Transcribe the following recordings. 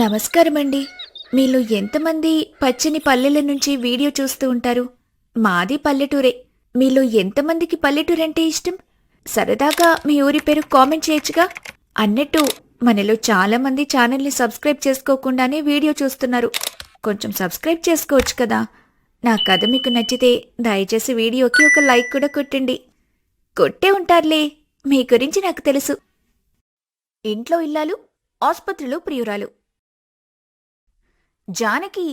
నమస్కారమండి. మీలో ఎంతమంది పచ్చని పల్లెల నుంచి వీడియో చూస్తూ ఉంటారు? మాది పల్లెటూరే. మీలో ఎంతమందికి పల్లెటూరంటే ఇష్టం? సరదాగా మీ ఊరి పేరు కామెంట్ చేయొచ్చుగా? అన్నట్టు మనలో చాలామంది ఛానల్ని సబ్స్క్రైబ్ చేసుకోకుండానే వీడియో చూస్తున్నారు. కొంచెం సబ్స్క్రైబ్ చేసుకోవచ్చు కదా? నా కథ మీకు నచ్చితే దయచేసి వీడియోకి ఒక లైక్ కూడా కొట్టండి. కొట్టే ఉంటారులే, మీ గురించి నాకు తెలుసు. ఇంట్లో ఇల్లాలు, ఆస్పత్రిలో ప్రియురాలు. జానకి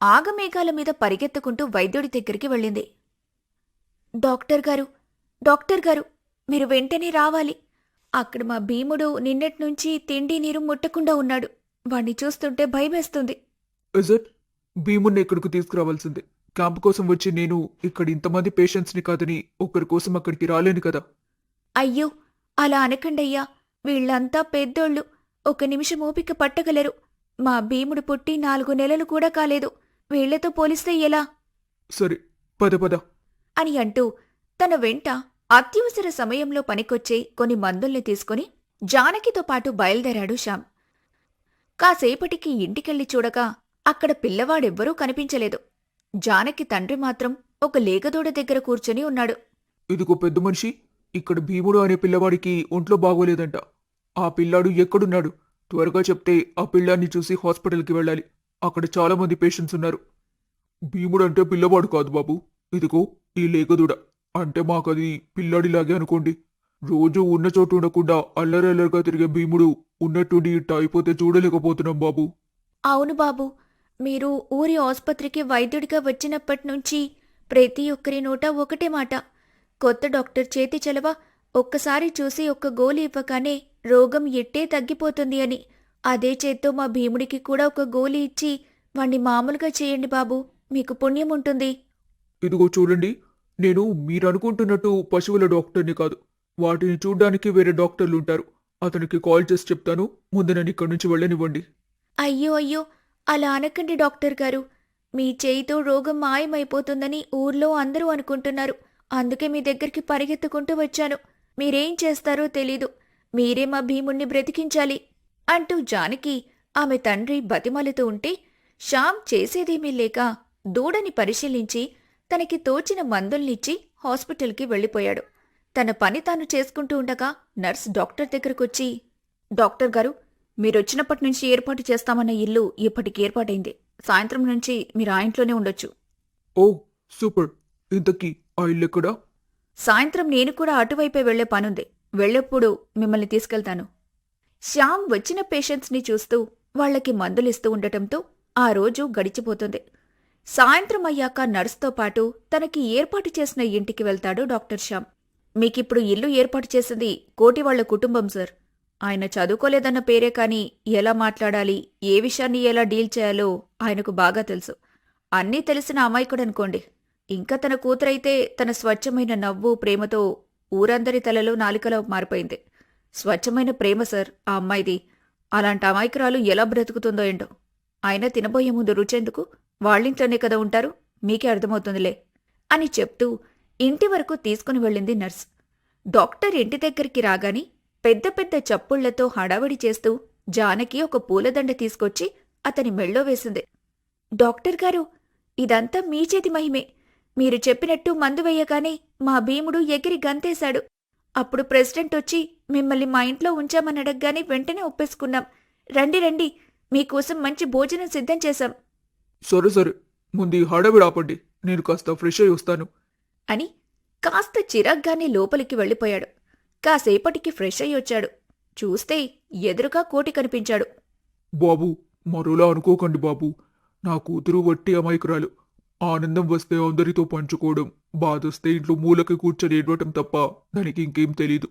ఆగమేఘాల మీద పరిగెత్తుకుంటూ వైద్యుడి దగ్గరికి వెళ్ళింది. డాక్టర్ గారు, మీరు వెంటనే రావాలి. అక్కడ మా భీముడు నిన్నట్నుంచి తిండి నీరు ముట్టకుండా ఉన్నాడు. వాణ్ణి చూస్తుంటే భయమేస్తుంది. ఇజట్ భీముణ్ణి ఇక్కడికి తీసుకురావాల్సిందే. క్యాంప్ కోసం వచ్చి నేను ఇక్కడ ఇంతమంది పేషెంట్స్ని కాదని ఒకరి కోసం అక్కడికి రాలేను కదా. అయ్యో, అలా అనకండయ్యా. వీళ్లంతా పెద్దోళ్ళు. ఒక నిమిషం ఓపిక పట్టగలరు. మా భీముడు పుట్టి 4 నెలలు కూడా కాలేదు. వీళ్లతో పోలిస్తే ఎలా? సరే, పద పద అని అంటూ తన వెంట అత్యవసర సమయంలో పనికొచ్చే కొన్ని మందుల్ని తీసుకుని జానకితో పాటు బయలుదేరాడు శ్యామ్. కాసేపటికి ఇంటికెళ్ళి చూడగా అక్కడ పిల్లవాడెవ్వరూ కనిపించలేదు. జానకి తండ్రి మాత్రం ఒక లేగదూడ దగ్గర కూర్చొని ఉన్నాడు. ఇదిగో పెద్ద మనిషి, ఇక్కడ భీముడు అనే పిల్లవాడికి ఒంట్లో బాగోలేదంట. ఆ పిల్లాడు ఎక్కడున్నాడు? త్వరగా చెప్తే ఆ పిల్లాన్ని చూసి హాస్పిటల్కి వెళ్ళాలి. అక్కడ చాలా మంది పేషెంట్స్ ఉన్నారు. భీముడు అంటే పిల్లవాడు కాదు బాబు. ఇదిగో ఈ లేగదూడ అంటే మాకది పిల్లాడిలాగే అనుకోండి. రోజూ ఉన్న చోటు ఉండకుండా అల్లరల్లరిగా తిరిగే భీముడు ఉన్నట్టుండి ఇట్ట అయిపోతే చూడలేకపోతున్నాం బాబు. అవును బాబు, మీరు ఊరి ఆస్పత్రికి వైద్యుడిగా వచ్చినప్పట్నుంచి ప్రతి ఒక్కరి నోట ఒకటే మాట. కొత్త డాక్టర్ చేతి చలవ ఒక్కసారి చూసి ఒక్క గోలి ఇవ్వగానే రోగం ఎట్టే తగ్గిపోతుంది అని. అదే చేత్తో మా భీముడికి కూడా ఒక గోలి ఇచ్చి వాణ్ణి మామూలుగా చేయండి బాబు, మీకు పుణ్యం ఉంటుంది. ఇదిగో చూడండి, నేను మీరనుకుంటున్నట్టు పశువుల డాక్టర్ని కాదు. వాటిని చూడ్డానికి వేరే డాక్టర్లుంటారు. అతనికి కాల్ చేసి చెప్తాను. ముందు నన్ను ఇక్కడి నుంచి వెళ్ళనివ్వండి. అయ్యో, అలా అనకండి డాక్టర్ గారు. మీ చేయితో రోగం మాయమైపోతుందని ఊర్లో అందరూ అనుకుంటున్నారు. అందుకే మీ దగ్గరికి పరిగెత్తుకుంటూ వచ్చాను. మీరేం చేస్తారో తెలీదు. మీరే మా భీముణ్ణి బ్రతికించాలి అంటూ జానకి ఆమె తండ్రి బతిమాలుతూ ఉంటే శ్యామ్ చేసేదేమీ లేక దూడని పరిశీలించి తనకి తోచిన మందుల్నిచ్చి హాస్పిటల్కి వెళ్ళిపోయాడు. తన పని తాను చేసుకుంటూ ఉండగా నర్స్ డాక్టర్ దగ్గరకొచ్చి, డాక్టర్ గారు, మీరొచ్చినప్పటినుంచి ఏర్పాటు చేస్తామన్న ఇల్లు ఇప్పటికి ఏర్పాటైంది. సాయంత్రం నుంచి మీరు ఆ ఇంట్లోనే ఉండొచ్చు. ఓ సూపర్. ఇంతకీ ఆ ఇల్లెక్కడా? సాయంత్రం నేను కూడా అటువైపే వెళ్లే పనుంది. వెళ్ళేప్పుడు మిమ్మల్ని తీసుకెళ్తాను. శ్యామ్ వచ్చిన పేషెంట్స్ని చూస్తూ వాళ్లకి మందులిస్తూ ఉండటంతో ఆ రోజు గడిచిపోతుంది. సాయంత్రం అయ్యాక నర్స్తో పాటు తనకి ఏర్పాటు చేసిన ఇంటికి వెళ్తాడు డాక్టర్ శ్యామ్. మీకిప్పుడు ఇల్లు ఏర్పాటు చేసింది కోటివాళ్ల కుటుంబం సార్. ఆయన చదువుకోలేదన్న పేరే కాని ఎలా మాట్లాడాలి, ఏ విషయాన్ని ఎలా డీల్ చేయాలో ఆయనకు బాగా తెలుసు. అన్నీ తెలిసిన అమాయకుడనుకోండి. ఇంకా తన కూతురైతే తన స్వచ్ఛమైన నవ్వు, ప్రేమతో ఊరందరి తలలో నాలికలో మారిపోయింది. స్వచ్ఛమైన ప్రేమ సార్ ఆ అమ్మాయిది. అలాంటి అమాయకురాలు ఎలా బ్రతుకుతుందో ఏంటో. అయినా తినబోయే ముందు రుచెందుకు? వాళ్ళింట్లోనే కదా ఉంటారు, మీకే అర్థమవుతుందిలే అని చెప్తూ ఇంటి వరకు తీసుకుని వెళ్ళింది నర్స్. డాక్టర్ ఇంటి దగ్గరికి రాగాని పెద్ద పెద్ద చప్పుళ్లతో హడావడి చేస్తూ జానకి ఒక పూలదండ తీసుకొచ్చి అతని మెళ్ళో వేసింది. డాక్టర్ గారు, ఇదంతా మీ చేతి మహిమే. మీరు చెప్పినట్టు మందు వేయగానే మా భీముడు ఎగిరి గంతేశాడు. అప్పుడు ప్రెసిడెంట్ వచ్చి మిమ్మల్ని మా ఇంట్లో ఉంచామని అడగగానే వెంటనే ఒప్పేసుకున్నాం. రండి, మీకోసం మంచి భోజనం సిద్ధం చేశాం సరే, ముందు హడావిడి ఆపండి. నేను కాస్త ఫ్రెష్ అయి వస్తాను అని కాస్త చిరాగ్గానే లోపలికి వెళ్ళిపోయాడు. కాసేపటికి ఫ్రెష్ అయి వచ్చాడు. చూస్తే ఎదురుగా కోటి కనిపించాడు. బాబు, మరోలా అనుకోకండి బాబు. నా కూతురు వట్టి అమాయకురాలు. ఆనందం వస్తే అందరితో పంచుకోవడం, బాధొస్తే ఇంట్లో మూలకి కూర్చొని ఏడవటం తప్ప దానికి ఇంకేం తెలీదు.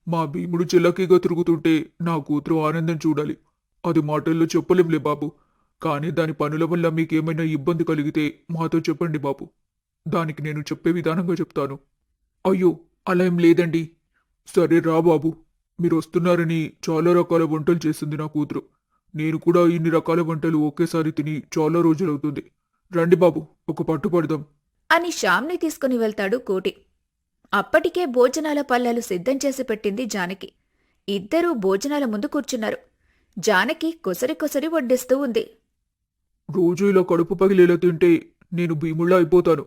మా భీముడు చిల్లకీగా తిరుగుతుంటే నా కూతురు ఆనందం చూడాలి. అది మాటల్లో చెప్పలేంలే బాబు. కానీ దాని పనుల వల్ల మీకేమైనా ఇబ్బంది కలిగితే మాతో చెప్పండి బాబు. దానికి నేను చెప్పే విధానంగా చెప్తాను. అయ్యో, అలా ఏం లేదండి. సరే రా బాబు, మీరు వస్తున్నారని చాలా రకాల వంటలు చేసింది నా కూతురు. నేను కూడా ఇన్ని రకాల వంటలు ఒకేసారి తిని చాలా రోజులవుతుంది. రండి బాబు, ఒక పట్టు పడదాం అని శ్యామ్ని తీసుకుని వెళ్తాడు కోటి. అప్పటికే భోజనాల పళ్ళాలు సిద్ధం చేసి పెట్టింది జానకి. ఇద్దరూ భోజనాల ముందు కూర్చున్నారు. జానకి కొసరి కొసరి వడ్డిస్తూ ఉంది. రోజు ఇలా కడుపు పగిలేలా తింటే నేను భీముళ్ళ అయిపోతాను.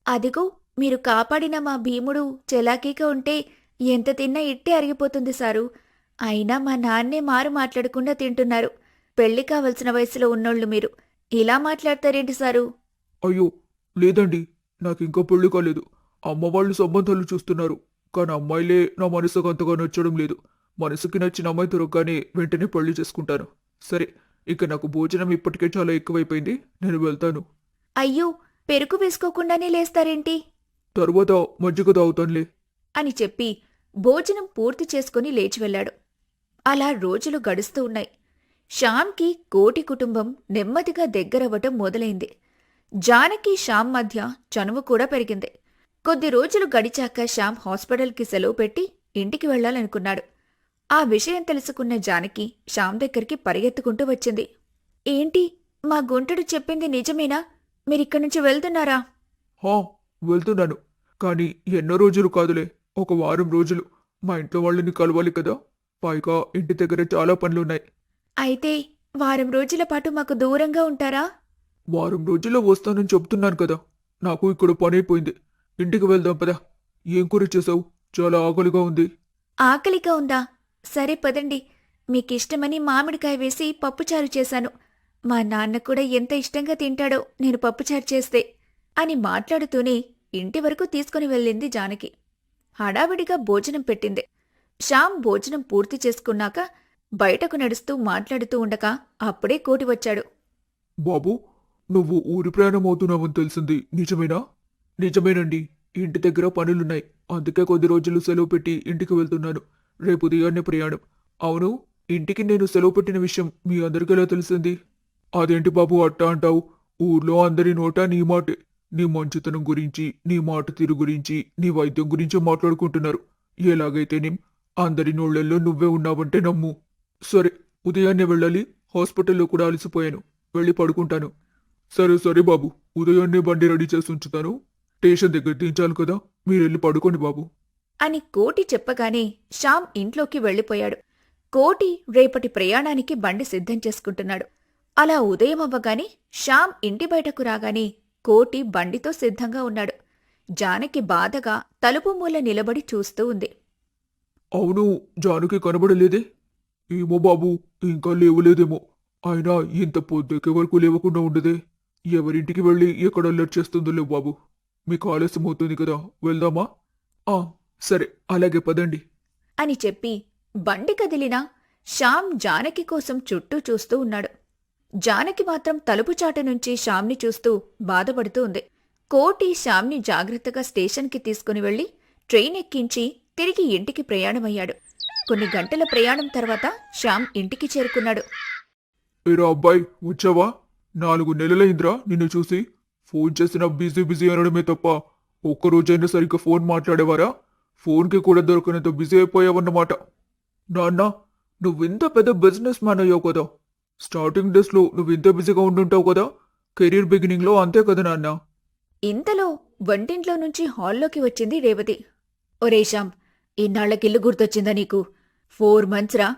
అదిగో మీరు కాపాడిన మా భీముడు చెలాకీగా ఉంటే ఎంత తిన్నా ఇట్టే అరిగిపోతుంది సారు. అయినా మా నాన్నే మారు మాట్లాడకుండా తింటున్నారు. పెళ్లి కావలసిన వయసులో ఉన్నోళ్ళు మీరు ఇలా మాట్లాడతారేంటి సారు? అయ్యో లేదండి, నాకింకా పెళ్లి కాలేదు. అమ్మ వాళ్ళు సంబంధాలు చూస్తున్నారు. కానీ అమ్మాయిలే నా మనసుకు అంతగా నచ్చడం లేదు. మనసుకి నచ్చిన అమ్మాయి దొరకగానే వెంటనే పెళ్లి చేసుకుంటాను. సరే, ఇక నాకు భోజనం ఇప్పటికే చాలా ఎక్కువైపోయింది. నేను వెళ్తాను. అయ్యో, పెరుగు వేసుకోకుండానే లేస్తారేంటి? తరువాత మజ్జిగ తాగుతానులే. అని చెప్పి భోజనం పూర్తి చేసుకుని లేచి వెళ్ళాడు. అలా రోజులు గడుస్తూ ఉన్నాయి. శ్యామ్కి కోటి కుటుంబం నెమ్మదిగా దగ్గరవ్వటం మొదలైంది. జానకి శ్యామ్ మధ్య చనువు కూడా పెరిగింది. కొద్ది రోజులు గడిచాక శ్యామ్ హాస్పిటల్కి సెలవు పెట్టి ఇంటికి వెళ్లాలనుకున్నాడు. ఆ విషయం తెలుసుకున్న జానకి శ్యామ్ దగ్గరికి పరిగెత్తుకుంటూ వచ్చింది. ఏంటి, మా గుంటడు చెప్పింది నిజమేనా? మీరిక్కడి నుంచి వెళ్తున్నారా? హా, వెళ్తున్నాను. కానీ ఎన్నో రోజులు కాదులే, ఒక వారం రోజులు. మా ఇంట్లో వాళ్ళని కలవాలి కదా. పైగా ఇంటి దగ్గర చాలా పనులున్నాయి. అయితే వారం రోజుల పాటు మాకు దూరంగా ఉంటారా? వారం రోజుల్లో వస్తానని చెప్తున్నాను కదా. నాకు ఇక్కడ పని అయిపోయింది. ఇంటికి వెళ్దాం పదా. ఏం కూర చేసావు? చాలా ఆకలిగా ఉంది. ఆకలిగా ఉందా? సరే పదండి. మీకిష్టమని మామిడికాయ వేసి పప్పుచారు చేశాను. మా నాన్న కూడా ఎంత ఇష్టంగా తింటాడో నేను పప్పుచారు చేస్తే అని మాట్లాడుతూనే ఇంటి వరకు తీసుకుని వెళ్ళింది జానకి. హడావిడిగా భోజనం పెట్టింది. శ్యామ్ భోజనం పూర్తి చేసుకున్నాక బయటకు నడుస్తూ మాట్లాడుతూ ఉండగా అప్పుడే కోటి వచ్చాడు. బాబు, నువ్వు ఊరి ప్రయాణం అవుతున్నావని తెలిసింది నిజమేనా? నిజమేనండి. ఇంటి దగ్గర పనులున్నాయి. అందుకే కొద్ది రోజులు సెలవు పెట్టి ఇంటికి వెళ్తున్నాను. రేపు ఉదయాన్నే ప్రయాణం. అవును, ఇంటికి నేను సెలవు పెట్టిన విషయం మీ అందరికీ ఎలా తెలిసింది? అదేంటి బాబు అట్టా అంటావు? ఊర్లో అందరి నోటా నీ మాటే. నీ మంచితనం గురించి, నీ మాట తీరు గురించి, నీ వైద్యం గురించి మాట్లాడుకుంటున్నారు. ఎలాగైతేనేం అందరి నోళ్లల్లో నువ్వే ఉన్నావంటే నమ్ము. సరే, ఉదయాన్నే వెళ్ళాలి. హాస్పిటల్లో కూడా అలసిపోయాను. వెళ్ళి పడుకుంటాను. సరే సరే బాబు, ఉదయాన్నే బండి రెడీ చేసి ఉంచుతాను. స్టేషన్ దగ్గర దించాలి కదా. మీరెళ్ళి పడుకోండి బాబు అని కోటి చెప్పగానే శ్యామ్ ఇంట్లోకి వెళ్ళిపోయాడు. కోటి రేపటి ప్రయాణానికి బండి సిద్ధం చేసుకుంటున్నాడు. అలా ఉదయం అవ్వగానే శ్యామ్ ఇంటి బయటకు రాగానే కోటి బండితో సిద్ధంగా ఉన్నాడు. జానకి బాధగా తలుపు మూల నిలబడి చూస్తూ ఉంది. అవును, జానుకి కనబడలేదే. ఏమో బాబు, ఇంకా లేవలేదేమో. అయినా ఇంత పొద్దుకే వరకు లేవకుండా ఉండదే. ఎవరింటికి వెళ్ళి ఎక్కడ అల్లరి చేస్తుందో లేవు బాబు. మీకు ఆలస్యం అవుతుంది కదా, వెళ్దామా? ఆ, సరే, అలాగే పదండి అని చెప్పి బండి కదిలినా శ్యామ్ జానకి కోసం చుట్టూ చూస్తూ ఉన్నాడు. జానకి మాత్రం తలుపు చాటు నుంచి శ్యామ్ని చూస్తూ బాధపడుతూ ఉంది. కోటి శ్యామ్ని జాగ్రత్తగా స్టేషన్కి తీసుకుని వెళ్లి ట్రైన్ ఎక్కించి తిరిగి ఇంటికి ప్రయాణమయ్యాడు. కొన్ని గంటల ప్రయాణం తర్వాత శ్యామ్ ఇంటికి చేరుకున్నాడు. ఏరా అబ్బాయి, వచ్చావా? 4 నెలలైందిరా నిన్ను చూసి. ఫోన్ చేసినా బిజీ బిజీ అనడమే తప్ప ఒక్కరోజైనా సరిగ్గా ఫోన్ మాట్లాడేవారా? ఫోన్కి కూడా దొరకనంత బిజీ అయిపోయావన్నమాట. నాన్న, నువ్వింత పెద్ద బిజినెస్ మ్యాన్ అయ్యావు కదా. స్టార్టింగ్ డేస్లో నువ్వింత బిజీగా ఉండుంటావు కదా. కెరీర్ బిగినింగ్లో అంతే కదా నాన్న. ఇంతలో వంటింట్లో నుంచి హాల్లోకి వచ్చింది రేవతి. ఒరే శ్యామ్, ఇన్నాళ్లకిల్లు గుర్తొచ్చిందా నీకు? 4 months రా.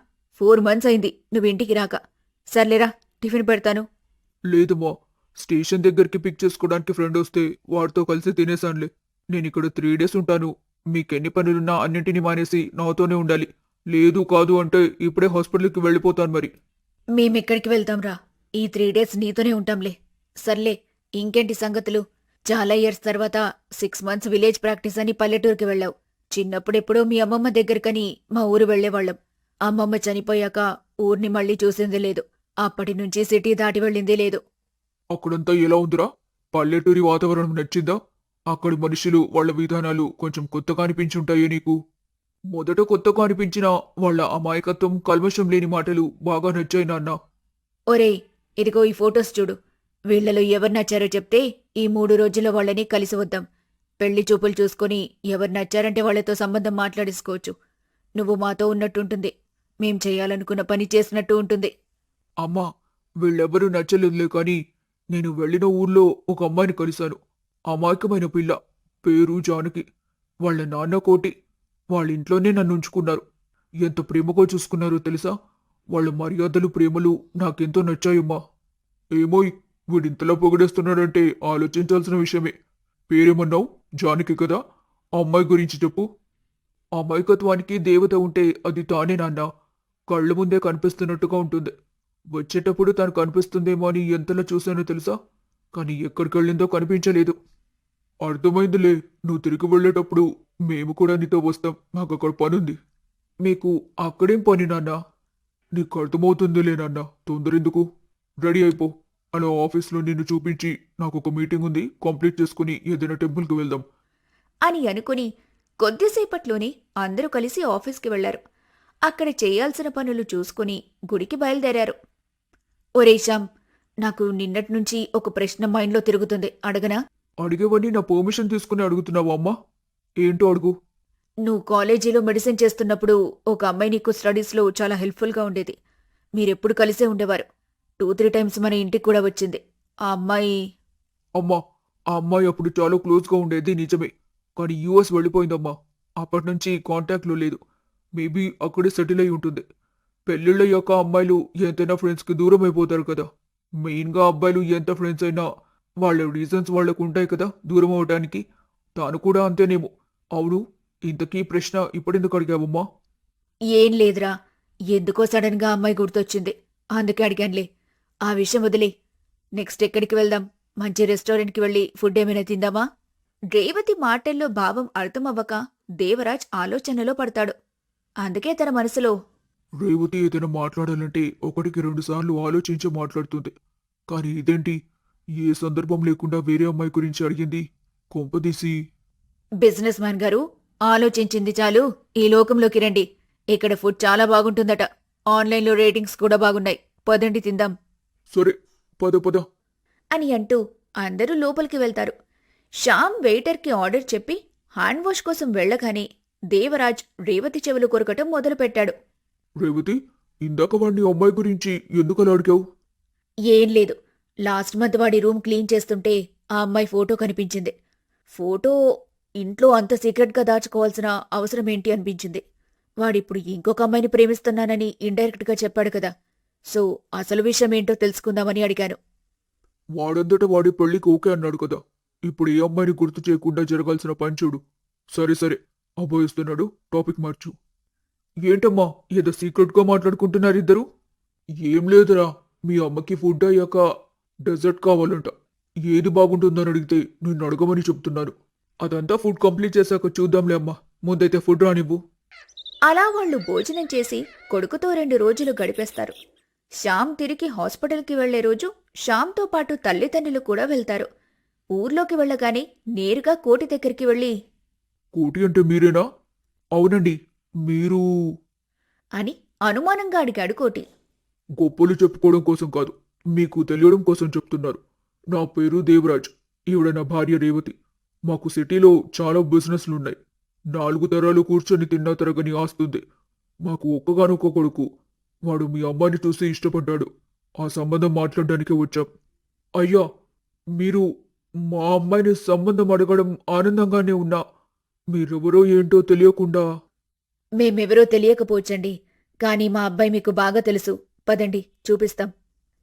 4 months అయింది నువ్వింటికి రాక. సర్లేరా, టిఫిన్ పెడతాను. లేదమ్మా, స్టేషన్ దగ్గరికి పిక్ చేసుకోవడానికి ఫ్రెండ్ వస్తే వాడితో కలిసి తినేసానులే. నేనిక్కడ 3 days ఉంటాను. మీకెన్ని పనులున్నా అన్నింటినీ మానేసి నాతోనే ఉండాలి. లేదు కాదు అంటే ఇప్పుడే హాస్పిటల్కి వెళ్ళిపోతాను మరి. మేమెక్కడికి వెళ్తాంరా? ఈ 3 days నీతోనే ఉంటాంలే. సర్లే, ఇంకేంటి సంగతులు? చాలా ఇయర్స్ తర్వాత 6 months విలేజ్ ప్రాక్టీస్ అని పల్లెటూరుకి వెళ్ళావు. చిన్నప్పుడెప్పుడో మీ అమ్మమ్మ దగ్గరకని మా ఊరు వెళ్లేవాళ్లం. అమ్మమ్మ చనిపోయాక ఊర్ని మళ్లీ చూసింది లేదు. అప్పటి నుంచి సిటీ దాటి వెళ్ళింది లేదు. అక్కడంతా ఎలా ఉందిరా? పల్లెటూరి వాతావరణం నచ్చిందా? అక్కడి మనుషులు, వాళ్ళ విధానాలు కొంచెం కొత్తగా అనిపించుంటాయే నీకు? మొదట కొత్తగా అనిపించిన వాళ్ళ అమాయకత్వం, కల్మషం లేని మాటలు బాగా నచ్చాయి నాన్న. ఒరేయ్, ఇదిగో ఈ ఫొటోస్ చూడు. వీళ్లలో ఎవరు నచ్చారో చెప్తే ఈ 3 రోజుల్లో వాళ్ళని కలిసి వద్దాం. పెళ్లి చూపులు చూసుకుని ఎవరు నచ్చారంటే వాళ్లతో సంబంధం మాట్లాడేసుకోవచ్చు. నువ్వు మాతో ఉన్నట్టుంటుంది. మేం చేయాలనుకున్న పని చేసినట్టు ఉంటుంది. అమ్మా, వీళ్ళెవ్వరూ నచ్చలేదులే కానీ నేను వెళ్ళిన ఊర్లో ఒక అమ్మాయిని కలిశాను. అమాయకమైన పిల్ల. పేరు జానకి. వాళ్ళ నాన్న కోటి. వాళ్ళింట్లోనే నన్ను ఉంచుకున్నారు. ఎంత ప్రేమగా చూసుకున్నారో తెలుసా? వాళ్ళ మర్యాదలు ప్రేమలు నాకెంతో నచ్చాయమ్మా. ఏమోయ్, వీడింతలా పొగిడేస్తున్నాడంటే ఆలోచించాల్సిన విషయమే. పేరేమన్నావు? జానకి కదా? ఆ అమ్మాయి గురించి చెప్పు. అమాయకత్వానికి దేవత ఉంటే అది తానే నాన్న. కళ్ళ ముందే కనిపిస్తున్నట్టుగా ఉంటుంది. వచ్చేటప్పుడు తను కనిపిస్తుందేమో అని ఎంతలా చూశానో తెలుసా? కానీ ఎక్కడికెళ్ళిందో కనిపించలేదు. అర్థమైందిలే. నువ్వు తిరిగి వెళ్ళేటప్పుడు మేము కూడా నీతో వస్తాం. నాకు అక్కడ పనుంది. మీకు అక్కడేం పని నాన్నా? నీకు అర్థమవుతుందిలే నాన్న. తొందరెందుకు? రెడీ అయిపో. అలా ఆఫీస్లో నిన్ను చూపించి నాకు ఒక మీటింగ్ ఉంది, కంప్లీట్ చేసుకుని ఏదైనా టెంపుల్కి వెళ్దాం. అని అనుకుని కొద్దిసేపట్లోనే అందరూ కలిసి ఆఫీస్కి వెళ్లారు. అక్కడ చేయాల్సిన పనులు చూసుకుని గుడికి బయలుదేరారు. ఒరే శ్యామ్, నాకు నిన్నట్నుంచి ఒక ప్రశ్న మైండ్లో తిరుగుతుంది, అడగనా? అడిగేవన్నీ నా పర్మిషన్ తీసుకుని అడుగుతున్నావా అమ్మా? ఏంటో అడుగు. నువ్వు కాలేజీలో మెడిసిన్ చేస్తున్నప్పుడు ఒక అమ్మాయి నీకు స్టడీస్లో చాలా హెల్ప్ఫుల్గా ఉండేది. మీరెప్పుడు కలిసే ఉండేవారు. 2-3 టైమ్స్ మన ఇంటికి కూడా వచ్చింది. ఆ అమ్మాయి... అమ్మా, ఆ అమ్మాయి అప్పుడు చాలా క్లోజ్గా ఉండేది నిజమే. కానీ యూఎస్ వెళ్ళిపోయిందమ్మా. అప్పటి నుంచి కాంటాక్ట్లో లేదు. మేబీ అక్కడే సెటిల్ అయి ఉంటుంది. పెళ్ళిళ్ళయ్యాక అమ్మాయిలు ఎంతైనా ఫ్రెండ్స్కి దూరం అయిపోతారు కదా. మెయిన్గా అబ్బాయిలు ఎంత ఫ్రెండ్స్ అయినా వాళ్ళ రీజన్స్ వాళ్ళకు ఉంటాయి కదా దూరం అవడానికి. తాను కూడా అంతేనేమో. అవును, ఇంతకీ ప్రశ్న ఇప్పుడెందుకు అడిగావమ్మా? ఏం లేదురా, ఎందుకో సడన్గా అమ్మాయి గుర్తొచ్చింది, అందుకే అడిగానులే. ఆ విషయం వదిలే. నెక్స్ట్ ఎక్కడికి వెళ్దాం? మంచి రెస్టారెంట్కి వెళ్ళి ఫుడ్ ఏమైనా తిందామా? రేవతి మాటల్లో భావం అర్థమవ్వక దేవరాజ్ ఆలోచనలో పడతాడు. అందుకే తన మనసులో, రేవతి ఏదైనా మాట్లాడాలంటే 1-2 సార్లు ఆలోచించి మాట్లాడుతుంది. కానీ ఇదేంటి, ఏ సందర్భం లేకుండా వేరే అమ్మాయి గురించి అడిగింది? కొంపదీసి... బిజినెస్ మ్యాన్ గారు, ఆలోచించింది చాలు, ఈ లోకంలోకి రండి. ఇక్కడ ఫుడ్ చాలా బాగుంటుందట. ఆన్లైన్లో రేటింగ్స్ కూడా బాగున్నాయి. పదండి తిందాం సరే, పద పద అని అంటూ అందరూ లోపలికి వెళ్తారు. శ్యామ్ వెయిటర్కి ఆర్డర్ చెప్పి హ్యాండ్ వాష్ కోసం వెళ్ళగానే దేవరాజ్ రేవతి చెవులు కొరకటం మొదలుపెట్టాడు. రేవతి, ఇందాక వాడిని అమ్మాయి గురించి ఎందుకలా అడిగావు? ఏం లేదు, లాస్ట్ మంత్ వాడి రూమ్ క్లీన్ చేస్తుంటే ఆ అమ్మాయి ఫోటో కనిపించింది. ఫోటో ఇంట్లో అంత సీక్రెట్గా దాచుకోవాల్సిన అవసరం ఏంటి అనిపించింది. వాడిప్పుడు ఇంకొక అమ్మాయిని ప్రేమిస్తున్నానని ఇండైరెక్ట్గా చెప్పాడు కదా. సో అసలు విషయం ఏంటో తెలుసుకుందామని అడిగాను. వాడంతటా వాడి పెళ్లికి ఓకే అన్నాడు కదా. ఇప్పుడు ఏ అమ్మాయిని గుర్తు చేయకుండా జరగాల్సిన పని చూడు. సరే సరే, అబ్బోయిస్తున్నాడు, టాపిక్ మార్చు. ఏంటమ్మా, ఏదో సీక్రెట్గా మాట్లాడుకుంటున్నారు ఇద్దరు? ఏం లేదురా, మీ అమ్మకి ఫుడ్ అయ్యాక డెజర్ట్ కావాలంట. ఏది బాగుంటుందని అడిగితే నిన్ను అడగమని చెప్తున్నాను. అదంతా ఫుడ్ కంప్లీట్ చేశాక చూద్దాంలే అమ్మా. ముందైతే ఫుడ్ రానివ్వు. అలా వాళ్ళు భోజనం చేసి కొడుకుతో 2 రోజులు గడిపేస్తారు. శ్యామ్ తిరిగి హాస్పిటల్కి వెళ్లే రోజు శ్యామ్తో పాటు తల్లిదండ్రులు కూడా వెళ్తారు. ఊర్లోకి వెళ్ళగానే నేరుగా కోటి దగ్గరికి వెళ్ళి, కోటి అంటే మీరేనా? అవునండి, మీరు... అని అనుమానంగా అడిగాడు కోటి. గొప్పలు చెప్పుకోవడం కోసం కాదు, మీకు తెలియడం కోసం చెప్తున్నారు. నా పేరు దేవరాజ్. ఈవిడ నా భార్య రేవతి. మాకు సిటీలో చాలా బిజినెస్లున్నాయి. 4 తరాలు కూర్చొని తిన్నా తరగని ఆస్తుంది. మాకు ఒక్కగానొక్క కొడుకు. వాడు మీ అమ్మాయిని చూసి ఇష్టపడ్డాడు. ఆ సంబంధం మాట్లాడడానికే వచ్చాం. అయ్యా, మీరు మా అమ్మాయిని సంబంధం అడగడం ఆనందంగానే ఉన్నా మీరెవరో ఏంటో తెలియకుండా... మేమెవరో తెలియకపోవచ్చండి, కానీ మా అబ్బాయి మీకు బాగా తెలుసు. పదండి చూపిస్తాం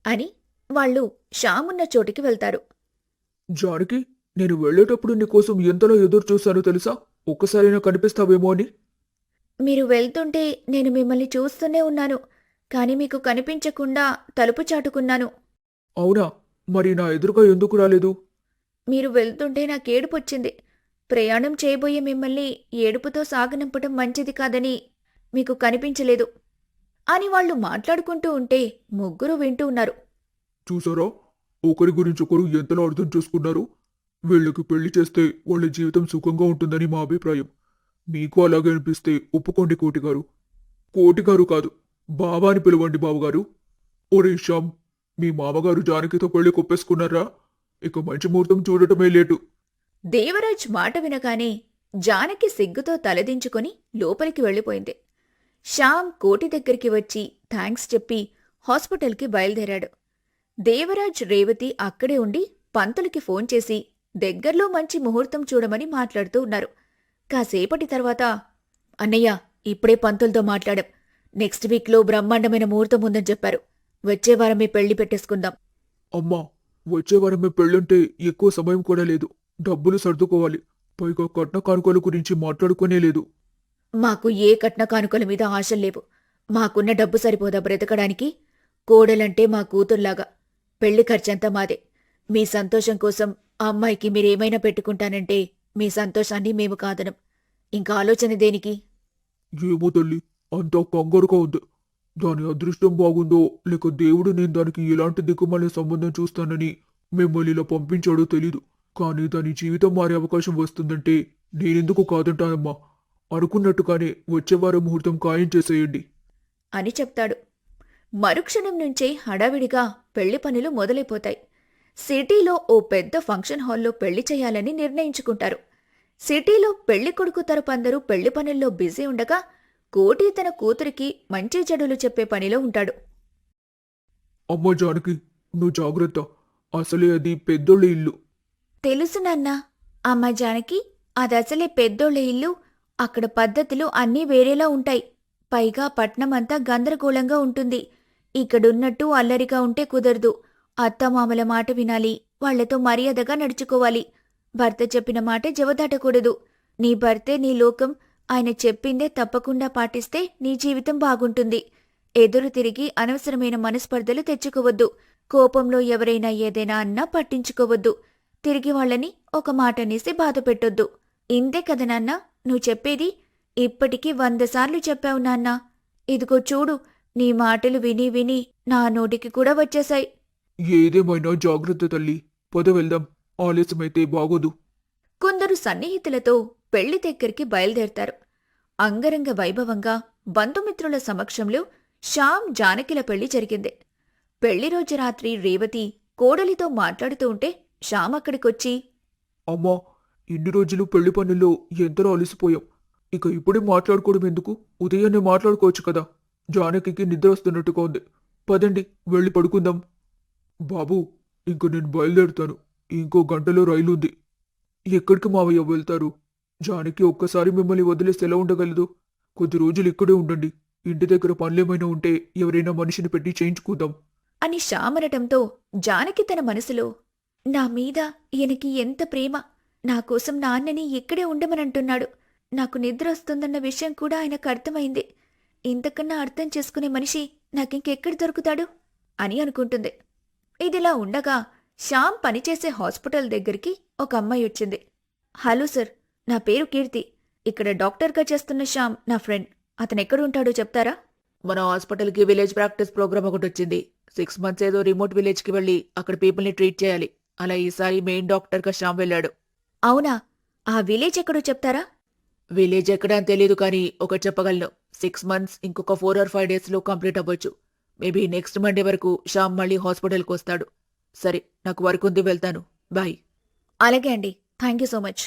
అని వాళ్ళు శ్యామున్న చోటికి వెళ్తారు. జానకి, నేను వెళ్ళేటప్పుడు నీకోసం ఎంతలో ఎదురు చూశానో తెలుసా? ఒక్కసారైనా కనిపిస్తావేమో అని. మీరు వెళ్తుంటే నేను మిమ్మల్ని చూస్తూనే ఉన్నాను, కాని మీకు కనిపించకుండా తలుపు చాటుకున్నాను. అవునా? మరి నా ఎదురుగా ఎందుకు రాలేదు? మీరు వెళ్తుంటే నాకేడుపొచ్చింది. ప్రయాణం చేయబోయే మిమ్మల్ని ఏడుపుతో సాగనంపటం మంచిది కాదని మీకు కనిపించలేదు అని వాళ్ళు మాట్లాడుకుంటూ ఉంటే ముగ్గురు వింటూ ఉన్నారు. చూసారా, ఒకరి గురించి ఒకరు ఎంతలో అర్థం చేసుకున్నారు. వీళ్ళకి పెళ్లి చేస్తే వాళ్ళ జీవితం సుఖంగా ఉంటుందని మా అభిప్రాయం. మీకు అలాగే అనిపిస్తే ఒప్పుకోండి కోటిగారు. కోటిగారు కాదు, బావా అని పిలవండి బావగారు. ఒరే శ్యామ్, మీ మామగారు జానకితో పెళ్లి కొప్పేసుకున్నారా? ఇక మంచి ముహూర్తం చూడటమే లేటు. దేవరాజ్ మాట వినగానే జానకి సిగ్గుతో తలదించుకొని లోపలికి వెళ్ళిపోయింది. శ్యామ్ కోటి దగ్గరికి వచ్చి థ్యాంక్స్ చెప్పి హాస్పిటల్కి బయలుదేరాడు. దేవరాజ్ రేవతి అక్కడే ఉండి పంతులకి ఫోన్ చేసి దగ్గర్లో మంచి ముహూర్తం చూడమని మాట్లాడుతూ ఉన్నారు. కాసేపటి తర్వాత, అన్నయ్య, ఇప్పుడే పంతులతో మాట్లాడాం. నెక్స్ట్ వీక్లో బ్రహ్మాండమైన ముహూర్తం ఉందని చెప్పారు. వచ్చే వారమే పెళ్లి పెట్టేసుకుందాం. అమ్మా, వచ్చే వారం మీ పెళ్ళంటే ఎక్కువ సమయం కూడా లేదు. డబ్బులు సర్దుకోవాలి. పైగా కట్న కానుకల గురించి మాట్లాడుకునే లేదు. మాకు ఏ కట్న కానుకల మీద ఆశల్లేవు. మాకున్న డబ్బు సరిపోదా బ్రతకడానికి? కోడలంటే మా కూతుర్లాగా. పెళ్లి ఖర్చంతా మాదే. మీ సంతోషం కోసం ఆ అమ్మాయికి మీరేమైనా పెట్టుకుంటానంటే మీ సంతోషాన్ని మేము కాదనం. ఇంకా ఆలోచన దేనికి? ఏమో తల్లి, అంతా కంగారుగా ఉంది. దాని అదృష్టం బాగుందో లేక దేవుడు నేను దానికి ఎలాంటి దిక్కుమాలిన సంబంధం చూస్తానని మిమ్మల్ని ఇలా పంపించాడో తెలీదు. కానీ దాని జీవితం మారే అవకాశం వస్తుందంటే నేనెందుకు కాదంటానమ్మా. అనుకున్నట్టుగానే వచ్చేవారం ముహూర్తం ఖాయం చేసేయండి అని చెప్తాడు. మరుక్షణం నుంచే హడావిడిగా పెళ్లి పనులు మొదలైపోతాయి. సిటీలో ఓ పెద్ద ఫంక్షన్ హాల్లో పెళ్లి చేయాలని నిర్ణయించుకుంటారు. సిటీలో పెళ్లి కొడుకు తరపు అందరూ పెళ్లి పనుల్లో బిజీ ఉండగా కోటి తన కూతురికి మంచి చెడులు చెప్పే పనిలో ఉంటాడు. అమ్మా జానకి, నువ్వు జాగ్రత్త. అసలే అది పెద్దోళ్ళ ఇల్లు. తెలుసు నాన్నా. అమ్మ జానకి, అదసలే పెద్దోళ్ళ ఇల్లు. అక్కడ పద్ధతులు అన్నీ వేరేలా ఉంటాయి. పైగా పట్నమంతా గందరగోళంగా ఉంటుంది. ఇక్కడున్నట్టు అల్లరిగా ఉంటే కుదరదు. అత్తమామల మాట వినాలి. వాళ్లతో మర్యాదగా నడుచుకోవాలి. భర్త చెప్పిన మాట జవదాటకూడదు. నీ భర్తే నీ లోకం. ఆయన చెప్పిందే తప్పకుండా పాటిస్తే నీ జీవితం బాగుంటుంది. ఎదురు తిరిగి అనవసరమైన మనస్పర్ధలు తెచ్చుకోవద్దు. కోపంలో ఎవరైనా ఏదైనా అన్నా పట్టించుకోవద్దు. తిరిగి వాళ్ళని ఒక మాటనేసి బాధ పెట్టొద్దు. ఇంతే కదా నాన్నా నువ్వు చెప్పేది? ఇప్పటికీ 100 సార్లు చెప్పావు నాన్నా. ఇదిగో చూడు, నీ మాటలు విని విని నా నోటికి కూడా వచ్చేశాయి. ఏదేమైనా జాగ్రత్త తల్లి. పద వెళ్దాం. ఆలస్యమైతే బాగోదు. కొందరు సన్నిహితులతో పెళ్లి దగ్గరికి బయలుదేరతారు. అంగరంగ వైభవంగా బంధుమిత్రుల సమక్షంలో శ్యామ్ జానకిల పెళ్లి జరిగింది. పెళ్లి రోజు రాత్రి రేవతి కోడలితో మాట్లాడుతూ ఉంటే శ్యామ్ అక్కడికొచ్చి, అమ్మా, ఇన్ని రోజులు పెళ్లి పనుల్లో ఎంతలో అలసిపోయాం. ఇక ఇప్పుడే మాట్లాడుకోవడం ఎందుకు? ఉదయాన్నే మాట్లాడుకోవచ్చు కదా. జానకి నిద్ర వస్తున్నట్టుగా ఉంది. పదండి, వెళ్ళి పడుకుందాం. బాబూ, ఇంక నేను బయలుదేరుతాను. ఇంకో గంటలో రైలు ఉంది. ఎక్కడికి మావయ్య వెళ్తారు? జానకి ఒక్కసారి మిమ్మల్ని వదిలేసి ఎలా ఉండగలదు? కొద్ది రోజులు ఇక్కడే ఉండండి. ఇంటి దగ్గర పనులేమైనా ఉంటే ఎవరైనా మనిషిని పెట్టి చేయించుకుందాం అని శ్యామనటంతో జానకి తన మనసులో, నా మీద ఈయనకి ఎంత ప్రేమ! నాకోసం నాన్నని ఇక్కడే ఉండమనంటున్నాడు. నాకు నిద్ర వస్తుందన్న విషయం కూడా ఆయనకు అర్థమైంది. ఇంతకన్నా అర్థం చేసుకునే మనిషి నాకింకెక్కడ దొరుకుతాడు అని అనుకుంటుంది. ఇదిలా ఉండగా శ్యామ్ పనిచేసే హాస్పిటల్ దగ్గరికి ఒక అమ్మాయి వచ్చింది. హలో సార్, నా పేరు కీర్తి. ఇక్కడ డాక్టర్గా చేస్తున్న శ్యామ్ నా ఫ్రెండ్. అతనెక్కడుంటాడో చెప్తారా? మన హాస్పిటల్కి విలేజ్ ప్రాక్టీస్ ప్రోగ్రామ్ ఒకటి వచ్చింది. 6 months ఏదో రిమోట్ విలేజ్కి వెళ్ళి అక్కడ పీపుల్ని ట్రీట్ చేయాలి. అలా ఈసారి మెయిన్ డాక్టర్గా శ్యామ్ వెళ్ళాడు. అవునా? ఆ విలేజ్ ఎక్కడో చెప్తారా? విలేజ్ ఎక్కడా అని తెలియదు, కానీ ఒకటి చెప్పగలను. 6 months ఇంకొక 4 or 5 daysలో కంప్లీట్ అవ్వచ్చు. మేబీ నెక్స్ట్ మండే వరకు శ్యామ్ మళ్ళీ హాస్పిటల్కి వస్తాడు. సరే, నాకు వర్క్ ఉంది, వెళ్తాను. బాయ్. అలాగే అండి, థ్యాంక్ యూ సో మచ్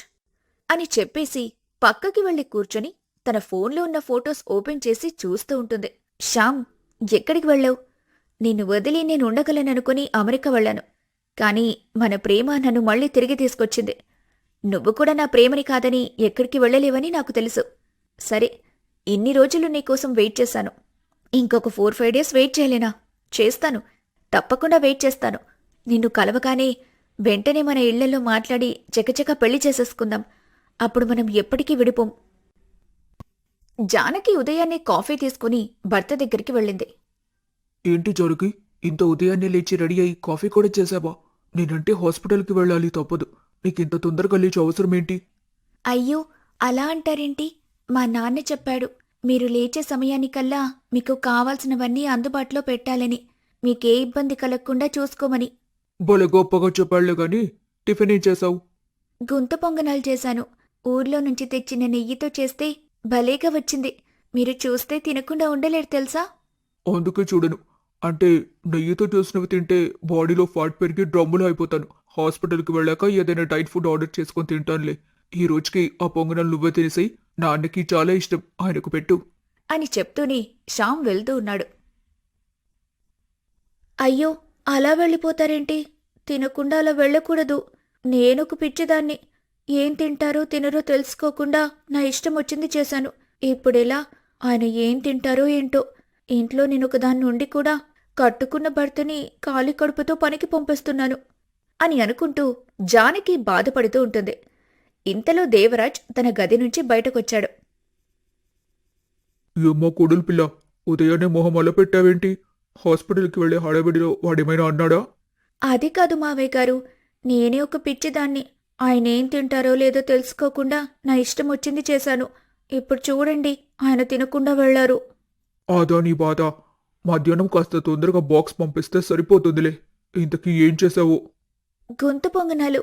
అని చెప్పేసి పక్కకి వెళ్లి కూర్చొని తన ఫోన్లో ఉన్న ఫోటోస్ ఓపెన్ చేసి చూస్తూ ఉంటుంది. శ్యామ్, ఎక్కడికి వెళ్ళావు? నిన్ను వదిలి నేను ఉండగలననుకుని అమెరికా వెళ్ళాను. కానీ మన ప్రేమ నన్ను మళ్ళీ తిరిగి తీసుకొచ్చింది. నువ్వు కూడా నా ప్రేమని కాదని ఎక్కడికి వెళ్ళలేవని నాకు తెలుసు. సరే, ఇన్ని రోజులు నీకోసం వెయిట్ చేశాను. ఇంకొక 4-5 days వెయిట్ చేయలేనా? చేస్తాను, తప్పకుండా వెయిట్ చేస్తాను. నిన్ను కలవగానే వెంటనే మన ఇళ్లలో మాట్లాడి చకచక పెళ్లి చేసేసుకుందాం. అప్పుడు మనం ఎప్పటికీ విడిపోం. జానకి ఉదయాన్నే కాఫీ తీసుకుని భర్త దగ్గరికి వెళ్ళింది. ఏంటి జానకి, ఇంత ఉదయాన్నే లేచి రెడీ అయి కాఫీ కూడా చేసావా? నేనంటే హాస్పిటల్కి వెళ్ళాలి, తప్పదు. నీకింత తొందరగా లేచి అవసరమేంటి? అయ్యో, అలా అంటారేంటి? మా నాన్న చెప్పాడు, మీరు లేచే సమయానికల్లా మీకు కావాల్సినవన్నీ అందుబాటులో పెట్టాలని, మీకే ఇబ్బంది కలగకుండా చూసుకోమని. భలే గొప్పగా చెప్పాళ్లే గాని టిఫిన్ ఏం చేశావు? గుంత పొంగనాలు చేశాను. ఊర్లో నుంచి తెచ్చిన నెయ్యితో చేస్తే భలేగా వచ్చింది. మీరు చూస్తే తినకుండా ఉండలేరు తెలుసా? అందుకే చూడను. అంటే నెయ్యితో చేసినవి తింటే బాడీలో ఫ్యాట్ పెరిగి డ్రమ్ములు అయిపోతాను. హాస్పిటల్కి వెళ్ళాక ఏదైనా డైట్ ఫుడ్ ఆర్డర్ చేసుకొని తింటానులే. ఈ రోజుకి ఆ పొంగనాలు నువ్వే తినేసి, నాన్నకి చాలా ఇష్టం, ఆయనకు పెట్టు అని చెప్తూనే శ్యామ్ వెళ్తూ ఉన్నాడు. అయ్యో, అలా వెళ్ళిపోతారేంటి? తినకుండా అలా వెళ్ళకూడదు. నేనొక పిచ్చిదాన్ని. ఏం తింటారో తినరో తెలుసుకోకుండా నా ఇష్టం వచ్చింది చేశాను. ఇప్పుడెలా? ఆయన ఏం తింటారో ఏంటో. ఇంట్లో నేనొకదాన్ని ఉండి కూడా కట్టుకున్న భర్తని ఖాళీ కడుపుతో పనికి పంపిస్తున్నాను అని అనుకుంటూ జానకి బాధపడుతూ ఉంటుంది. ఇంతలో దేవరాజ్ తన గది నుంచి బయటకొచ్చాడు. ఏమ్మా కొడులు పిల్ల, ఉదయాన్నే మొహం అలా పెట్టావేంటి? హాస్పిటల్కి వెళ్ళే హడావిడిలో వాడేమైనా అన్నాడా? అది కాదు మావయ్య గారు, నేనే ఒక పిచ్చిదాన్ని. ఆయనేం తింటారో లేదో తెలుసుకోకుండా నా ఇష్టం వచ్చింది చేశాను. ఇప్పుడు చూడండి, ఆయన తినకుండా వెళ్లారు. ఆదా నీ బాధ. మధ్యాహ్నం కాస్త తొందరగా బాక్స్ పంపిస్తే సరిపోతుందిలే. ఇంతకీ ఏం చేశావు? గొంతు పొంగనాలు.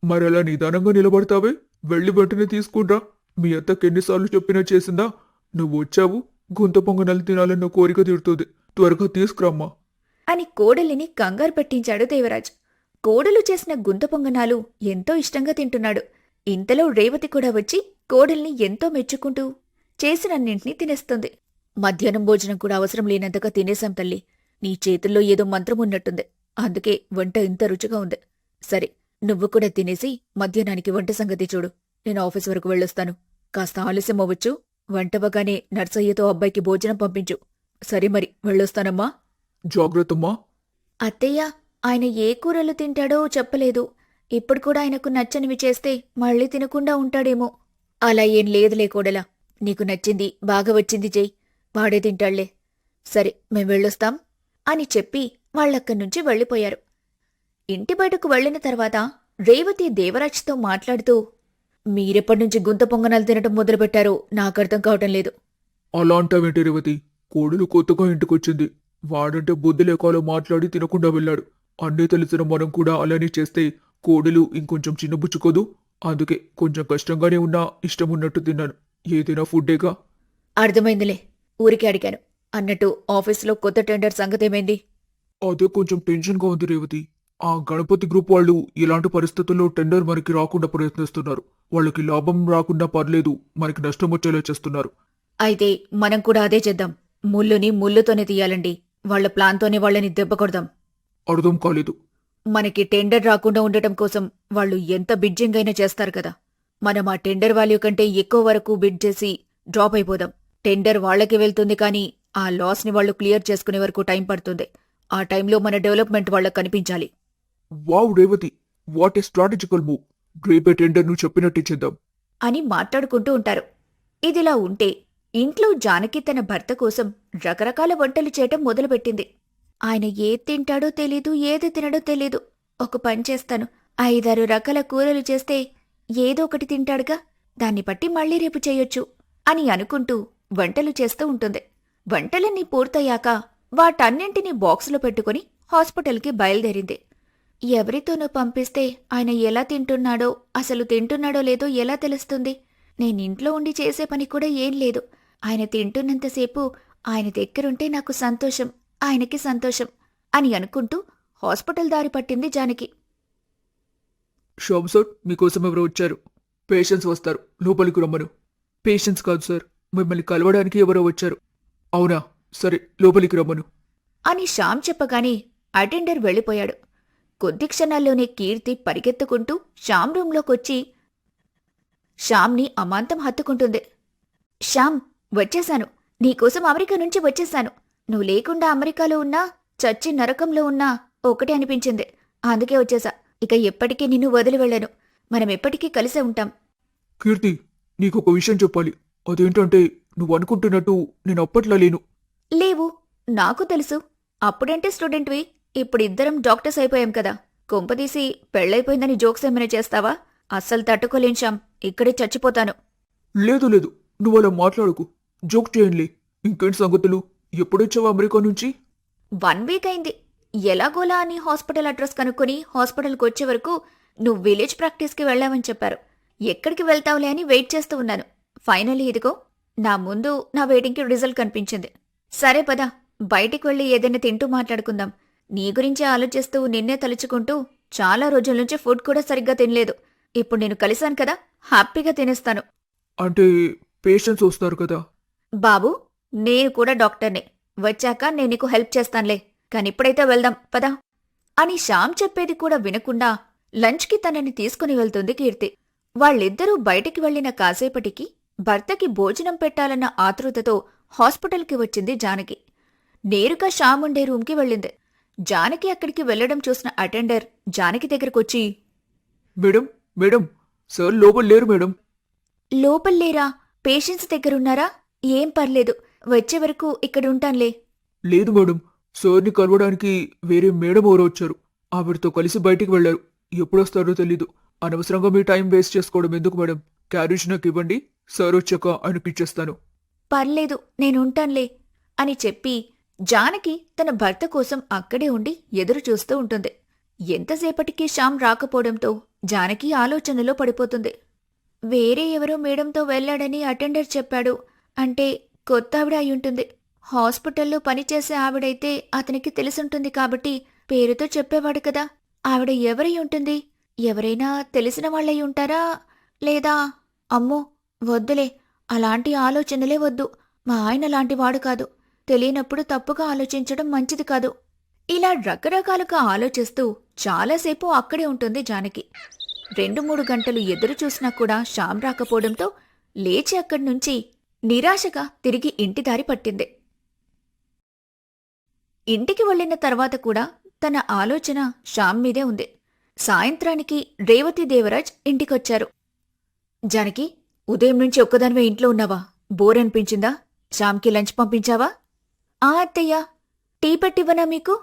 మరలా నిదానంగా నిలబడతావే? వెళ్ళి వెంటనే తీసుకుంటా. మీ అత్తకి ఎన్నిసార్లు చెప్పినా చేసిందా? నువ్వు వచ్చావు, గుంత పొంగనాలు తినాలన్న కోరిక తీరుతుంది. త్వరగా తీసుకురమ్మా అని కోడలిని కంగారు పెట్టించాడు దేవరాజ్. కోడలు చేసిన గుంత పొంగనాలు ఎంతో ఇష్టంగా తింటున్నాడు. ఇంతలో రేవతి కూడా వచ్చి కోడల్ని ఎంతో మెచ్చుకుంటూ చేసినన్నింటినీ తినేస్తుంది. మధ్యాహ్నం భోజనం కూడా అవసరం లేనంతగా తినేశాం తల్లి. నీ చేతుల్లో ఏదో మంత్రం ఉన్నట్టుంది. అందుకే వంట ఇంత రుచిగా ఉంది. సరే, నువ్వు కూడా తినేసి మధ్యాహ్నానికి వంట సంగతి చూడు. నేను ఆఫీస్ వరకు వెళ్ళొస్తాను. కాస్త ఆలస్యం అవ్వచ్చు. వంటవగానే నర్సయ్యతో అబ్బాయికి భోజనం పంపించు. సరే మరి, వెళ్ళొస్తానమ్మా. జాగ్రత్తమ్మా. అత్తయ్య, ఆయన ఏ కూరలు తింటాడో చెప్పలేదు. ఇప్పుడు కూడా ఆయనకు నచ్చనివి చేస్తే మళ్ళీ తినకుండా ఉంటాడేమో. అలా ఏం లేదులే కోడలా. నీకు నచ్చింది బాగా వచ్చింది చెయ్యి. వాడే తింటాళ్లే. సరే, మేం వెళ్ళొస్తాం అని చెప్పి వాళ్ళక్కడ్నుంచి వెళ్ళిపోయారు. ఇంటి బయటకు వెళ్లిన తర్వాత రేవతి దేవరాజ్తో మాట్లాడుతూ, మీరెప్పటినుంచి గుంత పొంగనాలు తినటం మొదలుపెట్టారో నాకర్థం కావటం లేదు. అలా అంటావేంటి రేవతి? కోడలు కొత్తగా ఇంటికొచ్చింది. వాడంటే బుద్ధి లేకాలో మాట్లాడి తినకుండా వెళ్ళాడు. అన్నీ తెలిసిన మనం కూడా అలానే చేస్తే కోడలు ఇంకొంచెం చిన్నబుచ్చుకోదు. అందుకే కొంచెం కష్టంగానే ఉన్నా ఇష్టమున్నట్టు తిన్నాను. ఏదైనా ఫుడ్డేగా. అర్థమైందిలే, ఊరికే అడిగాను. అన్నట్టు ఆఫీసులో కొత్త టెండర్ సంగతేమైంది? అదే కొంచెం టెన్షన్గా ఉంది రేవతి. ఆ గణపతి గ్రూప్ వాళ్ళు ఇలాంటి పరిస్థితుల్లో టెండర్ మనకి రాకుండా ప్రయత్నిస్తున్నారు. వాళ్ళకి లాభం రాకుండా పర్లేదు, మనకి నష్టం వచ్చేలా చేస్తున్నారు. అయితే మనం కూడా అదే చేద్దాం. ముల్లుని ముల్లుతోనే తీయాలండి. వాళ్ల ప్లాన్తోనే వాళ్ళని దెబ్బ కొడదాం. అర్థం కాలేదు. మనకి టెండర్ రాకుండా ఉండటం కోసం వాళ్ళు ఎంత బిడ్జింగ్ అయినా చేస్తారు కదా. మనం ఆ టెండర్ వాల్యూ కంటే ఎక్కువ వరకు బిడ్ చేసి డ్రాప్ అయిపోదాం. టెండర్ వాళ్లకి వెళ్తుంది కానీ ఆ లాస్ని వాళ్ళు క్లియర్ చేసుకునే వరకు టైం పడుతుంది. ఆ టైంలో మన డెవలప్మెంట్ వాళ్లకు కనిపించాలి. Wow Revathi, what a strategical move. రేపే టెండర్ నువ్వు చెప్పినట్టు చేద్దాం అని మాట్లాడుకుంటూ ఉంటారు. ఇదిలా ఉంటే ఇంట్లో జానకి తన భర్త కోసం రకరకాల వంటలు చేయటం మొదలుపెట్టింది. ఆయన ఏది తింటాడో తెలీదు, ఏది తినడో తెలీదు. ఒక పని చేస్తాను, 5-6 రకాల కూరలు చేస్తే ఏదో ఒకటి తింటాడుగా, దాన్ని బట్టి మళ్ళీ రేపు చేయొచ్చు అని అనుకుంటూ వంటలు చేస్తూ ఉంటుంది. వంటలన్నీ పూర్తయ్యాక వాటన్నింటినీ బాక్సులో పెట్టుకుని హాస్పిటల్కి బయలుదేరింది. ఎవరితోనో పంపిస్తే ఆయన ఎలా తింటున్నాడో, అసలు తింటున్నాడో లేదో ఎలా తెలుస్తుంది? నేనింట్లో ఉండి చేసే పని కూడా ఏం లేదు. ఆయన తింటున్నంతసేపు ఆయన దగ్గరుంటే నాకు సంతోషం, ఆయనకి సంతోషం అని అనుకుంటూ హాస్పిటల్ దారి పట్టింది జానకి. శ్యామ్ సార్, మీకోసం ఎవరో వచ్చారు. పేషెంట్స్ వస్తారు, లోపలికి రమ్మను. పేషెంట్స్ కాదు సార్, మిమ్మల్ని కలవడానికి ఎవరో వచ్చారు. అవునా, సరే లోపలికి రమ్మను అని శ్యామ్ చెప్పగానే అటెండర్ వెళ్ళిపోయాడు. కొద్ది క్షణాల్లోనే కీర్తి పరిగెత్తుకుంటూ శ్యామ్ రూంలోకొచ్చి శ్యామ్ని అమాంతం హత్తుకుంటుంది. శ్యామ్, వచ్చేశాను. నీకోసం అమెరికా నుంచి వచ్చేశాను. నువ్వు లేకుండా అమెరికాలో ఉన్నా, చచ్చి నరకంలో ఉన్నా ఒకటే అనిపించింది. అందుకే వచ్చేశా. ఇక ఎప్పటికీ నిన్ను వదిలి వెళ్ళను. మనం ఎప్పటికీ కలిసే ఉంటాం. కీర్తి, నీకొక విషయం చెప్పాలి. అదేంటంటే నువ్వు అనుకుంటున్నట్టు నేను అప్పట్లా లేను. లేవు, నాకు తెలుసు. అప్పుడంటే స్టూడెంట్వి, ఇప్పుడిద్దరం డాక్టర్స్ అయిపోయాం కదా. కొంపదీసి పెళ్ళైపోయిందని జోక్స్ ఏమైనా చేస్తావా? అస్సలు తట్టుకోలేం శ్యామ్, ఇక్కడే చచ్చిపోతాను. లేదు లేదు, నువ్వు అలా మాట్లాడుకు. జోక్ చేయండిలే. ఇంకేంటి సంగతులు? ఎప్పుడొచ్చావు అమెరికా నుంచి? 1 వీక్ అయింది. ఎలాగోలా అని హాస్పిటల్ అడ్రస్ కనుక్కొని హాస్పిటల్కి వచ్చే వరకు నువ్వు విలేజ్ ప్రాక్టీస్కి వెళ్ళావని చెప్పారు. ఎక్కడికి వెళ్తావులే అని వెయిట్ చేస్తూ ఉన్నాను. ఫైనల్లీ ఇదిగో నా ముందు నా వెయిటింగ్కి రిజల్ట్ కనిపించింది. సరే పద, బయటికి వెళ్ళి ఏదైనా తింటూ మాట్లాడుకుందాం. నీ గురించే ఆలోచిస్తూ నిన్నే తలుచుకుంటూ చాలా రోజుల నుంచి ఫుడ్ కూడా సరిగ్గా తినలేదు. ఇప్పుడు నేను కలిశాను కదా, హ్యాపీగా తినేస్తాను. అంటే పేషెంట్స్ వస్తారు కదా. బాబు, నేను కూడా డాక్టర్నే. వచ్చాక నేను నీకు హెల్ప్ చేస్తానులే. కానిప్పుడైతే వెళ్దాం పదా అని శ్యామ్ చెప్పేది కూడా వినకుండా లంచ్కి తనని తీసుకుని వెళ్తుంది కీర్తి. వాళ్ళిద్దరూ బయటికి వెళ్లిన కాసేపటికి భర్తకి భోజనం పెట్టాలన్న ఆతృతతో హాస్పిటల్కి వచ్చింది జానకి. నేరుగా శ్యామ్ ఉండే రూమ్కి వెళ్ళింది. జానకి అక్కడికి వెళ్లడం చూసిన అటెండర్ జానకి దగ్గరకొచ్చి, మేడం మేడం, సార్ లోపల లేరు మేడం. లోపల్లేరా? పేషెంట్స్ దగ్గరున్నారా? ఏం పర్లేదు, వచ్చే వరకు ఇక్కడుంటాన్లే. లేదు మేడం, సార్ని కలవడానికి వేరే మేడం ఎవరో వచ్చారు. ఆవిడతో కలిసి బయటికి వెళ్లారు. ఎప్పుడొస్తారో తెలీదు. అనవసరంగా మీ టైం వేస్ట్ చేసుకోవడం ఎందుకు మేడం? క్యారేజ్ నాకు ఇవ్వండి, సార్ వచ్చాక ఆయనకి ఇచ్చేస్తాను. పర్లేదు, నేనుంటాన్లే అని చెప్పి జానకి తన భర్త కోసం అక్కడే ఉండి ఎదురు చూస్తూ ఉంటుంది. ఎంతసేపటికి శ్యామ్ రాకపోవడంతో జానకి ఆలోచనలో పడిపోతుంది. వేరే ఎవరో మేడంతో వెళ్లాడని అటెండర్ చెప్పాడు. అంటే కొత్త ఆవిడ అయ్యుంటుంది. హాస్పిటల్లో పనిచేసే ఆవిడైతే అతనికి తెలిసుంటుంది కాబట్టి పేరుతో చెప్పేవాడు కదా. ఆవిడ ఎవరై ఉంటుంది? ఎవరైనా తెలిసిన వాళ్ళై ఉంటారా? లేదా? అమ్మో, వద్దులే, అలాంటి ఆలోచనలే వద్దు. మా ఆయన లాంటివాడు కాదు. తెలియనప్పుడు తప్పుగా ఆలోచించడం మంచిది కాదు. ఇలా రకరకాలుగా ఆలోచిస్తూ చాలాసేపు అక్కడే ఉంటుంది జానకి. 2-3 గంటలు ఎదురు చూసినా కూడా శ్యామ్ రాకపోవడంతో లేచి అక్కడ్నుంచి నిరాశగా తిరిగి ఇంటి దారి పట్టింది. ఇంటికి వెళ్లిన తర్వాత కూడా తన ఆలోచన శ్యామ్ మీదే ఉంది. సాయంత్రానికి రేవతి దేవరాజ్ ఇంటికొచ్చారు. జానకి, ఉదయం నుంచి ఒక్కదానివే ఇంట్లో ఉన్నావా? బోర్ అనిపించిందా? శ్యామ్కి లంచ్ పంపించావా? ఆ అత్తయ్య, టీ పెట్టివ్వనా మీకు?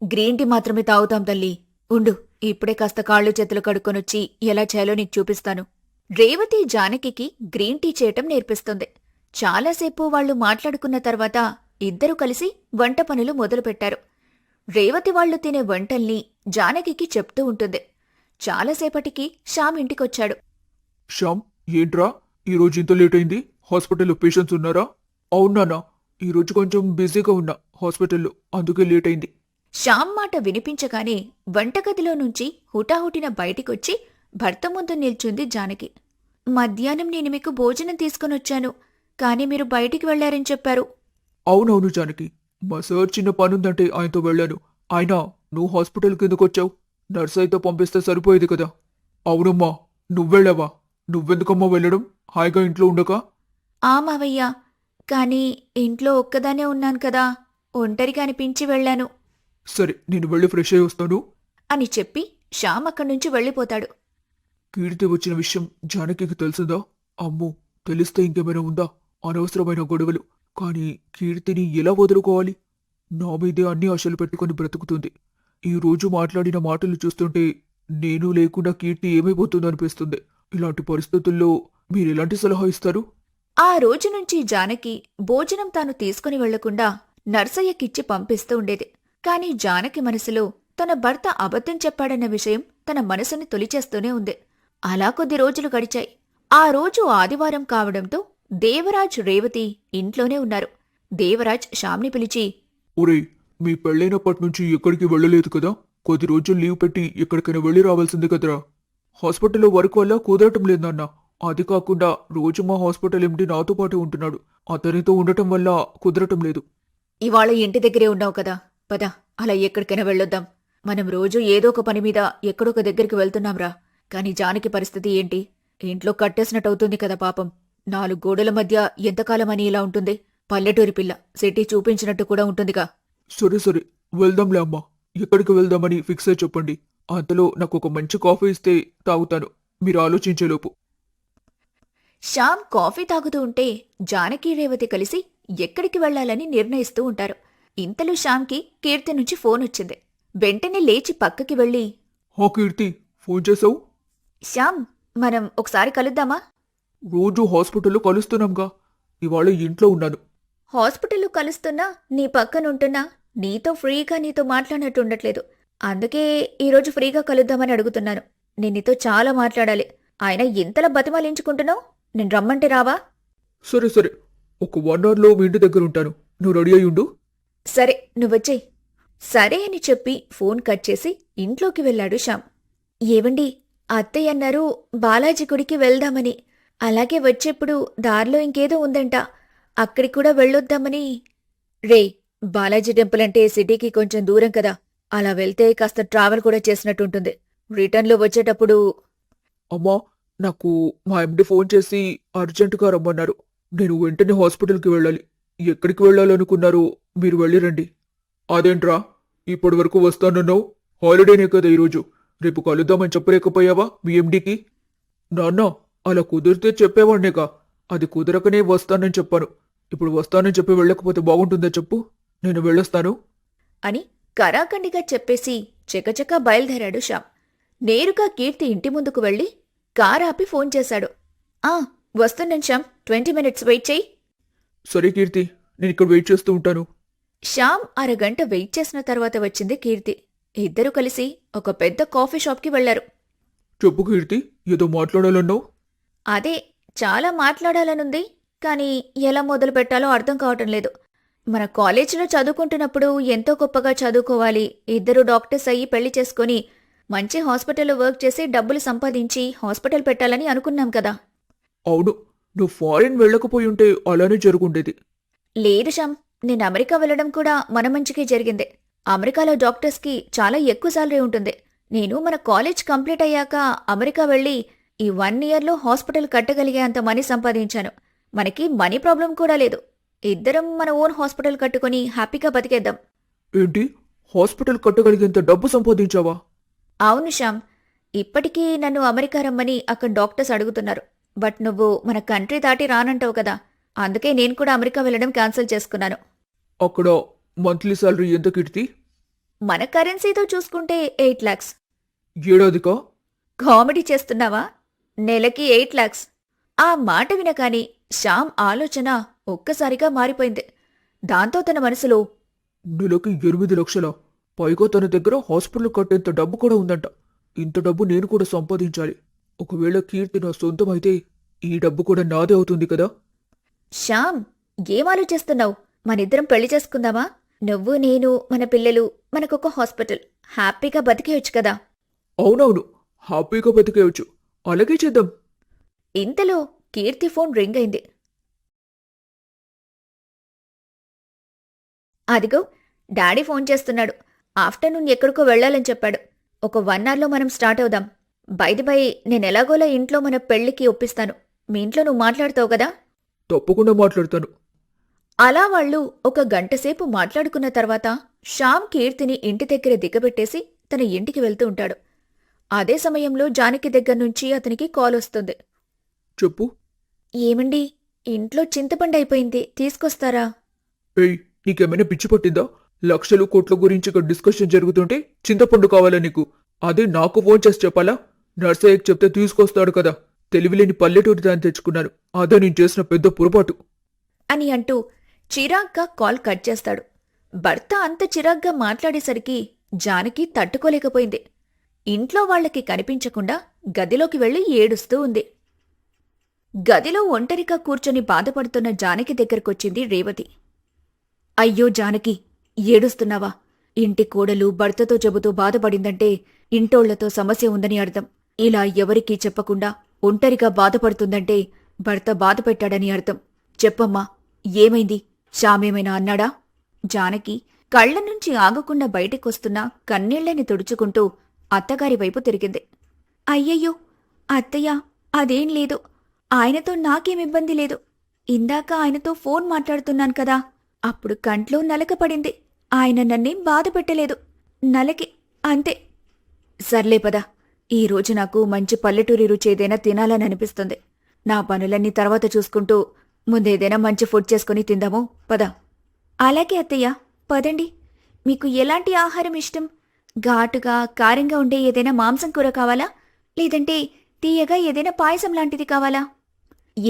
గ్రీన్ టీ మాత్రమే తాగుతాం తల్లి. ఉండు, ఇప్పుడే కాస్త కాళ్ళు చేతులు కడుక్కొనొచ్చి ఎలా చేయాలో నీకు చూపిస్తాను. రేవతి జానకికి గ్రీన్ టీ చేయటం నేర్పిస్తుంది. చాలాసేపు వాళ్లు మాట్లాడుకున్న తర్వాత ఇద్దరూ కలిసి వంట పనులు మొదలుపెట్టారు. రేవతి వాళ్లు తినే వంటల్ని జానకికి చెప్తూ ఉంటుంది. చాలాసేపటికి శ్యామ్ ఇంటికొచ్చాడు. శ్యామ్, ఏంట్రా ఈరోజు ఇంత లేట్ అయింది? హాస్పిటల్లో పేషెంట్స్ ఉన్నారా? అవునానా, ఈరోజు కొంచెం బిజీగా ఉన్నా హాస్పిటల్లో, అందుకే లేట్ అయింది. శ్యామ్ మాట వినిపించగానే వంటగదిలో నుంచి హుటాహుటిన బయటికొచ్చి భర్త ముందు నిల్చుంది జానకి. మధ్యాహ్నం నేను మీకు భోజనం తీసుకొనొచ్చాను, కాని మీరు బయటికి వెళ్లారని చెప్పారు. అవునవును జానకి, మా సార్ చిన్న పనుందంటే ఆయనతో వెళ్ళాను. అయినా నువ్వు హాస్పిటల్కి ఎందుకు వచ్చావు? నర్స్ అయితే పంపిస్తే సరిపోయేది కదా. అవునమ్మా, నువ్వెళ్ళావా? నువ్వెందుకమ్మా వెళ్ళడం? హాయిగా ఇంట్లో ఉండక. ఆ మావయ్య, కాని ఇంట్లో ఒక్కదానే ఉన్నాను కదా, ఒంటరిగా అనిపించి వెళ్లాను సరే, నేను వెళ్ళి ఫ్రెష్ అయ్యి వస్తాను అని చెప్పి శ్యామ్ అక్కడ్నుంచి వెళ్ళిపోతాడు. కీర్తి వచ్చిన విషయం జానకికి తెలిసిందా? అమ్మో, తెలిస్తే ఇంకేమైనా ఉందా? అనవసరమైన గొడవలు. కానీ కీర్తిని ఎలా వదులుకోవాలి? నా మీదే అన్ని ఆశలు పెట్టుకుని బ్రతుకుతుంది. ఈ రోజు మాట్లాడిన మాటలు చూస్తుంటే నేను లేకుండా కీర్తి ఏమైపోతుందనిపిస్తుంది. ఇలాంటి పరిస్థితుల్లో మీరెలాంటి సలహా ఇస్తారు? ఆ రోజు నుంచి జానకి భోజనం తాను తీసుకుని వెళ్లకుండా నర్సయ్యకిచ్చి పంపిస్తూ ఉండేది. కాని జానకి మనసులో తన భర్త అబద్ధం చెప్పాడన్న విషయం తన మనసుని తొలిచేస్తూనే ఉంది. అలా కొద్ది రోజులు గడిచాయి. ఆ రోజు ఆదివారం కావడంతో దేవరాజ్, రేవతి ఇంట్లోనే ఉన్నారు. దేవరాజ్ శ్యామ్ని పిలిచి, ఒరేయ్, మీ పెళ్ళైనప్పటి నుంచి ఎక్కడికి వెళ్ళలేదు కదా? కొద్ది రోజులు లీవ్ పెట్టి ఎక్కడికైనా వెళ్ళి రావాల్సింది కదరా. హాస్పిటల్లో వర్క్ వల్ల కుదరటం లేదన్నా. అది కాకుండా రోజు మా హాస్పిటల్ ఎండి నాతో పాటు ఉంటున్నాడు. అతనితో ఉండటం వల్ల కుదరటం లేదు. ఇవాళ ఇంటి దగ్గరే ఉన్నావు కదా, పద అలా ఎక్కడికైనా వెళ్ళొద్దాం. మనం రోజూ ఏదో ఒక పని మీద ఎక్కడొక దగ్గరికి వెళ్తున్నాంరా. కాని జానకి పరిస్థితి ఏంటి? ఇంట్లో కట్టేసినట్టవుతుంది కదా పాపం. 4 గోడల మధ్య ఎంతకాలమని ఇలా ఉంటుంది? పల్లెటూరి పిల్ల, సిటీ చూపించినట్టు కూడా ఉంటుందిగా. సరే సరే, వెళ్దాంలే అమ్మా. ఎక్కడికి వెళ్దామని ఫిక్స్ అయి చెప్పండి. అంతలో నాకు ఒక మంచి కాఫీ ఇస్తే తాగుతాను, మీరు ఆలోచించేలోపు. శ్యామ్ కాఫీ తాగుతూ ఉంటే జానకి, రేవతి కలిసి ఎక్కడికి వెళ్లాలని నిర్ణయిస్తూ ఉంటారు. ఇంతలో శ్యామ్కి కీర్తి నుంచి ఫోన్ వచ్చింది. వెంటనే లేచి పక్కకి వెళ్లి, హా కీర్తి, ఫోన్ చేసావు? శ్యామ్, మనం ఒకసారి కలుద్దామా? రోజు హాస్పిటల్లో కలుస్తున్నాంగా. ఇవాళ ఇంట్లో ఉన్నాను. హాస్పిటల్లో కలుస్తున్నా, నీ పక్కనుంటున్నా, నీతో ఫ్రీగా నీతో మాట్లాడినట్టుండట్లేదు. అందుకే ఈరోజు ఫ్రీగా కలుద్దామని అడుగుతున్నాను. నేను నీతో చాలా మాట్లాడాలి. ఆయన ఇంతలా బతిమాలించుకుంటున్నావు? నేను రమ్మంటే రావా? సరే సరే, ఒక 1 అవర్లో మీ ఇంటి దగ్గర ఉంటాను. నువ్వు రెడీ అయి ఉండు. సరే, నువ్వొచ్చేయ్. సరే అని చెప్పి ఫోన్ కట్ చేసి ఇంట్లోకి వెళ్ళాడు శ్యామ్. ఏవండి, అత్తయ్య అన్నారు బాలాజీ గుడికి వెళ్దామని. అలాగే వచ్చేప్పుడు దారిలో ఇంకేదో ఉందంట, అక్కడికి కూడా వెళ్ళొద్దామని. రే, బాలాజీ టెంపుల్ అంటే సిటీకి కొంచెం దూరం కదా, అలా వెళ్తే కాస్త ట్రావెల్ కూడా చేసినట్టుంటుంది. రిటర్న్లో వచ్చేటప్పుడు. అమ్మా, నాకు మా ఎండి ఫోన్ చేసి అర్జెంటుగా రమ్మన్నారు. నేను వెంటనే హాస్పిటల్కి వెళ్ళాలి. ఎక్కడికి వెళ్ళాలనుకున్నారో మీరు వెళ్ళిరండి. అదేంట్రా ఇప్పటి వరకు వస్తానన్నావు? హాలిడేనే కదా ఈరోజు. రేపు కలుద్దామని చెప్పలేకపోయావా మీ ఎండికి? నాన్న, అలా కుదిరితే చెప్పేవాడినేగా. అది కుదరకనే వస్తానని చెప్పాను. ఇప్పుడు వస్తానని చెప్పి వెళ్ళకపోతే బాగుంటుందా చెప్పు? నేను వెళ్ళొస్తాను. అని కరాఖండిగా చెప్పేసి చకచకా బయలుదేరాడు శ్యామ్. నేరుగా కీర్తి ఇంటి ముందుకు వెళ్లి కారాపి ఫోన్ చేశాడు. వస్తున్నాను శ్యామ్, 20 minutes వెయిట్ చెయ్యి. సరే కీర్తి, నేను ఇక్కడ వెయిట్ చేస్తూ ఉంటాను. శ్యామ్ అరగంట వెయిట్ చేసిన తర్వాత వచ్చింది కీర్తి. ఇద్దరూ కలిసి ఒక పెద్ద కాఫీ షాప్కి వెళ్లారు. చెప్పు కీర్తి, ఏదో మాట్లాడాలన్నావు? అదే, చాలా మాట్లాడాలనుంది, కానీ ఎలా మొదలు పెట్టాలో అర్థం కావటం లేదు. మన కాలేజీలో చదువుకుంటున్నప్పుడు ఎంతో గొప్పగా చదువుకోవాలి, ఇద్దరు డాక్టర్స్ అయ్యి పెళ్లి చేసుకుని మంచి హాస్పిటల్లో వర్క్ చేసి డబ్బులు సంపాదించి హాస్పిటల్ పెట్టాలని అనుకున్నాం కదా. అవును, నువ్వు ఫారిన్ వెళ్ళకపోయి ఉంటే అలానే జరుగుండేది. లేదు శ్యామ్, నేను అమెరికా వెళ్లడం కూడా మన మంచికే జరిగింది. అమెరికాలో డాక్టర్స్కి చాలా ఎక్కువ సాలరీ ఉంటుంది. నేను మన కాలేజ్ కంప్లీట్ అయ్యాక అమెరికా వెళ్లి ఈ 1 yearలో హాస్పిటల్ కట్టగలిగే అంత మనీ సంపాదించాను. మనకి మనీ ప్రాబ్లం కూడా లేదు. ఇద్దరం మన ఓన్ హాస్పిటల్ కట్టుకుని హ్యాపీగా బతికేద్దాం. ఏంటి, హాస్పిటల్ కట్టగలిగేంత డబ్బు సంపాదించావా? అవును శ్యామ్, ఇప్పటికీ నన్ను అమెరికా రమ్మని అక్కడ డాక్టర్స్ అడుగుతున్నారు. బట్ నువ్వు మన కంట్రీ దాటి రానంటావు కదా, అందుకే నేను కూడా అమెరికా వెళ్లడం క్యాన్సిల్ చేసుకున్నాను. అక్కడ మంత్లీ శాలరీ ఎంత కీర్తి? మన కరెన్సీతో చూసుకుంటే 8 lakhs. ఏడాదికా? కామెడీ చేస్తున్నావా? నెలకి 8 lakhs. ఆ మాట వినగాని శ్యామ్ ఆలోచన ఒక్కసారిగా మారిపోయింది. దాంతో తన మనసులో, నెలకి 8 లక్షలా? పైగా తన దగ్గర హాస్పిటల్ కట్టేంత డబ్బు కూడా ఉందంట. ఇంత డబ్బు నేను కూడా సంపాదించాలి. ఒకవేళ కీర్తి నా సొంతం అయితే ఈ డబ్బు కూడా నాదే అవుతుంది కదా. శ్యామ్, ఏం ఆలోచిస్తున్నావు? మనిద్దరం పెళ్లి చేసుకుందామా? నువ్వు, నేను, మన పిల్లలు, మనకొక హాస్పిటల్, హ్యాపీగా బతికేయొచ్చు కదా. అవునవును, హ్యాపీగా బతికేయచ్చు. అలాగే చేద్దాం. ఇంతలో కీర్తి ఫోన్ రింగ్ అయింది. అదిగో, డాడీ ఫోన్ చేస్తున్నాడు. ఆఫ్టర్నూన్ ఎక్కడికో వెళ్లాలని చెప్పాడు. ఒక 1 hourలో మనం స్టార్ట్ అవుదాం. బై నేనెలాగోలా ఇంట్లో మన పెళ్లికి ఒప్పిస్తాను. మీ ఇంట్లో నువ్వు మాట్లాడతావు కదా? తప్పకుండా మాట్లాడతాను. అలా వాళ్ళు ఒక గంటసేపు మాట్లాడుకున్న తర్వాత శ్యామ్ కీర్తిని ఇంటి దగ్గర దిగబెట్టేసి తన ఇంటికి వెళ్తూ ఉంటాడు. అదే సమయంలో జానకి దగ్గర్నుంచి అతనికి కాల్ వస్తుంది. చెప్పు. ఏమండి, ఇంట్లో చింతపండు అయిపోయింది, తీసుకొస్తారా? ఏయ్, నీకేమైనా పిచ్చి పట్టిందా? లక్షలు కోట్ల గురించి ఇక్కడ డిస్కషన్ జరుగుతుంటే చింతపండు కావాలా నీకు? అదే నాకు ఫోన్ చేసి చెప్పాలా? నర్సయ్యకి చెప్తే తీసుకొస్తాడు కదా. తెలివిలేని పల్లెటూరి దాన్ని తెచ్చుకున్నాను. అదే నేను చేసిన పెద్ద పొరపాటు అని అంటూ చిరాగ్గా కాల్ కట్ చేస్తాడు. భర్త అంత చిరాగ్గా మాట్లాడేసరికి జానకి తట్టుకోలేకపోయింది. ఇంట్లో వాళ్లకి కనిపించకుండా గదిలోకి వెళ్లి ఏడుస్తూ ఉంది. గదిలో ఒంటరిగా కూర్చొని బాధపడుతున్న జానకి దగ్గరకొచ్చింది రేవతి. అయ్యో జానకి, ఏడుస్తున్నావా? ఇంటి కోడలు భర్తతో చెబుతూ బాధపడిందంటే ఇంటోళ్లతో సమస్య ఉందని అర్థం. ఇలా ఎవరికీ చెప్పకుండా ఒంటరిగా బాధపడుతుందంటే భర్త బాధపెట్టాడని అర్థం. చెప్పమ్మా, ఏమైంది? శ్యామేమైనా అన్నాడా? జానకి కళ్లనుంచి ఆగకుండా బయటికొస్తున్న కన్నీళ్లని తుడుచుకుంటూ అత్తగారి వైపు తిరిగింది. అయ్యయ్యో అత్తయ్య, అదేం లేదు. ఆయనతో నాకేమిబ్బంది లేదు. ఇందాక ఆయనతో ఫోన్ మాట్లాడుతున్నాను కదా, అప్పుడు కంట్లో నలక పడింది. ఆయన నన్నేం బాధ పెట్టలేదు. నలకి, అంతే. సర్లే పద, ఈరోజు నాకు మంచి పల్లెటూరి రుచేదైనా తినాలని అనిపిస్తుంది. నా పనులన్నీ తర్వాత చూసుకుంటూ ముందేదైనా మంచి ఫుడ్ చేసుకుని తిందాము, పద. అలాగే అత్తయ్య, పదండి. మీకు ఎలాంటి ఆహారం ఇష్టం? ఘాటుగా కారంగా ఉండే ఏదైనా మాంసం కూర కావాలా? లేదంటే తీయగా ఏదైనా పాయసం లాంటిది కావాలా?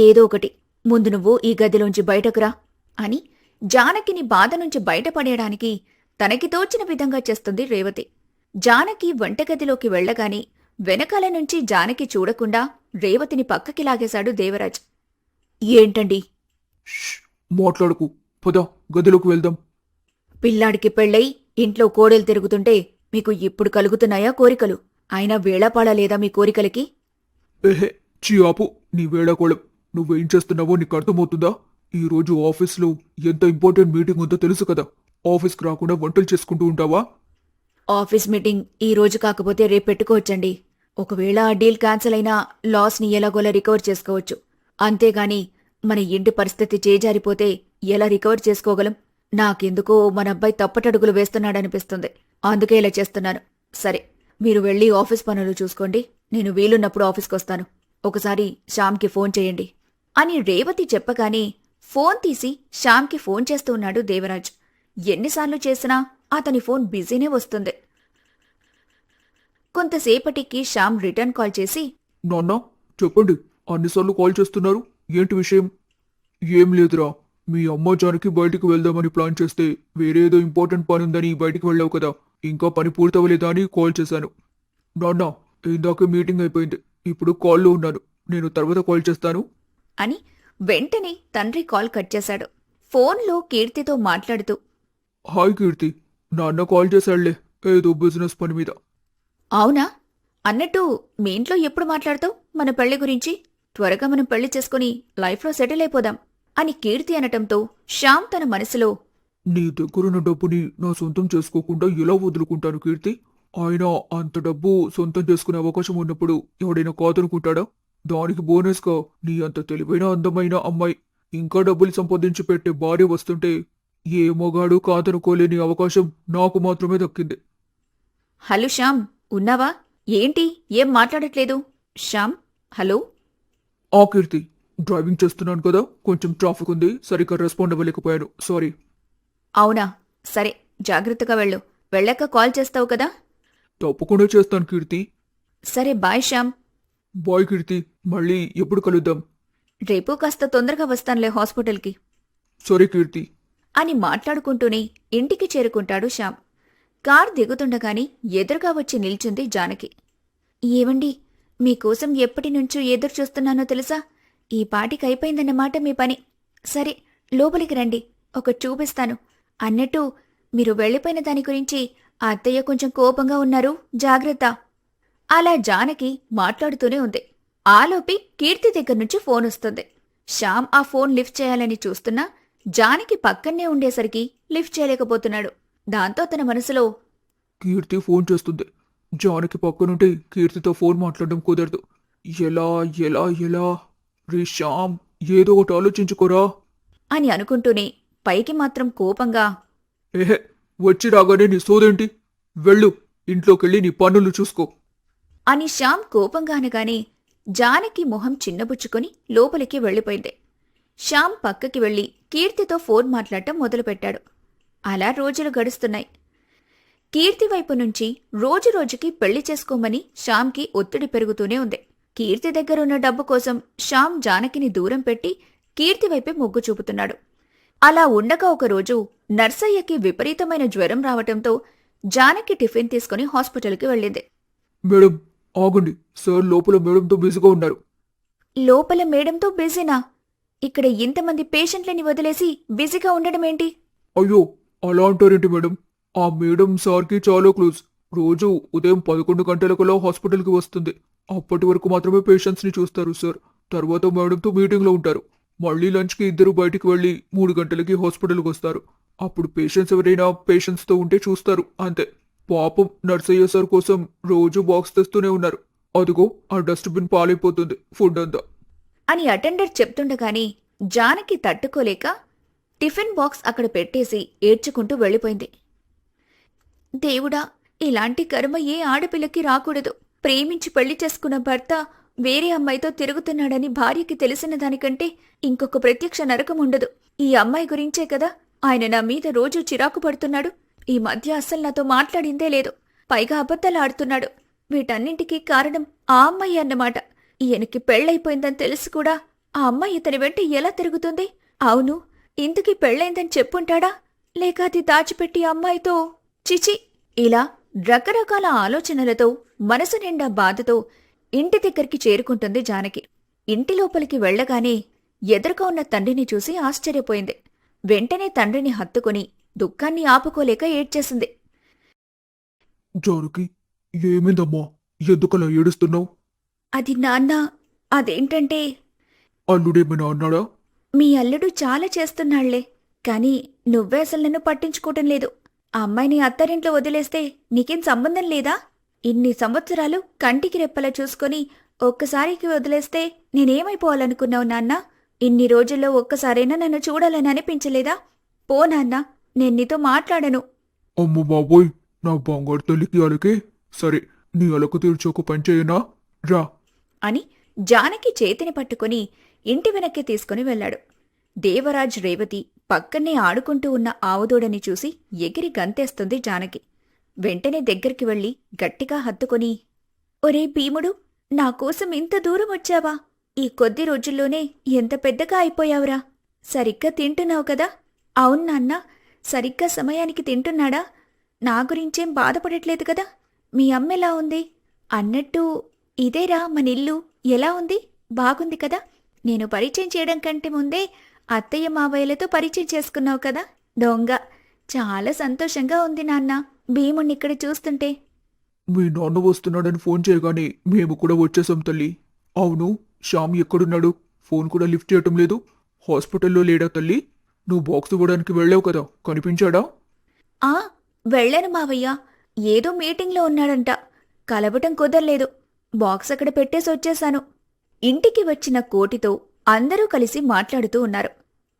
ఏదో ఒకటి. ముందు నువ్వు ఈ గదిలోంచి బయటకురా అని జానకిని బాధ నుంచి బయటపడేయడానికి తనకి తోచిన విధంగా చేస్తుంది రేవతి. జానకి వంటగదిలోకి వెళ్లగాని వెనకాల నుంచి జానకి చూడకుండా రేవతిని పక్కకి లాగేశాడు దేవరాజ్. ఏంటండి? మాట్లాడుకు, పద గదిలోకి వెళ్దాం. పిల్లాడికి పెళ్ళై ఇంట్లో కోడలు తిరుగుతుంటే మీకు ఇప్పుడు కలుగుతున్నాయా కోరికలు? అయినా వేళాపాళా లేదా మీ కోరికలకి? ఏహే, ఆపు నీ వేళాకోళం. నువ్వేం చేస్తున్నావో నీకు అర్థమవుతుందా? ఈ రోజు ఆఫీస్లో ఎంత ఇంపార్టెంట్ మీటింగ్ ఉందో తెలుసు కదా. ఆఫీస్కి రాకుండా వంటలు చేసుకుంటూ ఉంటావా? ఆఫీస్ మీటింగ్ ఈ రోజు కాకపోతే రేపు పెట్టుకోవచ్చండి. ఒకవేళ ఆ డీల్ క్యాన్సిల్ అయినా లాస్ని ఎలాగోలా రికవర్ చేసుకోవచ్చు. అంతేగాని మన ఇంటి పరిస్థితి చేజారిపోతే ఎలా రికవర్ చేసుకోగలం? నాకెందుకో మన అబ్బాయి తప్పటడుగులు వేస్తున్నాడనిపిస్తుంది. అందుకే ఇలా చేస్తున్నాను. సరే, మీరు వెళ్ళి ఆఫీస్ పనులు చూసుకోండి. నేను వీలున్నప్పుడు ఆఫీస్కొస్తాను. ఒకసారి శ్యామ్కి ఫోన్ చేయండి అని రేవతి చెప్పగానే ఫోన్ తీసి శ్యామ్కి ఫోన్ చేస్తూ ఉన్నాడు దేవరాజ్. ఎన్నిసార్లు చేసినా అతని ఫోన్ బిజీనే వస్తుంది. కొంతసేపటికి శ్యామ్ రిటర్న్ కాల్ చేసి, నాన్న చెప్పండి, అన్నిసార్లు కాల్ చేస్తున్నారు, ఏంటి విషయం? ఏం లేదురా, మీ అమ్మ జానకి బయటికి వెళ్దామని ప్లాన్ చేస్తే వేరే ఏదో ఇంపార్టెంట్ పని ఉందని బయటికి వెళ్ళావు కదా, ఇంకా పని పూర్తవలేదా అని కాల్ చేశాను. నాన్న, ఇందాకే మీటింగ్ అయిపోయింది, ఇప్పుడు కాల్లో ఉన్నాను, నేను తర్వాత కాల్ చేస్తాను అని వెంటనే తండ్రి కాల్ కట్ చేశాడు. ఫోన్లో కీర్తితో మాట్లాడుతూ, హాయ్ కీర్తి, నాన్న కాల్ చేశాడులే, ఏదో బిజినెస్ పని మీద. అవునా? అన్నట్టు మీ ఇంట్లో ఎప్పుడు మాట్లాడుతావు మన పెళ్లి గురించి? త్వరగా మనం పెళ్లి చేసుకుని లైఫ్లో సెటిల్ అయిపోదాం అని కీర్తి అనటంతో శ్యామ్ తన మనసులో, నీ దగ్గరున్న డబ్బుని నా సొంతం చేసుకోకుండా ఎలా వదులుకుంటాను కీర్తి? ఆయన అంత డబ్బు సొంతం చేసుకునే అవకాశం ఉన్నప్పుడు ఎవడైనా కాదనుకుంటాడా? దానికి బోనస్గా నీ అంత తెలివైన అందమైన అమ్మాయి, ఇంకా డబ్బులు సంపాదించి పెట్టే భార్య వస్తుంటే ఏ మొగాడు కాదనుకోలేని అవకాశం నాకు మాత్రమే దక్కింది. హలో శ్యామ్, ఉన్నావా? ఏంటి ఏం మాట్లాడట్లేదు? శ్యామ్, హలో. ఆ కీర్తి, డ్రైవింగ్ చేస్తున్నాను కదా, కొంచెం ట్రాఫిక్ ఉంది, సరిగ్గా రెస్పాండ్ అవ్వలేకపోయాను, సారీ. అవునా? సరే, జాగ్రత్తగా వెళ్ళు. వెళ్ళాక కాల్ చేస్తావు కదా? తప్పకుండా చేస్తాను కీర్తి. సరే, బాయ్ శ్యామ్. బాయ్ కీర్తి, మళ్ళీ ఎప్పుడు కలుద్దాం? రేపు కాస్త తొందరగా వస్తానులే హాస్పిటల్కి సరే కీర్తి అని మాట్లాడుకుంటూనే ఇంటికి చేరుకుంటాడు శ్యామ్. కార్ దిగుతుండగాని ఎదురుగా వచ్చి నిల్చుంది జానకి. ఏవండి, మీకోసం ఎప్పటినుంచో ఎదురు చూస్తున్నానో తెలుసా? ఈ పాటికి అయిపోయిందన్నమాట మీ పని. సరే, లోపలికి రండి, ఒకటి చూపిస్తాను. అన్నట్టు మీరు వెళ్ళిపోయిన దాని గురించి అత్తయ్య కొంచెం కోపంగా ఉన్నారు, జాగ్రత్త. అలా జానకి మాట్లాడుతూనే ఉంది. ఆలోపి కీర్తి దగ్గర నుంచి ఫోన్ వస్తుంది. శ్యామ్ ఆ ఫోన్ లిఫ్ట్ చేయాలని చూస్తున్నా జానకి పక్కనే ఉండేసరికి లిఫ్ట్ చేయలేకపోతున్నాడు. దాంతో తన మనసులో, కీర్తి ఫోన్ చేస్తుంది, జానకి పక్కనుంటే కీర్తితో ఫోన్ మాట్లాడడం కుదరదు. ఎలా ఎలా ఎలా రే శ్యామ్, ఏదో ఒకటి ఆలోచించుకోరా అని అనుకుంటూనే పైకి మాత్రం కోపంగా, ఏహే, వచ్చి రాగానే నీ సోదేంటి? వెళ్ళు, ఇంట్లోకెళ్ళి నీ పనులు చూసుకో అని శ్యామ్ కోపంగా అనగానే జానకి మొహం చిన్నబుచ్చుకొని లోపలికి వెళ్ళిపోయింది. శ్యామ్ పక్కకి వెళ్లి కీర్తితో ఫోన్ మాట్లాడటం మొదలుపెట్టాడు. అలా రోజులు గడుస్తున్నాయి. కీర్తి వైపు నుంచి రోజురోజుకి పెళ్లి చేసుకోమని శ్యామ్కి ఒత్తిడి పెరుగుతూనే ఉంది. కీర్తి దగ్గరున్న డబ్బు కోసం శ్యామ్ జానకిని దూరం పెట్టి కీర్తి వైపే మొగ్గు చూపుతున్నాడు. అలా ఉండగా ఒకరోజు నర్సయ్యకి విపరీతమైన జ్వరం రావటంతో జానకి టిఫిన్ తీసుకుని హాస్పిటల్కి వెళ్ళింది. మేడం ఆగండి, సార్ లోపల మేడంతో బిజీగా ఉన్నారు. లోపల మేడంతో బిజీనా? ఇక్కడ ఇంతమంది పేషెంట్లని వదిలేసి బిజీగా ఉండడమేంటి? అయ్యో, అలా అంటారేంటి మేడం? ఆ మేడం సార్కి చాలా క్లోజ్. రోజు ఉదయం 11 గంటలకల్లా హాస్పిటల్కి వస్తుంది. అప్పటి వరకు మాత్రమే పేషెంట్స్ని చూస్తారు సార్. తర్వాత మేడంతో మీటింగ్లో ఉంటారు. మళ్ళీ లంచ్కి ఇద్దరు బయటికి వెళ్ళి 3 గంటలకి హాస్పిటల్కి వస్తారు. అప్పుడు పేషెంట్స్ ఎవరైనా పేషెంట్స్తో ఉంటే చూస్తారు, అంతే. పాపం నర్సయ్య సార్ కోసం రోజు బాక్స్ తెస్తూనే ఉన్నారు. అదిగో ఆ డస్ట్బిన్ పాలైపోతుంది ఫుడ్ అంతా అని అటెండర్ చెప్తుండగాని జానకి తట్టుకోలేక టిఫిన్ బాక్స్ అక్కడ పెట్టేసి ఏడ్చుకుంటూ వెళ్ళిపోయింది. దేవుడా, ఇలాంటి కర్మ ఏ ఆడపిల్లకి రాకూడదు. ప్రేమించి పెళ్లి చేసుకున్న భర్త వేరే అమ్మాయితో తిరుగుతున్నాడని భార్యకి తెలిసిన దానికంటే ఇంకొక ప్రత్యక్ష నరకం ఉండదు. ఈ అమ్మాయి గురించే కదా ఆయన నా మీద రోజూ చిరాకు పడుతున్నాడు. ఈ మధ్య అస్సలు నాతో మాట్లాడిందే లేదు. పైగా అబద్ధాలాడుతున్నాడు. వీటన్నింటికీ కారణం ఆ అమ్మాయి అన్నమాట. ఈయనకి పెళ్లైపోయిందని తెలిసి కూడా ఆ అమ్మాయి ఇతని వెంట ఎలా తిరుగుతుంది? అవును, ఇంతకీ పెళ్లైందని చెప్పుంటాడా? లేక అది దాచిపెట్టి అమ్మాయితో? చిచి! ఇలా రకరకాల ఆలోచనలతో మనసు నిండా బాధతో ఇంటి దగ్గరికి చేరుకుంటుంది జానకి. ఇంటి లోపలికి వెళ్లగానే ఎదురుగా ఉన్న తండ్రిని చూసి ఆశ్చర్యపోయింది. వెంటనే తండ్రిని హత్తుకుని దుఃఖాన్ని ఆపుకోలేక ఏడ్చేసింది. జానకి, ఏమైందమ్మా? ఎందుకలా ఏడుస్తున్నావు? అది నాన్న, అదేంటంటే అల్లుడేమైనా అన్నాడా? మీ అల్లుడు చాలా చేస్తున్నాళ్లే, కాని నువ్వే అసలు నన్ను పట్టించుకోవటం లేదు. ఆ అమ్మాయిని అత్తారింట్లో వదిలేస్తే నీకేం సంబంధం లేదా? ఇన్ని సంవత్సరాలు కంటికి రెప్పలా చూసుకొని ఒక్కసారికి వదిలేస్తే నేనేమైపోవాలనుకున్నావు నాన్నా? ఇన్ని రోజుల్లో ఒక్కసారైనా నన్ను చూడాలని అనిపించలేదా? పో నాన్నా, నేను నీతో మాట్లాడను. అమ్మ బాబోయ్, నా బంగారు తల్లికి అలకే. సరే, నీ అలక తీర్చి ఒక పని చేయనా? రా. అని జానకి చేతిని పట్టుకుని ఇంటి వెనక్కి తీసుకుని వెళ్ళాడు. దేవరాజ్ రేవతి పక్కనే ఆడుకుంటూ ఉన్న ఆవుదూడని చూసి ఎగిరి గంతేస్తుంది జానకి. వెంటనే దగ్గరికి వెళ్లి గట్టిగా హత్తుకుని, ఒరే భీముడు, నాకోసం ఇంత దూరం వచ్చావా? ఈ కొద్ది రోజుల్లోనే ఎంత పెద్దగా అయిపోయావురా. సరిగ్గా తింటున్నావు కదా? అవును నాన్నా, సరిగ్గా సమయానికి తింటున్నాడా? నా గురించేం బాధపడట్లేదు కదా? మీ అమ్మెలా ఉంది? అన్నట్టు ఇదేరా మనిల్లు. ఎలా ఉంది? బాగుంది కదా? నేను పరిచయం చేయడం కంటే ముందే అత్తయ్య మావయ్యలతో పరిచయం చేసుకున్నావు కదా? దొంగ. చాలా సంతోషంగా ఉంది నాన్నా, భీముణ్ణిక్కడ చూస్తుంటే. మీ నాన్న వస్తున్నాడని ఫోన్ చేయగానే మేము కూడా వచ్చేసాం తల్లి. అవును, శ్యామ్ ఎక్కడున్నాడు? ఫోన్ కూడా లిఫ్ట్ చేయటం లేదు. హాస్పిటల్లో లేడా తల్లి? నువ్వు బాక్స్ ఇవ్వడానికి వెళ్ళావు కదా, కనిపించాడా? ఆ, వెళ్ళాను మావయ్య. ఏదో మీటింగ్లో ఉన్నాడంట. కలవటం కుదరలేదు. బాక్స్ అక్కడ పెట్టేసి వచ్చేశాను. ఇంటికి వచ్చిన కోటితో అందరూ కలిసి మాట్లాడుతూ ఉన్నారు.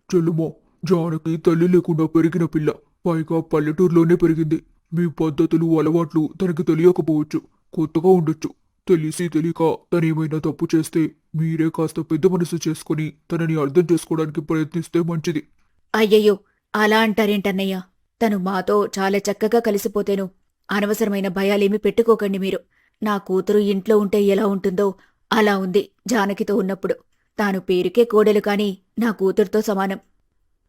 చెల్లుమో, జానకి తల్లి లేకుండా పెరిగిన పిల్ల. పైగా పల్లెటూరులోనే పెరిగింది. మీ పద్ధతులు అలవాట్లు తనకి తెలియకపోవచ్చు, కొత్తగా ఉండొచ్చు. తెలిసి తెలియక తనేమైనా తప్పు చేస్తే మీరే కాస్త పెద్ద మనసు చేసుకుని తనని అర్థం చేసుకోవడానికి ప్రయత్నిస్తే మంచిది. అయ్యయ్యో, అలా అంటారేంటన్నయ్య? తను మాతో చాలా చక్కగా కలిసిపోతేను. అనవసరమైన భయాలేమీ పెట్టుకోకండి మీరు. నా కూతురు ఇంట్లో ఉంటే ఎలా ఉంటుందో అలా ఉంది జానకితో ఉన్నప్పుడు. తాను పేరుకే కోడలు కాని నా కూతురుతో సమానం.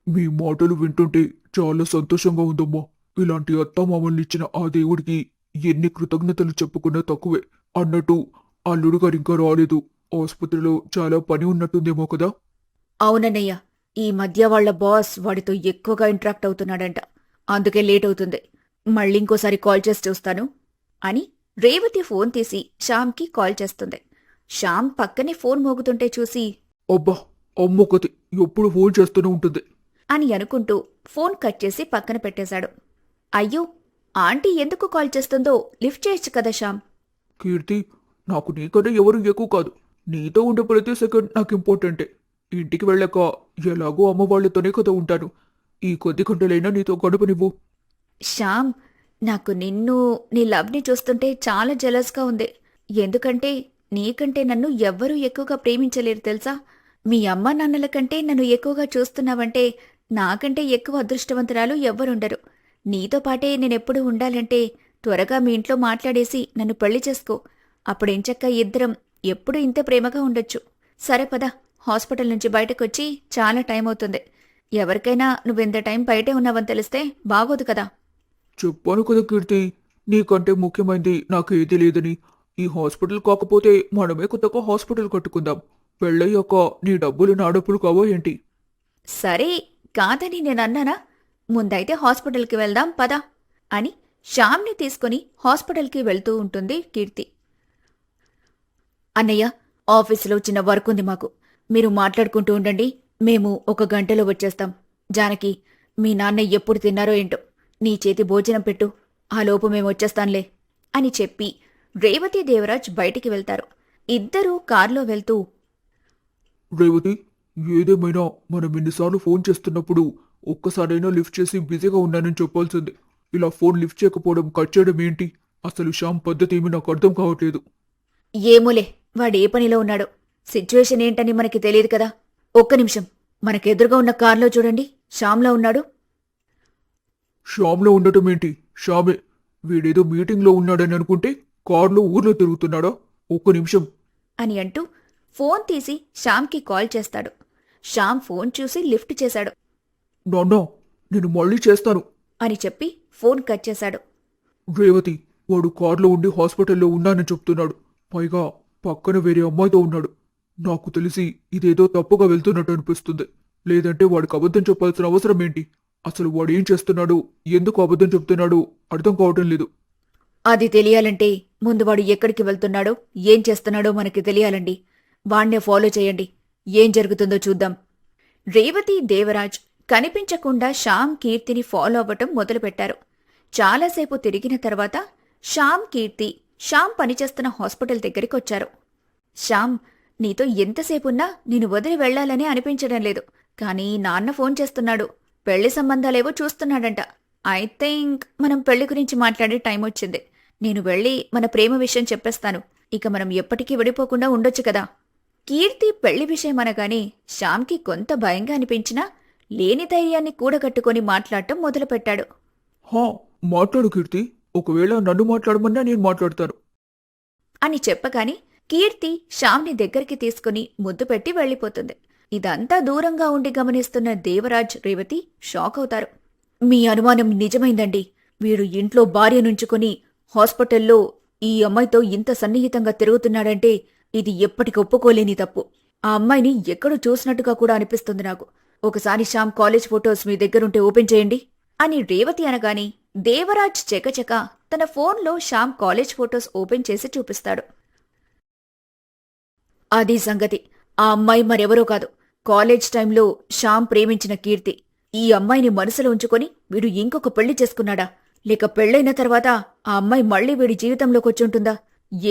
మీ మాటలు వింటుంటే చాలా సంతోషంగా ఉందమ్మా. ఇలాంటి అత్తామామల్ని ఇచ్చిన ఆ దేవుడికి ఎన్ని కృతజ్ఞతలు చెప్పుకున్నా తక్కువే. అన్నట్టు అల్లుడు గారు ఇంకా రాలేదు. ఆసుపత్రిలో చాలా పని ఉన్నట్టుందేమో కదా? అవునన్నయ్య, ఈ మధ్య వాళ్ల బాస్ వాడితో ఎక్కువగా ఇంటరాక్ట్ అవుతున్నాడంట. అందుకే లేట్ అవుతుంది. మళ్ళీంకోసారి కాల్ చేసి చూస్తాను అని రేవతి ఫోన్ తీసి శ్యామ్కి కాల్ చేస్తుంది. శ్యామ్ పక్కనే ఫోన్ మోగుతుంటే చూసి అబ్బా, అమ్మొకతి ఎప్పుడు ఫోన్ చేస్తూనే ఉంటుంది అని అనుకుంటూ ఫోన్ కట్ చేసి పక్కన పెట్టేశాడు. అయ్యో, ఆంటీ ఎందుకు కాల్ చేస్తుందో లిఫ్ట్ చేయొచ్చు కదా శ్యామ్. కీర్తి, నాకు నీకన్నా ఎవరు ఎక్కువ కాదు. నీతో ఉండే ప్రతి సెకండ్ నాకు ఇంపార్టెంటే. ఇంటికి వెళ్ళాక ఎలాగో అమ్మ వాళ్ళతోనే కదా ఉంటాను. ఈ కొద్ది గంటలైనా నీతో గడపనివ్వు. శ్యామ్, నాకు నీ లవ్ని చూస్తుంటే చాలా జెలస్గా ఉంది. ఎందుకంటే నీకంటే నన్ను ఎవ్వరూ ఎక్కువగా ప్రేమించలేరు తెలుసా? మీ అమ్మా నాన్నల కంటే నన్ను ఎక్కువగా చూస్తున్నావంటే నాకంటే ఎక్కువ అదృష్టవంతురాలు ఎవ్వరుండరు. నీతో పాటే నేనెప్పుడూ ఉండాలంటే త్వరగా మీ ఇంట్లో మాట్లాడేసి నన్ను పెళ్లి చేసుకో. అప్పుడెంచక్క ఇద్దరం ఎప్పుడూ ఇంతే ప్రేమగా ఉండొచ్చు. సరే పద, హాస్పిటల్ నుంచి బయటకొచ్చి చాలా టైం అవుతుంది. ఎవరికైనా నువ్వెంత టైం బయటే ఉన్నావని తెలిస్తే బాగోదు కదా. చెప్పాను కదా కీర్తి, నీకంటే ముఖ్యమైనది నాకు ఏదీ లేదని. ఈ హాస్పిటల్ కాకపోతే మనమే కొత్తగా హాస్పిటల్ కట్టుకుందాం. పెళ్ళయ్యాక నీ డబ్బులు నా డబ్బులు కావో ఏంటి? సరే, కాదని నేనన్నానా? ముందైతే హాస్పిటల్కి వెళ్దాం పద అని శ్యామ్ని తీసుకుని హాస్పిటల్కి వెళ్తూ ఉంటుంది కీర్తి. అన్నయ్య, ఆఫీసులో చిన్న వర్క్ ఉంది మాకు. మీరు మాట్లాడుకుంటూ ఉండండి, మేము 1 గంటలో వచ్చేస్తాం. జానకి, మీ నాన్న ఎప్పుడు తిన్నారో ఏంటో, నీ చేతి భోజనం పెట్టు. ఆ లోపు మేమొచ్చేస్తాంలే అని చెప్పి రేవతి దేవరాజ్ బయటికి వెళ్తారు. ఇద్దరూ కార్లో వెళ్తూ, రేవతి, ఏదేమైనా మనం ఎన్నిసార్లు ఫోన్ చేస్తున్నప్పుడు ఒక్కసారైనా లిఫ్ట్ చేసి బిజీగా ఉన్నానని చెప్పాల్సింది. ఇలా ఫోన్ లిఫ్ట్ చేయకపోవడం, కట్ చేయడం ఏంటి? అసలు శ్యామ్ పద్ధతి ఏమీ నాకు అర్థం కావట్లేదు. ఏమోలే, వాడే పనిలో ఉన్నాడో. సిచ్యువేషన్ ఏంటని మనకి తెలియదు కదా. ఒక్క నిమిషం, మనకెదురుగా ఉన్న కార్లో చూడండి, శ్యామ్లా ఉన్నాడు. శ్యామ్లో ఉండటం ఏంటి? శ్యామే. వీడేదో మీటింగ్లో ఉన్నాడని అనుకుంటే కార్లో ఊర్లో తిరుగుతున్నాడా? ఒక్క నిమిషం అని అంటూ ఫోన్ తీసి శ్యామ్కి కాల్ చేస్తాడు. శ్యామ్ ఫోన్ చూసి లిఫ్ట్ చేశాడు. నాన్నా, నేను మళ్ళీ చేస్తాను అని చెప్పి ఫోన్ కట్ చేశాడు. రేవతి, వాడు కార్లో ఉండి హాస్పిటల్లో ఉన్నానని చెప్తున్నాడు. పైగా పక్కన వేరే అమ్మాయితో ఉన్నాడు. నాకు తెలిసి ఇదేదో తప్పుగా వెళ్తున్నట్టు అనిపిస్తుంది. లేదంటే వాడికి అబద్ధం చెప్పాల్సిన అవసరం ఏంటి? అసలు వాడు ఏం చేస్తున్నాడు, ఎందుకు అబద్ధం చెప్తున్నాడు అర్థం కావటం లేదు. అది తెలియాలంటే ముందు వాడు ఎక్కడికి వెళ్తున్నాడో, ఏం చేస్తున్నాడో మనకి తెలియాలండి. వాణ్ణే ఫాలో చేయండి, ఏం జరుగుతుందో చూద్దాం. రేవతి దేవరాజ్ కనిపించకుండా శ్యామ్ కీర్తిని ఫాలో అవ్వటం మొదలుపెట్టారు. చాలాసేపు తిరిగిన తర్వాత శ్యామ్ కీర్తి శ్యామ్ పనిచేస్తున్న హాస్పిటల్ దగ్గరికి వచ్చారు. శ్యామ్, నీతో ఎంతసేపున్నా నేను వదిలి వెళ్లాలని అనిపించడం లేదు. కానీ నాన్న ఫోన్ చేస్తున్నాడు. పెళ్లి సంబంధాలేవో చూస్తున్నాడంట. ఐ థింక్ మనం పెళ్లి గురించి మాట్లాడే టైం వచ్చింది. నేను వెళ్ళి మన ప్రేమ విషయం చెప్పేస్తాను. ఇక మనం ఎప్పటికీ విడిపోకుండా ఉండొచ్చు కదా. కీర్తి పెళ్లి విషయం అనగానే శ్యామ్కి కొంత భయంగా అనిపించినా లేని ధైర్యాన్ని కూడగట్టుకొని మాట్లాడటం మొదలుపెట్టాడు. హా, మాట్లాడు కీర్తి. ఒకవేళ నన్ను మాట్లాడమన్నా నేను మాట్లాడతాను. అని చెప్పగానే కీర్తి శ్యామ్ని దగ్గరికి తీసుకుని ముద్దు పెట్టి వెళ్లిపోతుంది. ఇదంతా దూరంగా ఉండి గమనిస్తున్న దేవరాజ్, రేవతి షాక్ అవుతారు. మీ అనుమానం నిజమైందండి. వీడు ఇంట్లో భార్య నుంచుకొని హాస్పిటల్లో ఈ అమ్మాయితో ఇంత సన్నిహితంగా తిరుగుతున్నాడంటే ఇది ఎప్పటికి ఒప్పుకోలేని తప్పు. ఆ అమ్మాయిని ఎక్కడో చూసినట్టుగా కూడా అనిపిస్తుంది నాకు. ఒకసారి శ్యామ్ కాలేజ్ ఫొటోస్ మీ దగ్గరుంటే ఓపెన్ చేయండి అని రేవతి అనగానే దేవరాజ్ చెకచక తన ఫోన్లో శ్యామ్ కాలేజ్ ఫొటోస్ ఓపెన్ చేసి చూపిస్తాడు. అది సంగతి. ఆ అమ్మాయి మరెవరో కాదు, కాలేజ్ టైంలో శ్యామ్ ప్రేమించిన కీర్తి. ఈ అమ్మాయిని మనసులో ఉంచుకొని వీడు ఇంకొక పెళ్లి చేసుకున్నాడా? లేక పెళ్లైన తర్వాత ఆ అమ్మాయి మళ్లీ వీడి జీవితంలోకి వచ్చుంటుందా?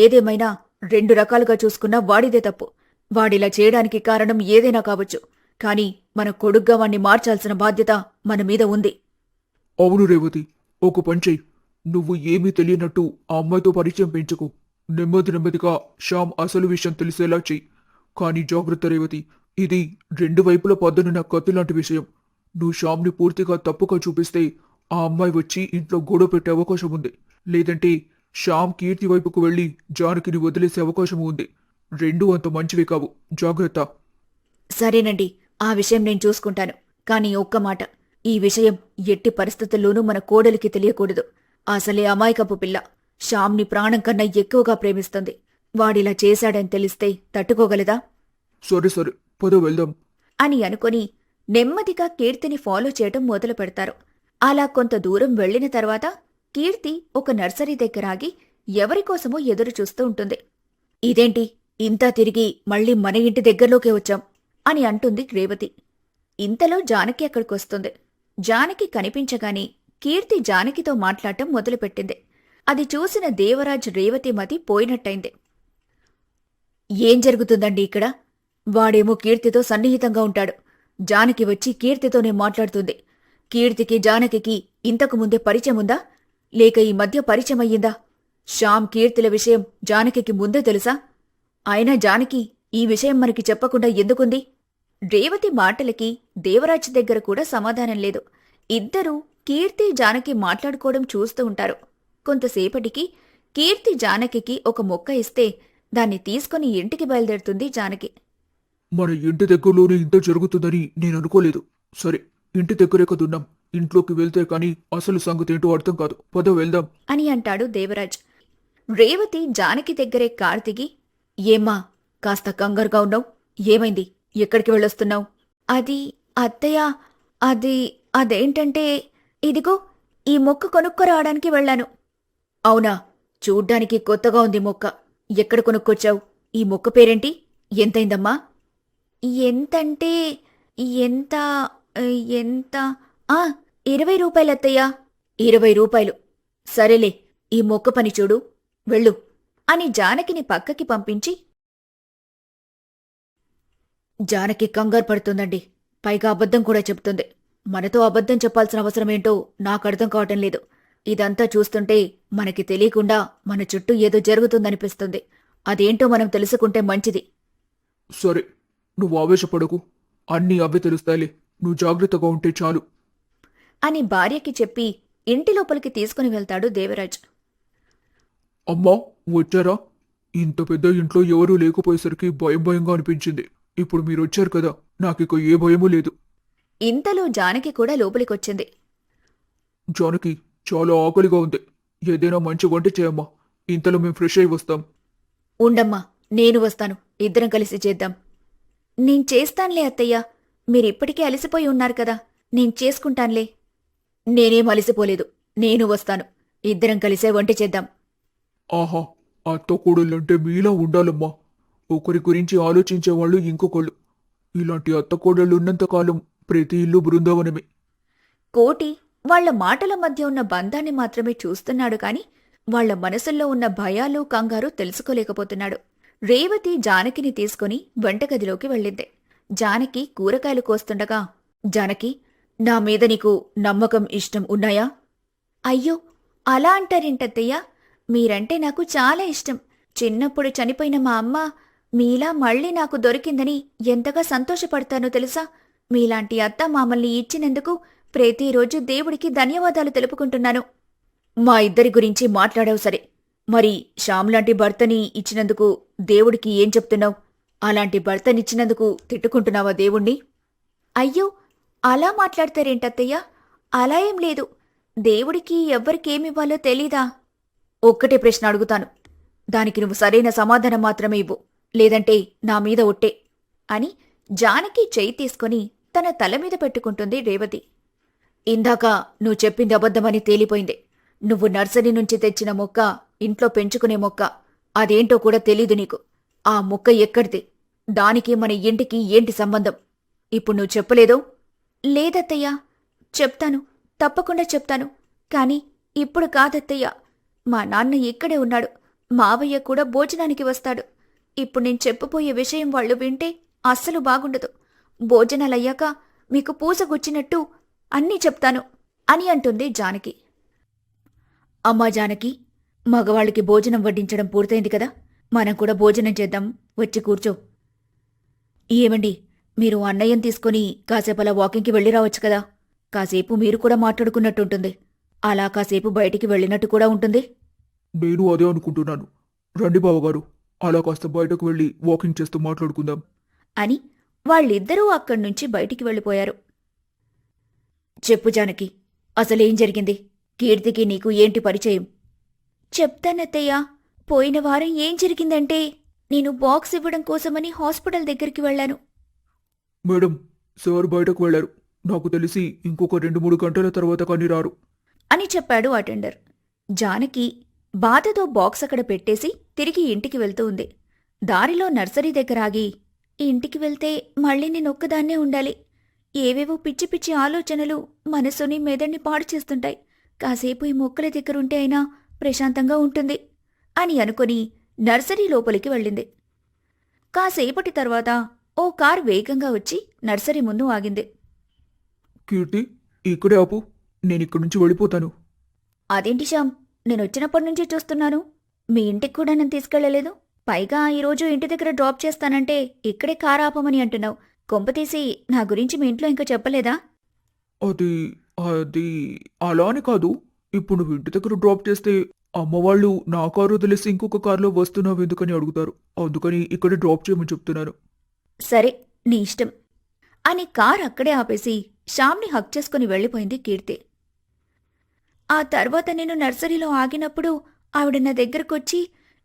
ఏదేమైనా 2 రకాలుగా చూసుకున్నా వాడిదే తప్పు. వాడిలా చేయడానికి కారణం ఏదైనా కావచ్చు. కాని మన కొడుగ్గా వాణ్ణి మార్చాల్సిన బాధ్యత మన మీద ఉంది. అవును రేవతి, ఒక పని చెయ్యి. నువ్వు ఏమీ తెలియనట్టు ఆ అమ్మాయితో పరిచయం పెంచుకో. నెమ్మదిగా శ్యామ్ అసలు విషయం తెలిసేలా చెయ్యి. కానీ జాగ్రత్త రేవతి, ఇది 2 వైపుల పద్దనున్న కత్తిలాంటి విషయం. నువ్వు శ్యామ్ని పూర్తిగా తప్పుగా చూపిస్తే ఆ అమ్మాయి వచ్చి ఇంట్లో గొడవ పెట్టే అవకాశం ఉంది. లేదంటే శ్యామ్ కీర్తి వైపుకు వెళ్లి జానకిని వదిలేసే అవకాశం ఉంది. 2 అంత మంచివి కావు. జాగ్రత్త. సరేనండి, ఆ విషయం నేను చూసుకుంటాను. కాని ఒక్క మాట, ఈ విషయం ఎట్టి పరిస్థితుల్లోనూ మన కోడలికి తెలియకూడదు. అసలే అమాయకపు పిల్ల. శ్యామ్ని ప్రాణం కన్నా ఎక్కువగా ప్రేమిస్తుంది. వాడిలా చేశాడని తెలిస్తే తట్టుకోగలదా? సరే, పద వెళ్దాం అని అనుకుని నెమ్మదిగా కీర్తిని ఫాలో చేయటం మొదలు పెడతారు. అలా కొంత దూరం వెళ్లిన తర్వాత కీర్తి ఒక నర్సరీ దగ్గర ఆగి ఎవరికోసమో ఎదురు చూస్తూ ఉంటుంది. ఇదేంటి ఇంతా తిరిగి మళ్ళీ మన ఇంటి దగ్గరలోకే వచ్చాం అని అంటుంది రేవతి. ఇంతలో జానకి అక్కడికొస్తుంది. జానకి కనిపించగానే కీర్తి జానకితో మాట్లాడటం మొదలుపెట్టింది. అది చూసిన దేవరాజ్, రేవతి మతి పోయినట్టయింది. ఏం జరుగుతుందండి ఇక్కడ? వాడేమో కీర్తితో సన్నిహితంగా ఉంటాడు. జానకి వచ్చి కీర్తితోనే మాట్లాడుతుంది. కీర్తికి జానకికి ఇంతకు ముందే పరిచయం ఉందా? లేక ఈ మధ్య పరిచయం అయ్యిందా? శ్యామ్ కీర్తిల విషయం జానకికి ముందే తెలుసా? అయినా జానకి ఈ విషయం మనకి చెప్పకుండా ఎందుకుంది? రేవతి మాటలకి దేవరాజ్ దగ్గర కూడా సమాధానం లేదు. ఇద్దరూ కీర్తి, జానకి మాట్లాడుకోవడం చూస్తూ ఉంటారు. కొంతసేపటికి కీర్తి జానకికి ఒక మొక్క ఇస్తే దాన్ని తీసుకుని ఇంటికి బయలుదేరుతుంది జానకి. మన ఇంటి దగ్గరలోనే ఇంత జరుగుతుందని నేను అనుకోలేదు. సరే, ఇంటి దగ్గరే కదున్నాం. ఇంట్లోకి వెళ్తే కానీ అసలు సంగతేంటో అర్థం కాదు. పద వెళ్దాం అని అంటాడు దేవరాజ్. రేవతి జానకి దగ్గరే కారు దిగి, ఏమ్మా కాస్త కంగారుగా ఉన్నావు? ఏమైంది? ఎక్కడికి వెళ్ళొస్తున్నావు? అది అత్తయ్య, అదేంటంటే ఇదిగో ఈ మొక్క కొనుక్కోరావడానికి వెళ్ళాను. అవునా? చూడ్డానికి కొత్తగా ఉంది మొక్క. ఎక్కడ కొనుక్కొచ్చావు? ఈ మొక్క పేరేంటి? ఎంతైందమ్మా? ఎంతంటే ఎంత ఎంత 20 రూపాయలత్తయ్యా. 20 రూపాయలు. సరేలే, ఈ మొక్క పని చూడు, వెళ్ళు అని జానకిని పక్కకి పంపించి, జానకి కంగారు పడుతుందండి. పైగా అబద్ధం కూడా చెప్తుంది. మనతో అబద్ధం చెప్పాల్సిన అవసరమేంటో నాకు అర్థం కావటం లేదు. ఇదంతా చూస్తుంటే మనకి తెలియకుండా మన చుట్టూ ఏదో జరుగుతుందనిపిస్తుంది. అదేంటో మనం తెలుసుకుంటే మంచిది. సరే, నువ్వు ఆవేశపడకు. అన్నీ అవే తెలుస్తాయిలే. నువ్వు జాగ్రత్తగా ఉంటే చాలు అని భార్యకి చెప్పి ఇంటి లోపలికి తీసుకుని వెళ్తాడు దేవరాజ్. అమ్మా, వచ్చారా? ఇంత పెద్ద ఇంట్లో ఎవరూ లేకపోయేసరికి భయంగా అనిపించింది. ఇప్పుడు మీరొచ్చారు కదా, నాకిక ఏ భయమూ లేదు. ఇంతలో జానకి కూడా లోపలికొచ్చింది. జానకి, చాలా ఆకలిగా ఉంది. ఏదైనా మంచి వంట చేయమ్మా. ఇంతలో మేము ఫ్రెష్ అయి వస్తాం. ఉండమ్మా, నేను వస్తాను. ఇద్దరం కలిసి చేద్దాం. నేను చేస్తాన్లే అత్తయ్యా. మీరిప్పటికే అలసిపోయి ఉన్నారు కదా, నేను చేసుకుంటాన్లే. నేనేం అలసిపోలేదు. నేను వస్తాను. ఇద్దరం కలిసే వంట చేద్దాం. ఆహా, అత్త కోడళ్ళంటే మీలా ఉండాలమ్మా. ఒకరి గురించి ఆలోచించేవాళ్ళు ఇంకొకళ్ళు. ఇలాంటి అత్త కోడళ్ళున్నంతకాలం ప్రతి ఇల్లు బృందావనమే. కోటి వాళ్ల మాటల మధ్య ఉన్న బంధాన్ని మాత్రమే చూస్తున్నాడు కాని వాళ్ల మనసుల్లో ఉన్న భయాలు, కంగారు తెలుసుకోలేకపోతున్నాడు. రేవతి జానకిని తీసుకుని వంటగదిలోకి వెళ్ళింది. జానకి కూరగాయలు కోస్తుండగా, జానకి, నా మీద నీకు నమ్మకం, ఇష్టం ఉన్నాయా? అయ్యో, అలా అంటారేంటత్తయ్యా? మీరంటే నాకు చాలా ఇష్టం. చిన్నప్పుడు చనిపోయిన మా అమ్మ మీలా మళ్ళీ నాకు దొరికిందని ఎంతగా సంతోషపడతానో తెలుసా? మీలాంటి అత్త మామల్ని ఇచ్చినందుకు ప్రతిరోజు దేవుడికి ధన్యవాదాలు తెలుపుకుంటున్నాను. మా ఇద్దరి గురించి మాట్లాడావు సరే, మరి శ్యామ్ లాంటి భర్తని ఇచ్చినందుకు దేవుడికి ఏం చెప్తున్నావు? అలాంటి భర్తనిచ్చినందుకు తిట్టుకుంటున్నావా దేవుణ్ణి? అయ్యో, అలా మాట్లాడతారేంటత్తయ్యా? అలా ఏం లేదు. దేవుడికి ఎవ్వరికేమివ్వాలో తెలీదా? ఒక్కటే ప్రశ్న అడుగుతాను, దానికి నువ్వు సరైన సమాధానం మాత్రమే ఇవ్వు, లేదంటే నా మీద ఒట్టే అని జానకి చెయ్యి తీసుకుని తన తల మీద పెట్టుకుంటుంది రేవతి. ఇందాక నువ్వు చెప్పింది అబద్ధమని తేలిపోయింది. నువ్వు నర్సరీ నుంచి తెచ్చిన మొక్క, ఇంట్లో పెంచుకునే మొక్క, అదేంటో కూడా తెలీదు నీకు. ఆ మొక్క ఎక్కడిది? దానికి మన ఇంటికి ఏంటి సంబంధం? ఇప్పుడు నువ్వు చెప్పలేదో? లేదత్తయ్యా, చెప్తాను, తప్పకుండా చెప్తాను. కాని ఇప్పుడు కాదత్తయ్యా. మా నాన్న ఇక్కడే ఉన్నాడు. మావయ్య కూడా భోజనానికి వస్తాడు. ఇప్పుడు నేను చెప్పబోయే విషయం వాళ్ళు వింటే అస్సలు బాగుండదు. భోజనాలయ్యాక మీకు పూసగుచ్చినట్టు అన్నీ చెప్తాను అని అంటుంది జానకి. అమ్మా జానకి, మగవాళ్ళకి భోజనం వడ్డించడం పూర్తయింది కదా, మనం కూడా భోజనం చేద్దాం, వచ్చి కూర్చో. ఏమండి, మీరు అన్నయ్యం తీసుకుని కాసేపు అలా వాకింగ్కి వెళ్ళి రావచ్చు కదా. కాసేపు మీరు కూడా మాట్లాడుకున్నట్టుంటుంది. అలా కాసేపు బయటికి వెళ్ళినట్టు కూడా ఉంటుంది. నేను అదే అనుకుంటున్నాను. రండి బావగారు, అలా కాస్త బయటకు వెళ్ళి వాకింగ్ చేస్తూ మాట్లాడుకుందాం అని వాళ్ళిద్దరూ అక్కడ్నుంచి బయటికి వెళ్ళిపోయారు. చెప్పు జానకి, అసలేం జరిగింది? కీర్తికి నీకు ఏంటి పరిచయం? చెప్తానత్తయ్యా. పోయిన వారం ఏం జరిగిందంటే, నేను బాక్స్ ఇవ్వడం కోసమని హాస్పిటల్ దగ్గరికి వెళ్లాను. మేడం, సార్ బయటకు వెళ్లారు. నాకు తెలిసి ఇంకొక 2-3 గంటల తర్వాత కానీ రారు అని చెప్పాడు అటెండర్. జానకి బాధతో బాక్స్ అక్కడ పెట్టేసి తిరిగి ఇంటికి వెళ్తూ ఉంది. దారిలో నర్సరీ దగ్గర ఆగి, ఇంటికి వెళ్తే మళ్ళీ నేనొక్కదాన్నే ఉండాలి. ఏవేవో పిచ్చి పిచ్చి ఆలోచనలు మనసుని మెదడిని పాడు చేస్తుంటాయి. కాసేపు ఈ మొక్కల దగ్గరుంటే అయినా ప్రశాంతంగా ఉంటుంది అని అనుకుని నర్సరీ లోపలికి వెళ్ళింది. కాసేపటి తర్వాత ఓ కారు వేగంగా వచ్చి నర్సరీ ముందు ఆగింది. కీర్తి, ఇక్కడే ఆపు, నేనిక్కడి నుంచి వెళ్ళిపోతాను. అదేంటి శ్యామ్, నేనొచ్చినప్పటి నుంచే చూస్తున్నాను. మీ ఇంటికి కూడా నన్ను తీసుకెళ్లలేదు. పైగా ఈరోజు ఇంటి దగ్గర డ్రాప్ చేస్తానంటే ఇక్కడే కారు ఆపమని అంటున్నావు. కొంపతీసి నా గురించి మీ ఇంట్లో ఇంకా చెప్పలేదా? అది అది అలా అని కాదు. ఇప్పుడు నువ్వు ఇంటి దగ్గర డ్రాప్ చేస్తే అమ్మవాళ్ళు నా కారు తెలిసి ఇంకొక కారులో వస్తున్నావు ఎందుకని అడుగుతారు. అందుకని ఇక్కడే డ్రాప్ చేయమని చెప్తున్నాను. సరే, నీ ఇష్టం అని కార్ అక్కడే ఆపేసి శ్యామ్ని హక్ చేసుకుని వెళ్ళిపోయింది కీర్తి. ఆ తర్వాత నేను నర్సరీలో ఆగినప్పుడు ఆవిడ నా దగ్గరకొచ్చి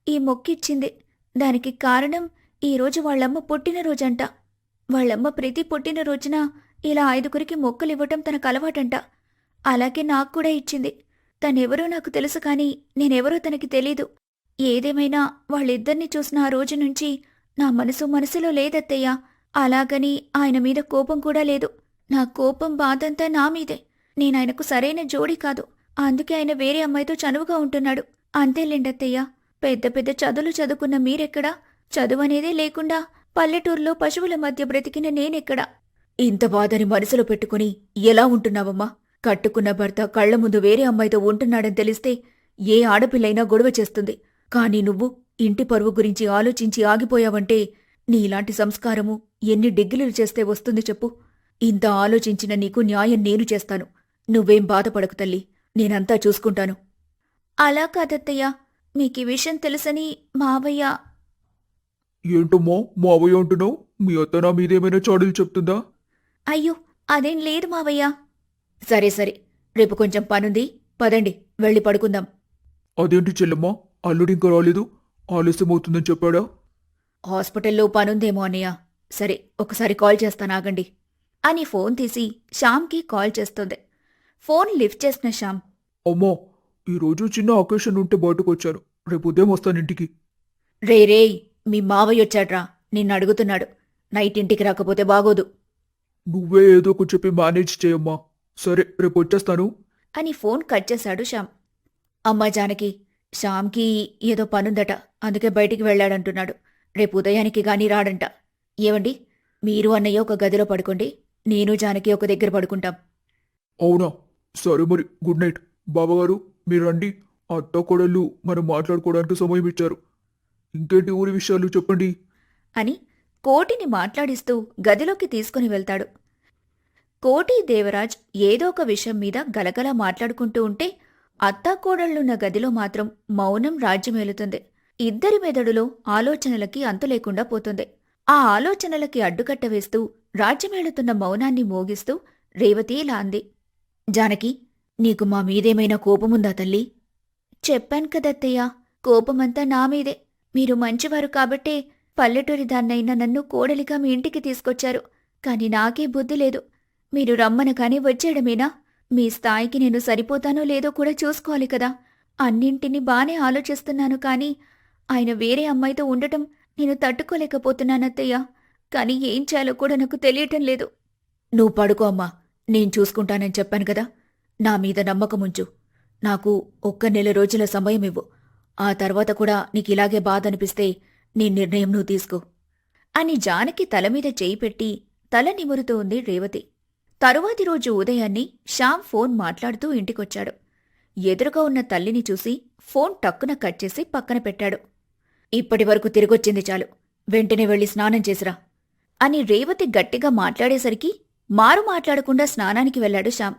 ఈ మొక్కిచ్చింది. దానికి కారణం ఈరోజు వాళ్ళమ్మ పుట్టినరోజంట. వాళ్ళమ్మ ప్రతి పుట్టినరోజున ఇలా 5గురికి మొక్కలివ్వటం తనకు అలవాటంట. అలాగే నాకు కూడా ఇచ్చింది. తనెవరో నాకు తెలుసు కాని నేనెవరో తనకి తెలీదు. ఏదేమైనా వాళ్ళిద్దరినీ చూసిన ఆ రోజు నుంచి నా మనసులో లేదత్తయ్యా. అలాగని ఆయన మీద కోపం కూడా లేదు. నా కోపం, బాధంతా నా మీదే. నేనాయనకు సరైన జోడీ కాదు. అందుకే ఆయన వేరే అమ్మాయితో చనువుగా ఉంటున్నాడు. అంతేలేండత్తయ్యా. పెద్ద పెద్ద చదువులు చదువుకున్న మీరెక్కడా? చదువనేదే లేకుండా పల్లెటూరులో పశువుల మధ్య బ్రతికిన నేనెక్కడా? ఇంత బాధని మనసులో పెట్టుకుని ఎలా ఉంటున్నావమ్మా? కట్టుకున్న భర్త కళ్ల ముందు వేరే అమ్మాయితో ఉంటున్నాడని తెలిస్తే ఏ ఆడపిల్లైనా గొడవ చేస్తుంది. కాని నువ్వు ఇంటి పరువు గురించి ఆలోచించి ఆగిపోయావంటే నీలాంటి సంస్కారము ఎన్ని డిగ్రీలు చేస్తే వస్తుంది చెప్పు? ఇంత ఆలోచించిన నీకు న్యాయం నేను చేస్తాను. నువ్వేం బాధపడకు తల్లి, నేనంతా చూసుకుంటాను. అలా కాదత్తయ్యా, మీకీ విషయం తెలుసని మావయ్య. ఏంటమ్మా మావయ్య అంటున్నావు? మీ అత్త నా మీదేమైనా చాడీలు చెప్తుందా? అయ్యో, అదేం లేదు మావయ్య. సరే సరే, రేపు కొంచెం పనుంది, పదండి వెళ్ళి పడుకుందాం. అదేంటి చెల్లమ్మా, అల్లుడింకా రాలేదు? ఆలస్యమవుతుందని చెప్పాడా? హాస్పిటల్లో పనుందేమో అన్నయ్య. సరే, ఒకసారి కాల్ చేస్తానాగండి అని ఫోన్ తీసి శ్యామ్కి కాల్ చేస్తుంది. ఫోన్ లిఫ్ట్ చేసిన శ్యామ్, అమ్మా, ఈరోజు చిన్న అకేషన్ ఉంటే బయటకు వచ్చాను. రేపు ఉదయం వస్తాను ఇంటికి. రేయ్, మీ మావయ్యొచ్చాడ్రా, నిన్నడుగుతున్నాడు. నైట్ ఇంటికి రాకపోతే బాగోదు నువ్వే ఏదో ఒకటి చెప్పి మేనేజ్ చేయమ్మా. సరే, రేపు వచ్చేస్తాను అని ఫోన్ కట్ చేశాడు శ్యామ్. అమ్మా జానకి, శ్యామ్కి ఏదో పనుందట, అందుకే బయటికి వెళ్ళాడంటున్నాడు. రేపు ఉదయానికి గాని రాడంట. ఏవండి, మీరు అన్నయ్య ఒక గదిలో పడుకోండి, నేను జానకి ఒక దగ్గర పడుకుంటాం. అవునా, సరే మరి, గుడ్ నైట్. బావగారు మీరు రండి, అత్త కోడళ్ళు మనం మాట్లాడుకోవడానికి సమయం ఇచ్చారు. ఇంకేంటి ఊరి విషయాలు చెప్పండి. అని కోటిని మాట్లాడిస్తూ గదిలోకి తీసుకుని వెళ్తాడు. కోటి దేవరాజ్ ఏదో ఒక విషయం మీద గలగలా మాట్లాడుకుంటూ ఉంటే అత్తాకోడళ్లున్న గదిలో మాత్రం మౌనం రాజ్యమేలుతుంది. ఇద్దరి మెదడులో ఆలోచనలకి అంతు లేకుండా పోతుంది. ఆ ఆలోచనలకి అడ్డుకట్ట వేస్తూ రాజ్యమేలుతున్న మౌనాన్ని మోగిస్తూ రేవతి ఇలా అంది. జానకి, నీకు మా మీదేమైనా కోపముందా తల్లి? చెప్పాను కదత్తయ్యా, కోపమంతా నా మీదే. మీరు మంచివారు కాబట్టే పల్లెటూరి దాన్నైనా నన్ను కోడలిగా మీ ఇంటికి తీసుకొచ్చారు. కాని నాకే బుద్ధి లేదు. మీరు రమ్మనగానే వచ్చేయడమేనా? మీ స్థాయికి నేను సరిపోతానో లేదో కూడా చూసుకోవాలి కదా. అన్నింటినీ బానే ఆలోచిస్తున్నాను, కాని ఆయన వేరే అమ్మాయితో ఉండటం నేను తట్టుకోలేకపోతున్నానత్తయ్యా. కాని ఏం చేయాలో కూడా నాకు తెలియటం లేదు. నువ్వు పడుకో అమ్మా, నేను చూసుకుంటానని చెప్పాను కదా. నా మీద నమ్మకముంచు. నాకు ఒక్క నెల రోజుల సమయం ఇవ్వు. ఆ తర్వాత కూడా నీకిలాగే బాధ అనిపిస్తే నీ నిర్ణయం నువ్వు తీసుకో అని జానకి తలమీద చేయి పెట్టి తల నిమురుతూ ఉంది రేవతి. తరువాతి రోజు ఉదయాన్నే శ్యామ్ ఫోన్ మాట్లాడుతూ ఇంటికొచ్చాడు. ఎదురుగా ఉన్న తల్లిని చూసి ఫోన్ టక్కున కట్ చేసి పక్కన పెట్టాడు. ఇప్పటివరకు తిరిగొచ్చింది చాలు, వెంటనే వెళ్లి స్నానం చేసిరా అని రేవతి గట్టిగా మాట్లాడేసరికి మారు మాట్లాడకుండా స్నానానికి వెళ్లాడు శ్యామ్.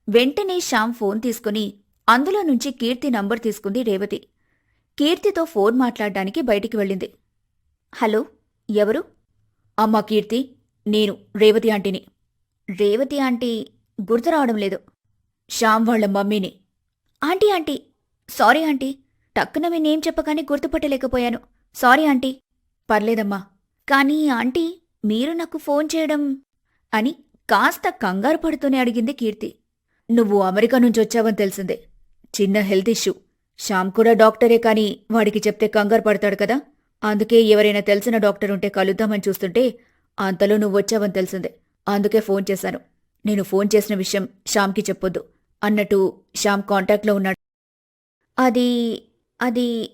వెంటనే శ్యామ్ ఫోన్ తీసుకుని అందులో నుంచి కీర్తి నంబర్ తీసుకుంది రేవతి. కీర్తితో ఫోన్ మాట్లాడ్డానికి బయటికి వెళ్ళింది. హలో, ఎవరు? అమ్మా కీర్తి, నేను రేవతి ఆంటీని. రేవతి ఆంటీ గుర్తు రావడం లేదు. శ్యామ్ వాళ్ల మమ్మీని. ఆంటీ ఆంటీ, సారీ ఆంటీ, టక్కున మీ నేమ్ చెప్పగానే గుర్తుపట్టలేకపోయాను. Sorry aunty. పర్లేదమ్మా, కానీ ఆంటీ మీరు నాకు ఫోన్ చేయడం అని కాస్త కంగారు పడుతూనే అడిగింది కీర్తి. నువ్వు అమెరికా నుంచొచ్చావని తెలిసిందే. చిన్న హెల్త్ ఇష్యూ. శ్యామ్ కూడా డాక్టరే, కాని వాడికి చెప్తే కంగారు పడతాడు కదా. అందుకే ఎవరైనా తెలిసిన డాక్టర్ ఉంటే కలుద్దామని చూస్తుంటే అంతలో నువ్వొచ్చావని తెలిసిందే. అందుకే ఫోన్ చేశాను. నేను ఫోన్ చేసిన విషయం శ్యామ్కి చెప్పొద్దు. అన్నట్టు శ్యామ్ కాంటాక్ట్లో ఉన్నాడు. అది అది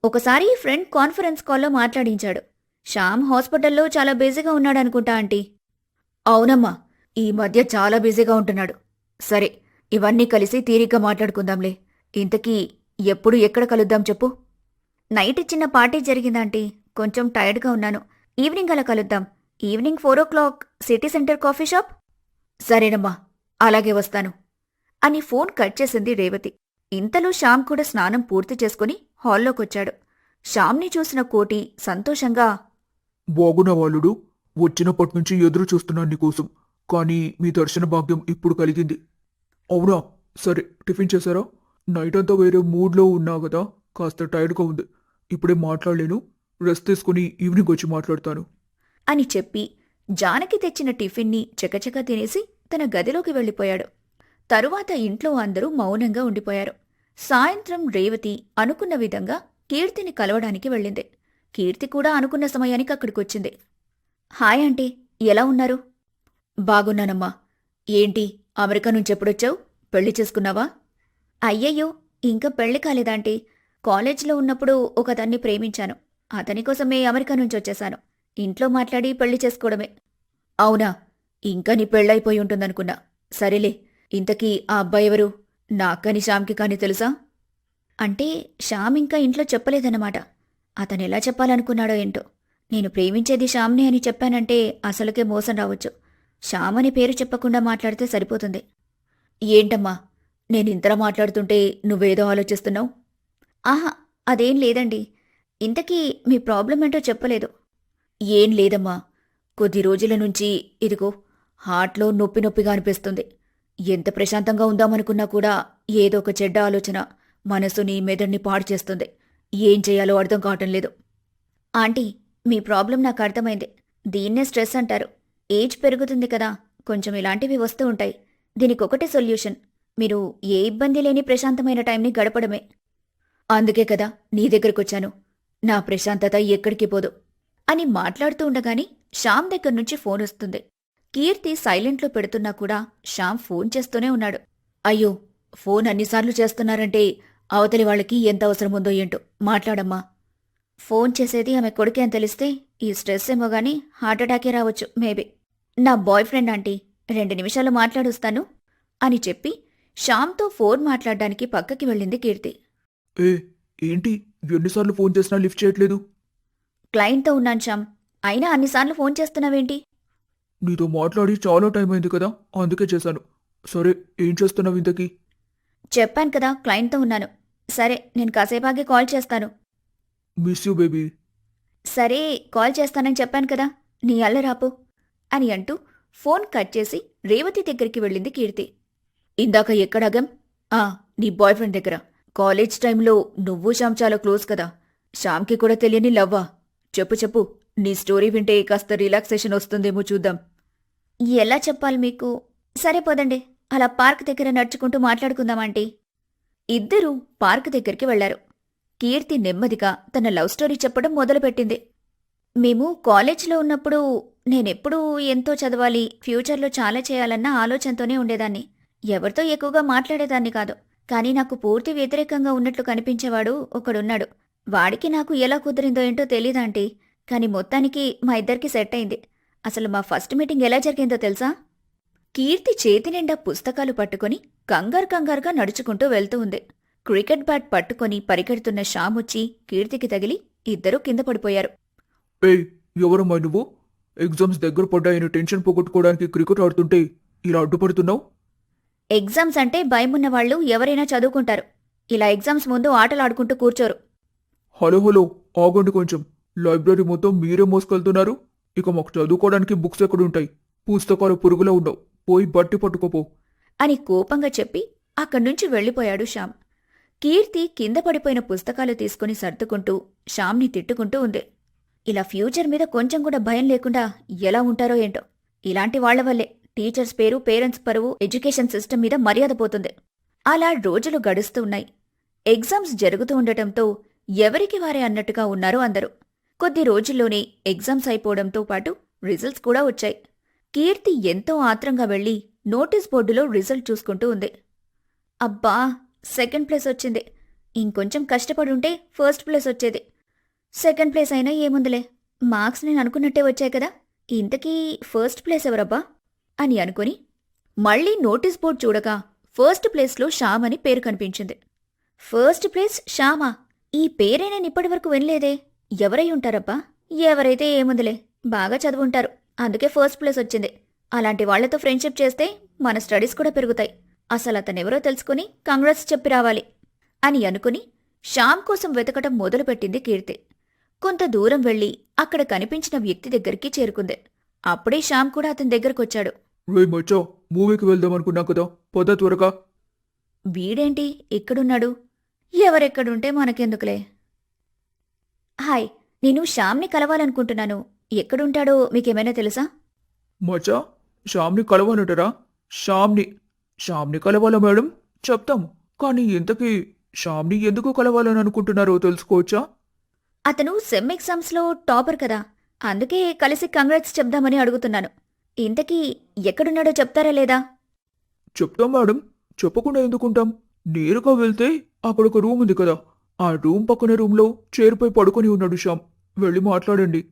ఒకసారి ఫ్రెండ్ కాన్ఫరెన్స్ కాల్లో మాట్లాడించాడు. శ్యామ్ హాస్పిటల్లో చాలా బిజీగా ఉన్నాడనుకుంటా ఆంటీ. అవునమ్మా, ఈ మధ్య చాలా బిజీగా ఉంటున్నాడు. సరే, ఇవన్నీ కలిసి తీరిగ్గా మాట్లాడుకుందాంలే. ఇంతకీ ఎప్పుడు ఎక్కడ కలుద్దాం చెప్పు. నైట్ చిన్న పార్టీ జరిగిందాంటీ, కొంచెం టైర్డ్గా ఉన్నాను. ఈవినింగ్ అలా కలుద్దాం. Evening 4 o'clock city centre coffee shop. సరేనమ్మా, అలాగే వస్తాను అని ఫోన్ కట్ చేసింది రేవతి. ఇంతలో శ్యామ్ కూడా స్నానం పూర్తి చేసుకుని హాల్లోకొచ్చాడు. శ్యామ్ని చూసిన కోటి సంతోషంగా, బాగున్న వాళ్ళుడు, వచ్చినప్పటినుంచి ఎదురు చూస్తున్నాను నీకోసం. కానీ మీ దర్శన భాగ్యం ఇప్పుడు కలిగింది. అవునా, సరే, టిఫిన్ చేశారా? నైట్ అంతా వేరే మూడ్లో ఉన్నా కదా, కాస్త టైర్డ్గా ఉంది. ఇప్పుడే మాట్లాడలేను, రెస్ట్ తీసుకుని ఈవినింగ్ వచ్చి మాట్లాడతాను అని చెప్పి జానకి తెచ్చిన టిఫిన్ని చకచకా తినేసి తన గదిలోకి వెళ్ళిపోయాడు. తరువాత ఇంట్లో అందరూ మౌనంగా ఉండిపోయారు. సాయంత్రం రేవతి అనుకున్న విధంగా కీర్తిని కలవడానికి వెళ్ళింది. కీర్తి కూడా అనుకున్న సమయానికి అక్కడికొచ్చింది. హాయ్ ఆంటీ, ఎలా ఉన్నారు? బాగున్నానమ్మా. ఏంటి, అమెరికా నుంచెప్పుడొచ్చావు? పెళ్లి చేసుకున్నావా? అయ్యయ్యో, ఇంకా పెళ్లి కాలేదాంటీ. కాలేజ్లో ఉన్నప్పుడు ఒకతన్ని ప్రేమించాను. అతని కోసమే అమెరికా నుంచొచ్చేశాను. ఇంట్లో మాట్లాడి పెళ్లి చేసుకోవడమే. అవునా, ఇంకా నీ పెళ్ళైపోయి ఉంటుందనుకున్నా. సరేలే, ఇంతకీ ఆ అబ్బాయి ఎవరు? నాకని శ్యామ్కి కాని తెలుసా? అంటే శ్యామ్ ఇంకా ఇంట్లో చెప్పలేదన్నమాట. అతనెలా చెప్పాలనుకున్నాడో ఏంటో. నేను ప్రేమించేది శ్యామ్ని అని చెప్పానంటే అసలుకే మోసం రావచ్చు. శ్యామ్ అని పేరు చెప్పకుండా మాట్లాడితే సరిపోతుంది. ఏంటమ్మా, నేనింతలా మాట్లాడుతుంటే నువ్వేదో ఆలోచిస్తున్నావు? ఆహా, అదేం లేదండి. ఇంతకీ మీ ప్రాబ్లం ఏంటో చెప్పలేదు. ఏం లేదమ్మా, కొద్ది రోజుల నుంచి ఇదిగో హార్ట్లో నొప్పి నొప్పిగా అనిపిస్తుంది. ఎంత ప్రశాంతంగా ఉందామనుకున్నా కూడా ఏదో ఒక చెడ్డ ఆలోచన మనసుని మెదడుని పాడు చేస్తుంది. ఏం చేయాలో అర్థం కావటం లేదు. ఆంటీ, మీ ప్రాబ్లం నాకు అర్థమైంది. దీన్నే స్ట్రెస్ అంటారు. ఏజ్ పెరుగుతుంది కదా, కొంచెం ఇలాంటివి వస్తూ ఉంటాయి. దీనికొకటే సొల్యూషన్. మీరు ఏ ఇబ్బంది లేని ప్రశాంతమైన టైంని గడపడమే. అందుకే కదా నీ దగ్గరకొచ్చాను. నా ప్రశాంతత ఎక్కడికి పోదు అని మాట్లాడుతూ ఉండగాని శ్యామ్ దగ్గర్నుంచి ఫోన్ వస్తుంది. కీర్తి సైలెంట్లో పెడుతున్నా కూడా శ్యామ్ ఫోన్ చేస్తూనే ఉన్నాడు. అయ్యో, ఫోన్ అన్నిసార్లు చేస్తున్నారంటే అవతలి వాళ్ళకి ఎంత అవసరముందో ఏంటో. మాట్లాడమ్మా. ఫోన్ చేసేది ఆమె కొడుకే అని తెలిస్తే ఈ స్ట్రెస్ ఏమో గానీ హార్ట్అటాకే రావచ్చు మేబీ. నా బాయ్ ఫ్రెండ్ ఆంటీ, 2 నిమిషాలు మాట్లాడొస్తాను అని చెప్పి శ్యామ్తో ఫోన్ మాట్లాడడానికి పక్కకి వెళ్ళింది కీర్తి. ఏ ఏంటి ఎన్నిసార్లు ఫోన్ చేసినా లిఫ్ట్ చేయట్లేదు? క్లయింట్తో ఉన్నాను శ్యామ్, అయినా అన్నిసార్లు ఫోన్ చేస్తున్నావేంటి? నీతో మాట్లాడి చాలా టైం అయింది కదా, అందుకే చేశాను. సరే, ఏం చేస్తున్నావు ఇంతకీ? చెప్పాను కదా క్లయింట్తో ఉన్నాను. సరే, నేను కాసేపాగే కాల్ చేస్తాను. Miss you baby. సరే, కాల్ చేస్తానని చెప్పాను కదా, నీ అల్లరాపు అని అంటూ ఫోన్ కట్ చేసి రేవతి దగ్గరికి వెళ్ళింది కీర్తి. ఇందాక ఎక్కడాగం? నీ బాయ్ ఫ్రెండ్ దగ్గర. కాలేజ్ టైంలో నువ్వు శ్యామ్ చాలా క్లోజ్ కదా. శ్యామ్కి కూడా తెలియని లవ్వా? చెప్పు చెప్పు, నీ స్టోరీ వింటే కాస్త రిలాక్సేషన్ వస్తుందేమో చూద్దాం. ఎలా చెప్పాలి మీకు? సరే పోదండి, అలా పార్క్ దగ్గర నడుచుకుంటూ మాట్లాడుకుందామంటీ. ఇద్దరూ పార్క్ దగ్గరికి వెళ్లారు. కీర్తి నెమ్మదిగా తన లవ్ స్టోరీ చెప్పడం మొదలుపెట్టింది. మేము కాలేజ్లో ఉన్నప్పుడు నేనెప్పుడూ ఎంతో చదవాలి, ఫ్యూచర్లో చాలా చేయాలన్న ఆలోచనతోనే ఉండేదాన్ని. ఎవరితో ఎక్కువగా మాట్లాడేదాన్ని కాదు. కానీ నాకు పూర్తి వ్యతిరేకంగా ఉన్నట్లు కనిపించేవాడు ఒకడున్నాడు. వాడికి నాకు ఎలా కుదిరిందో ఏంటో తెలీదాంటీ, కానీ మొత్తానికి మా ఇద్దరికి సెట్ అయింది. అసలు మా ఫస్ట్ మీటింగ్ ఎలా జరిగిందో తెలుసా? కీర్తి చేతి నిండా పుస్తకాలు పట్టుకుని కంగారుగా నడుచుకుంటూ వెళ్తూ ఉంది. క్రికెట్ బ్యాట్ పట్టుకుని పరిగెడుతున్న శ్యామ్ వచ్చి కీర్తికి తగిలి ఇద్దరూ కింద పడిపోయారు. ఏయ్, ఎవరమ్మా నువ్వు? ఎగ్జామ్స్ దగ్గర పడ్డాయని టెన్షన్ పోగొట్టుకోవడానికి క్రికెట్ ఆడుతుంటే ఇలా అడ్డుపడుతున్నావు? ఎగ్జామ్స్ అంటే భయమున్న వాళ్ళు ఎవరైనా చదువుకుంటారు. ఇలా ఎగ్జామ్స్ ముందు ఆటలాడుకుంటూ కూర్చోరు. హలో హలో, ఆగండి కొంచెం. లైబ్రరీ మొత్తం మీరే మోసుకెళ్తున్నారు. ఇక మాకు చదువుకోవడానికి బుక్స్ ఎక్కడుంటాయి? పుస్తకాలు పురుగులో ఉండవు. పోయి బట్టి పట్టుకోపో అని కోపంగా చెప్పి అక్కడ్నుంచి వెళ్ళిపోయాడు శ్యామ్. కీర్తి కింద పడిపోయిన పుస్తకాలు తీసుకుని సర్దుకుంటూ శ్యామ్ని తిట్టుకుంటూ ఉంది. ఇలా ఫ్యూచర్ మీద కొంచెం కూడా భయం లేకుండా ఎలా ఉంటారో ఏంటో. ఇలాంటి వాళ్ల వల్లే టీచర్స్ పేరు, పేరెంట్స్ పరువు, ఎడ్యుకేషన్ సిస్టమ్ మీద మర్యాద పోతుంది. అలా రోజులు గడుస్తూ ఉన్నాయి. ఎగ్జామ్స్ జరుగుతూ ఉండటంతో ఎవరికి వారే అన్నట్టుగా ఉన్నారు అందరూ. కొద్ది రోజుల్లోనే ఎగ్జామ్స్ అయిపోవడంతో పాటు రిజల్ట్స్ కూడా వచ్చాయి. కీర్తి ఎంతో ఆత్రంగా వెళ్లి నోటీస్ బోర్డులో రిజల్ట్ చూసుకుంటూ ఉంది. అబ్బా, 2nd ప్లేస్ వచ్చింది. ఇంకొంచెం కష్టపడుంటే 1st ప్లేస్ వచ్చేది. 2nd ప్లేస్ అయినా ఏముందిలే, మార్క్స్ నేను అనుకున్నట్టే వచ్చాయి కదా. ఇంతకీ 1st ప్లేస్ ఎవరబ్బా అని అనుకుని మళ్లీ నోటీస్ బోర్డు చూడగా 1st ప్లేస్లో శ్యామ్ అని పేరు కనిపించింది. 1st place Shyama? ఈ పేరే నేను ఇప్పటివరకు వినలేదే. ఎవరై ఉంటారబ్బా? ఎవరైతే ఏముందిలే, బాగా చదువుంటారు, అందుకే 1st ప్లేస్ వచ్చింది. అలాంటి వాళ్లతో ఫ్రెండ్షిప్ చేస్తే మన స్టడీస్ కూడా పెరుగుతాయి. అసలు అతనెవరో తెలుసుకుని కంగ్రాట్స్ చెప్పి రావాలి అని అనుకుని శ్యామ్ కోసం వెతకటం మొదలుపెట్టింది కీర్తి. కొంత దూరం వెళ్లి అక్కడ కనిపించిన వ్యక్తి దగ్గరికి చేరుకుంది. అప్పుడే శ్యామ్ కూడా అతని దగ్గరకొచ్చాడు. రే మచ్చా, మూవీకి వెళ్దామనుకున్నా కదా, పద త్వరగా. వీడేంటి ఇక్కడున్నాడు? ఎవరెక్కడుంటే మనకెందుకులే. హాయ్, నేను శ్యామ్ని కలవాలనుకుంటున్నాను. ఎక్కడుంటాడో మీకేమైనా తెలుసా? మచ్చా, శ్యామ్ని కలవాలంటారా? శ్యామ్ని కలవాలా మేడం? చెప్తాము. కానీ ఇంతకీ శ్యామ్ని ఎందుకు కలవాలని అనుకుంటున్నారో తెలుసుకోవచ్చా? అతను సెమ్ ఎగ్జామ్స్లో టాపర్ కదా, అందుకే కలిసి కంగ్రాట్స్ చెప్దామని అడుగుతున్నాను. ఇంతకీ ఎక్కడున్నాడో చెప్తారా లేదా? చెప్తాం మేడం, చెప్పకుండా ఎందుకుంటాం. నేరుగా వెళ్తే అక్కడొక రూమ్ ఉంది కదా, ఆ రూమ్ పక్కన రూమ్లో చైర్పై పడుకొని ఉన్నాడు శ్యామ్. వెళ్ళి మాట్లాడండి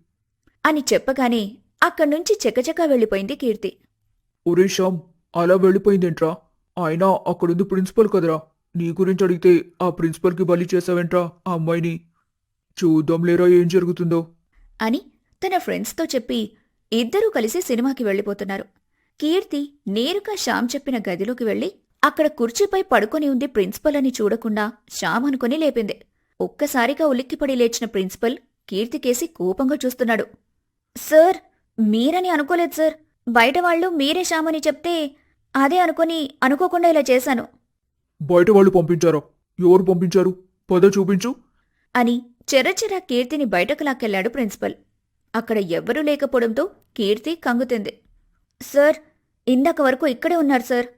అని చెప్పగానే అక్కడ్నుంచి చకచకా వెళ్ళిపోయింది కీర్తి. ఒరే శ్యామ్, అలా వెళ్ళిపోయిందేంట్రా? అయినా అక్కడుంది ప్రిన్సిపల్ కదరా. నీ గురించి అడిగితే ఆ ప్రిన్సిపల్కి బలి చేసావేంట్రా ఆ అమ్మాయిని? చూద్దాం లేరా ఏం జరుగుతుందో అని తన ఫ్రెండ్స్తో చెప్పి ఇద్దరూ కలిసి సినిమాకి వెళ్ళిపోతున్నారు. కీర్తి నేరుగా శ్యామ్ చెప్పిన గదిలోకి వెళ్లి అక్కడ కుర్చీపై పడుకొని ఉంది ప్రిన్సిపల్ అని చూడకుండా శ్యామ్ అనుకుని లేపింది. ఒక్కసారిగా ఉలిక్కిపడి లేచిన ప్రిన్సిపల్ కీర్తికేసి కోపంగా చూస్తున్నాడు. సార్, మీరని అనుకోలేదు సార్. బయట వాళ్ళు మీరే శ్యామ్ అని చెప్తే అదే అనుకుని అనుకోకుండా ఇలా చేశాను బయట వాళ్ళు పంపించారా? ఎవరు పంపించారు? పద చూపించు అని చెరచెరా కీర్తిని బయటకు లాక్కెళ్లాడు ప్రిన్సిపల్. అక్కడ ఎవ్వరూ లేకపోవడంతో కీర్తి కంగుతింది. సార్, ఇందాక వరకు ఇక్కడే ఉన్నారు సార్.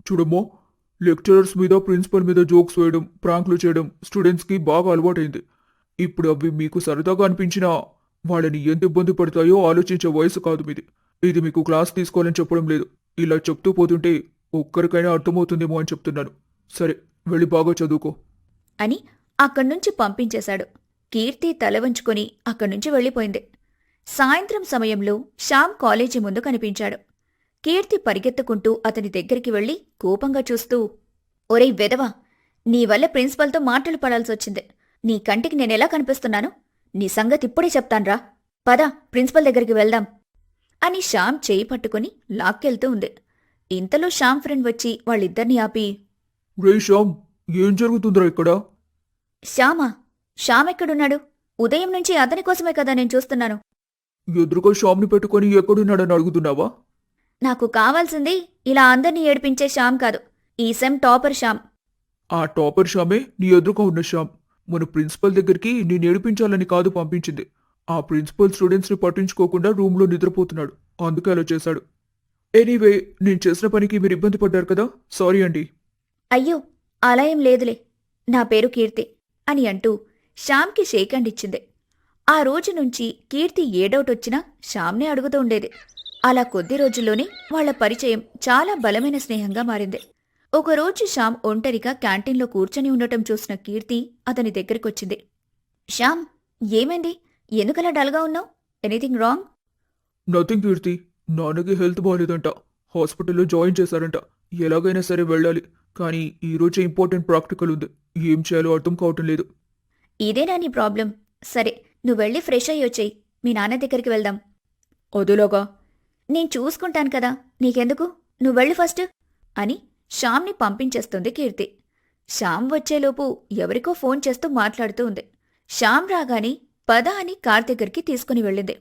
చూడమ్మా, లెక్చరర్స్ మీద ప్రిన్సిపల్ మీద జోక్స్ వేయడం, ప్రాంక్లు చేయడం స్టూడెంట్స్కి బాగా అలవాటైంది. ఇప్పుడు అవి మీకు సరదాగా అనిపించినా వాళ్ళని ఎంత ఇబ్బంది పడతాయో ఆలోచించే వయసు కాదు మీది. ఇది మీకు క్లాస్ తీసుకోవాలని చెప్పడం లేదు. ఇలా చెప్తూ పోతుంటే ఒక్కరికైనా అర్థమవుతుందేమో అని చెప్తున్నాను. సరే, వెళ్ళి బాగా చదువుకో అని అక్కడ్నుంచి పంపించేశాడు. కీర్తి తల వంచుకొని అక్కడ్నుంచి వెళ్ళిపోయింది. సాయంత్రం సమయంలో శ్యామ్ కాలేజీ ముందు కనిపించాడు. కీర్తి పరిగెత్తుకుంటూ అతని దగ్గరికి వెళ్లి కోపంగా చూస్తూ, ఒరేయ్ వెధవా, నీ వల్ల ప్రిన్సిపల్తో మాటలు పడాల్సొచ్చింది. నీ కంటికి నేనెలా కనిపిస్తున్నాను? నీ సంగతి ఇప్పుడే చెప్తాన్రా. పద, ప్రిన్సిపల్ దగ్గరికి వెళ్దాం అని శ్యామ్ చేయి పట్టుకుని లాక్కెళ్తూ ఉంది. ఇంతలో శ్యామ్ ఫ్రెండ్ వచ్చి వాళ్ళిద్దరినీ ఆపి, రే శ్యామ్, ఏం జరుగుతుందిరా ఇక్కడ? శ్యామా? శ్యామ్ ఎక్కడున్నాడు? ఉదయం నుంచి అతని కోసమే కదా నేను చూస్తున్నాను. ఎదురుగా శ్యామ్ని పెట్టుకొని ఎక్కడున్నాడని అడుగుతున్నావా? నాకు కావాల్సింది ఇలా అందర్నీ ఏడిపించే శ్యామ్ కాదు, ఈ సెమ్ టాపర్ శ్యామ్. ఆ టాపర్ శ్యామే నీ ఎదురుగా ఉన్న శ్యామ్. మన ప్రిన్సిపల్ దగ్గరికి నేను ఏడిపించాలని కాదు పంపించింది. ఆ ప్రిన్సిపల్ స్టూడెంట్స్ని పట్టించుకోకుండా రూమ్లో నిద్రపోతున్నాడు, అందుకే అలా చేశాడు. ఎనీవే, నేను చేసిన పనికి మీరు ఇబ్బంది పడ్డారు కదా, సారీ అండి. అయ్యో, అలా ఏం లేదులే, నా పేరు కీర్తి అని అంటూ శ్యామ్కి షేక్ హ్యాండ్ ఇచ్చింది. ఆ రోజు నుంచి కీర్తి ఏ డౌట్ వచ్చినా శ్యామ్నే అడుగుతూ ఉండేది. అలా కొద్ది రోజుల్లోనే వాళ్ల పరిచయం చాలా బలమైన స్నేహంగా మారింది. ఒకరోజు శ్యామ్ ఒంటరిగా క్యాంటీన్లో కూర్చొని ఉండటం చూసిన కీర్తి అతని దగ్గరికొచ్చింది. శ్యామ్, ఏమైంది? ఎందుకలా డల్గా ఉన్నావు? Anything wrong? నథింగ్ కీర్తి, నాన్నకి హెల్త్ బాగాలేదంట, హాస్పిటల్లో జాయిన్ చేశారంట. ఎలాగైనా సరే వెళ్ళాలి, కానీ ఈరోజే ఇంపార్టెంట్ ప్రాక్టికల్ ఉంది. ఏం చేయాలో అర్థం కావటం లేదు. ఇదేనా నీ ప్రాబ్లం? సరే, నువ్వు వెళ్ళి ఫ్రెష్ అయ్యొచ్చేయి, మీ నాన్న దగ్గరికి వెళ్దాం. అదేలాగా? నేను చూసుకుంటాను కదా, నీకెందుకు, నువ్వు వెళ్ళు ఫస్ట్ అని శ్యామ్ని పంపించేస్తుంది కీర్తి. శ్యామ్ వచ్చేలోపు ఎవరికో ఫోన్ చేస్తూ మాట్లాడుతూ ఉంది. శ్యామ్ రాగాని పద అని కార్ దగ్గరికి తీసుకుని వెళ్ళింది.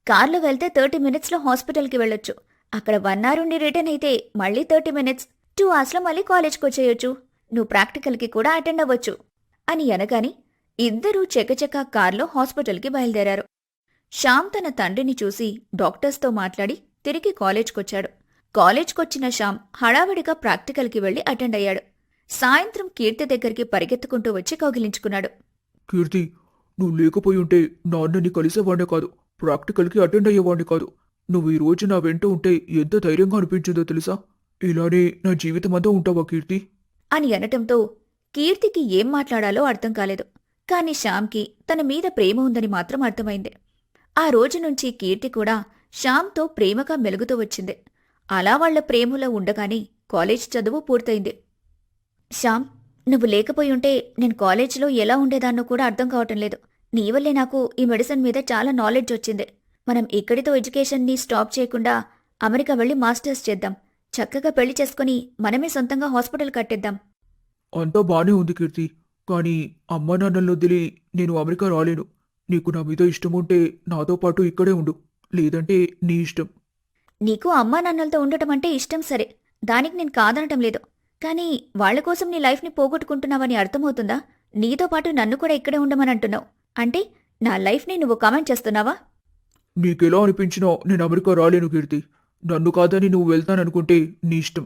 కార్లో వెళ్తే 30 మినిట్స్లో హాస్పిటల్కి వెళ్ళొచ్చు. అక్కడ 1 అవర్ ఉండి రిటర్న్ అయితే మళ్ళీ 30 మినిట్స్, 2 అవర్స్లో మళ్ళీ కాలేజ్కి వచ్చేయొచ్చు. నువ్వు ప్రాక్టికల్కి కూడా అటెండ్ అవ్వచ్చు అని అనగాని ఇద్దరూ చకచకా కార్లో హాస్పిటల్కి బయలుదేరారు. శ్యామ్ తన తండ్రిని చూసి డాక్టర్స్తో మాట్లాడి తిరిగి కాలేజ్కొచ్చాడు. కాలేజ్కొచ్చిన శ్యామ్ హడావిడిగా ప్రాక్టికల్కి వెళ్లి అటెండ్ అయ్యాడు. సాయంత్రం కీర్తి దగ్గరికి పరిగెత్తుకుంటూ వచ్చి కౌగిలించుకున్నాడు. కీర్తి, నువ్వు లేకపోయి ఉంటే నాన్నని కలిసేవాడినే కాదు, ప్రాక్టికల్కి అటెండ్ అయ్యేవాడిని కాదు. నువ్వు ఈ రోజు నా వెంట ఉంటే ఎంత ధైర్యంగా అనిపించిందో తెలుసా? ఇలానే నా జీవితం అంతా ఉంటావా కీర్తి? అని అనటంతో కీర్తికి ఏం మాట్లాడాలో అర్థం కాలేదు. కాని శ్యామ్కి తన మీద ప్రేమ ఉందని మాత్రం అర్థమైంది. ఆ రోజు నుంచి కీర్తి కూడా శ్యామ్తో ప్రేమగా మెలుగుతూ వచ్చింది. అలా వాళ్ల ప్రేమలో ఉండగానే కాలేజ్ చదువు పూర్తయింది. శ్యామ్, నువ్వు లేకపోయి ఉంటే నేను కాలేజీలో ఎలా ఉండేదాన్నో కూడా అర్థం కావటం లేదు. నీ వల్లే నాకు ఈ మెడిసిన్ మీద చాలా నాలెడ్జ్ వచ్చింది. మనం ఇక్కడితో ఎడ్యుకేషన్ని స్టాప్ చేయకుండా అమెరికా వెళ్లి మాస్టర్స్ చేద్దాం. చక్కగా పెళ్లి చేసుకుని మనమే సొంతంగా హాస్పిటల్ కట్టేద్దాం. అంతా బానే ఉంది కీర్తి, కానీ అమ్మా నాన్నలను వదిలి నేను అమెరికా రాలేను. నీకు నా మీద ఇష్టం ఉంటే నాతో పాటు ఇక్కడే ఉండు, లేదంటే నీ ఇష్టం. నీకు అమ్మా నాన్నలతో ఉండటం అంటే ఇష్టం సరే, దానికి నేను కాదనటం లేదు. కానీ వాళ్ల కోసం నీ లైఫ్ని పోగొట్టుకుంటున్నావని అర్థమవుతుందా? నీతో పాటు నన్ను కూడా ఇక్కడే ఉండమని అంటున్నావు అంటే నా లైఫ్ని నువ్వు కామెంట్ చేస్తున్నావా? నీకెలా అనిపించినా నేను అమెరికా రాలేను కీర్తి. నన్ను కాదని నువ్వు వెళ్తాననుకుంటే నీ ఇష్టం.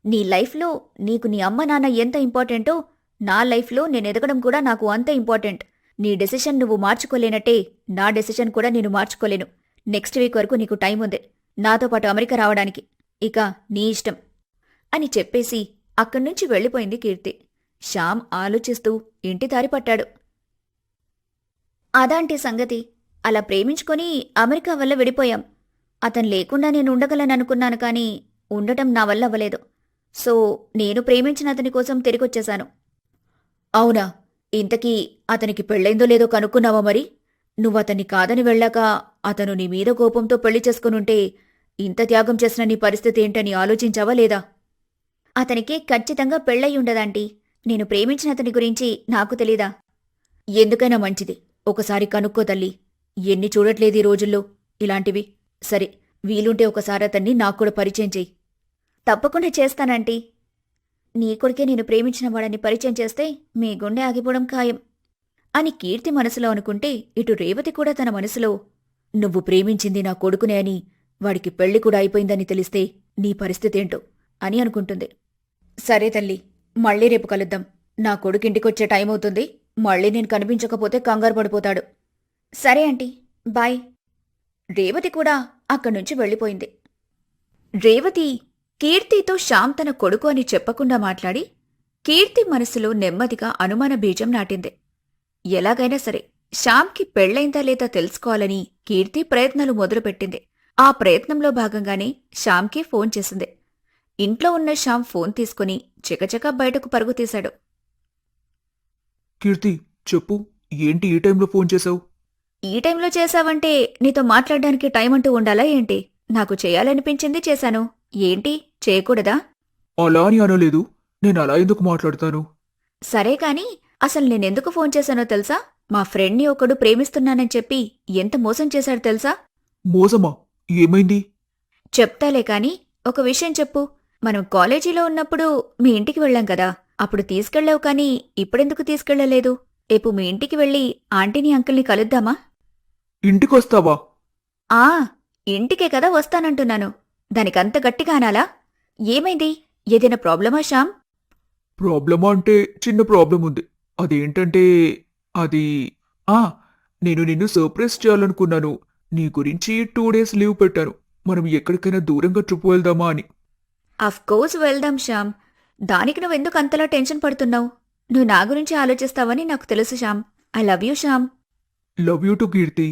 నీ లైఫ్లో నీకు నీ అమ్మ నాన్న ఎంత ఇంపార్టెంటో నా లైఫ్లో నేను ఎదగడం కూడా నాకు అంత ఇంపార్టెంట్. నీ డెసిషన్ నువ్వు మార్చుకోలేనట్టే నా డెసిషన్ కూడా నేను మార్చుకోలేను. నెక్స్ట్ వీక్ వరకు నీకు టైం ఉంది నాతో పాటు అమెరికా రావడానికి. ఇక నీ ఇష్టం అని చెప్పేసి అక్కడ్నుంచి వెళ్ళిపోయింది కీర్తి. శ్యామ్ ఆలోచిస్తూ ఇంటి దారి పట్టాడు. అదాంటి సంగతి, అలా ప్రేమించుకొని అమెరికా వల్ల విడిపోయాం. అతను లేకుండా నేను ఉండగలననుకున్నాను, కానీ ఉండటం నా వల్ల అవ్వలేదు. సో నేను ప్రేమించిన అతని కోసం తిరిగొచ్చేశాను. అవునా? ఇంతకీ అతనికి పెళ్ళైందో లేదో కనుక్కున్నావా మరి? నువ్వతన్ని కాదని వెళ్ళాక అతను నీ మీద కోపంతో పెళ్లి చేసుకునుంటే ఇంత త్యాగం చేసిన నీ పరిస్థితి ఏంటని ఆలోచించావా లేదా? అతనికి ఖచ్చితంగా పెళ్ళయ్యుండదంటీ. నేను ప్రేమించిన అతని గురించి నాకు తెలీదా? ఎందుకైనా మంచిది, ఒకసారి కనుక్కో తల్లి. ఎన్ని చూడట్లేదు ఈ రోజుల్లో ఇలాంటివి. సరే, వీలుంటే ఒకసారి అతన్ని నాకు కూడా పరిచయం చెయ్యి. తప్పకుండా చేస్తానంటీ. నీ కొడుకే నేను ప్రేమించిన వాడని పరిచయం చేస్తే మీ గుండె ఆగిపోవడం ఖాయం అని కీర్తి మనసులో అనుకుంటే, ఇటు రేవతి కూడా తన మనసులో నువ్వు ప్రేమించింది నా కొడుకునే అని, వాడికి పెళ్లి కూడా అయిపోయిందని తెలిస్తే నీ పరిస్థితేంటో అని అనుకుంటుంది. సరే తల్లి, మళ్ళీ రేపు కలుద్దాం. నా కొడుకింటికొచ్చే టైం అవుతుంది. మళ్ళీ నేను కనిపించకపోతే కంగారు పడిపోతాడు. సరే ఆంటీ, బాయ్. రేవతి కూడా అక్కడ్నుంచి వెళ్ళిపోయింది. రేవతి కీర్తితో శ్యామ్ తన కొడుకు అని చెప్పకుండా మాట్లాడి కీర్తి మనసులో నెమ్మదిగా అనుమాన బీజం నాటింది. ఎలాగైనా సరే శ్యామ్కి పెళ్లైందా లేదా తెలుసుకోవాలని కీర్తి ప్రయత్నాలు మొదలుపెట్టింది. ఆ ప్రయత్నంలో భాగంగానే శ్యామ్కి ఫోన్ చేసింది. ఇంట్లో ఉన్న శ్యామ్ ఫోన్ తీసుకుని చకచకా బయటకు పరుగు తీశాడు. కీర్తి చెప్పు, ఏంటి ఈ టైంలో ఫోన్ చేశావు? ఈ టైంలో చేశావంటే నీతో మాట్లాడడానికి టైం అంటూ ఉండాలా ఏంటి? నాకు చేయాలనిపించింది చేశాను. ఏంటి చేయకూడదా? అలా అని అనలేదు. నేను అలా ఎందుకు మాట్లాడతాను? సరే కాని అసలు నేనెందుకు ఫోన్ చేశానో తెలుసా? మా ఫ్రెండ్ని ఒకడు ప్రేమిస్తున్నానని చెప్పి ఎంత మోసం చేశాడు తెలుసా? మోసమా? ఏమైంది? చెప్తాలే కాని ఒక విషయం చెప్పు. మనం కాలేజీలో ఉన్నప్పుడు మీ ఇంటికి వెళ్ళాం కదా, అప్పుడు తీసుకెళ్ళావు కాని ఇప్పుడెందుకు తీసుకెళ్లలేదు? రేపు మీ ఇంటికి వెళ్ళి ఆంటీని అంకుల్ని కలుద్దామా? ఇంటికొస్తావా? ఆ ఇంటికే కదా వస్తానంటున్నాను. దానికంత గట్టిగా అనాలా? ఏమైంది? ఏదైనా ప్రాబ్లమా శ్యామ్? ప్రాబ్లమా అంటే చిన్న ప్రాబ్లం ఉంది. అదేంటంటే అది ఆ నేను నిన్ను సర్ప్రైజ్ చేయాలనుకున్నాను. నీ గురించి 2 డేస్ లీవ్ పెట్టాను. మనం ఎక్కడికైనా దూరంగా ట్రిప్ వెళ్దామా అని. అఫ్కోర్స్ వెళ్దాం శ్యామ్. దానికి నువ్వెందుకు అంతలా టెన్షన్ పడుతున్నావు? నువ్వు నా గురించి ఆలోచిస్తావని నాకు తెలుసు Shyam. I love you Shyam. Love you too Keerthi.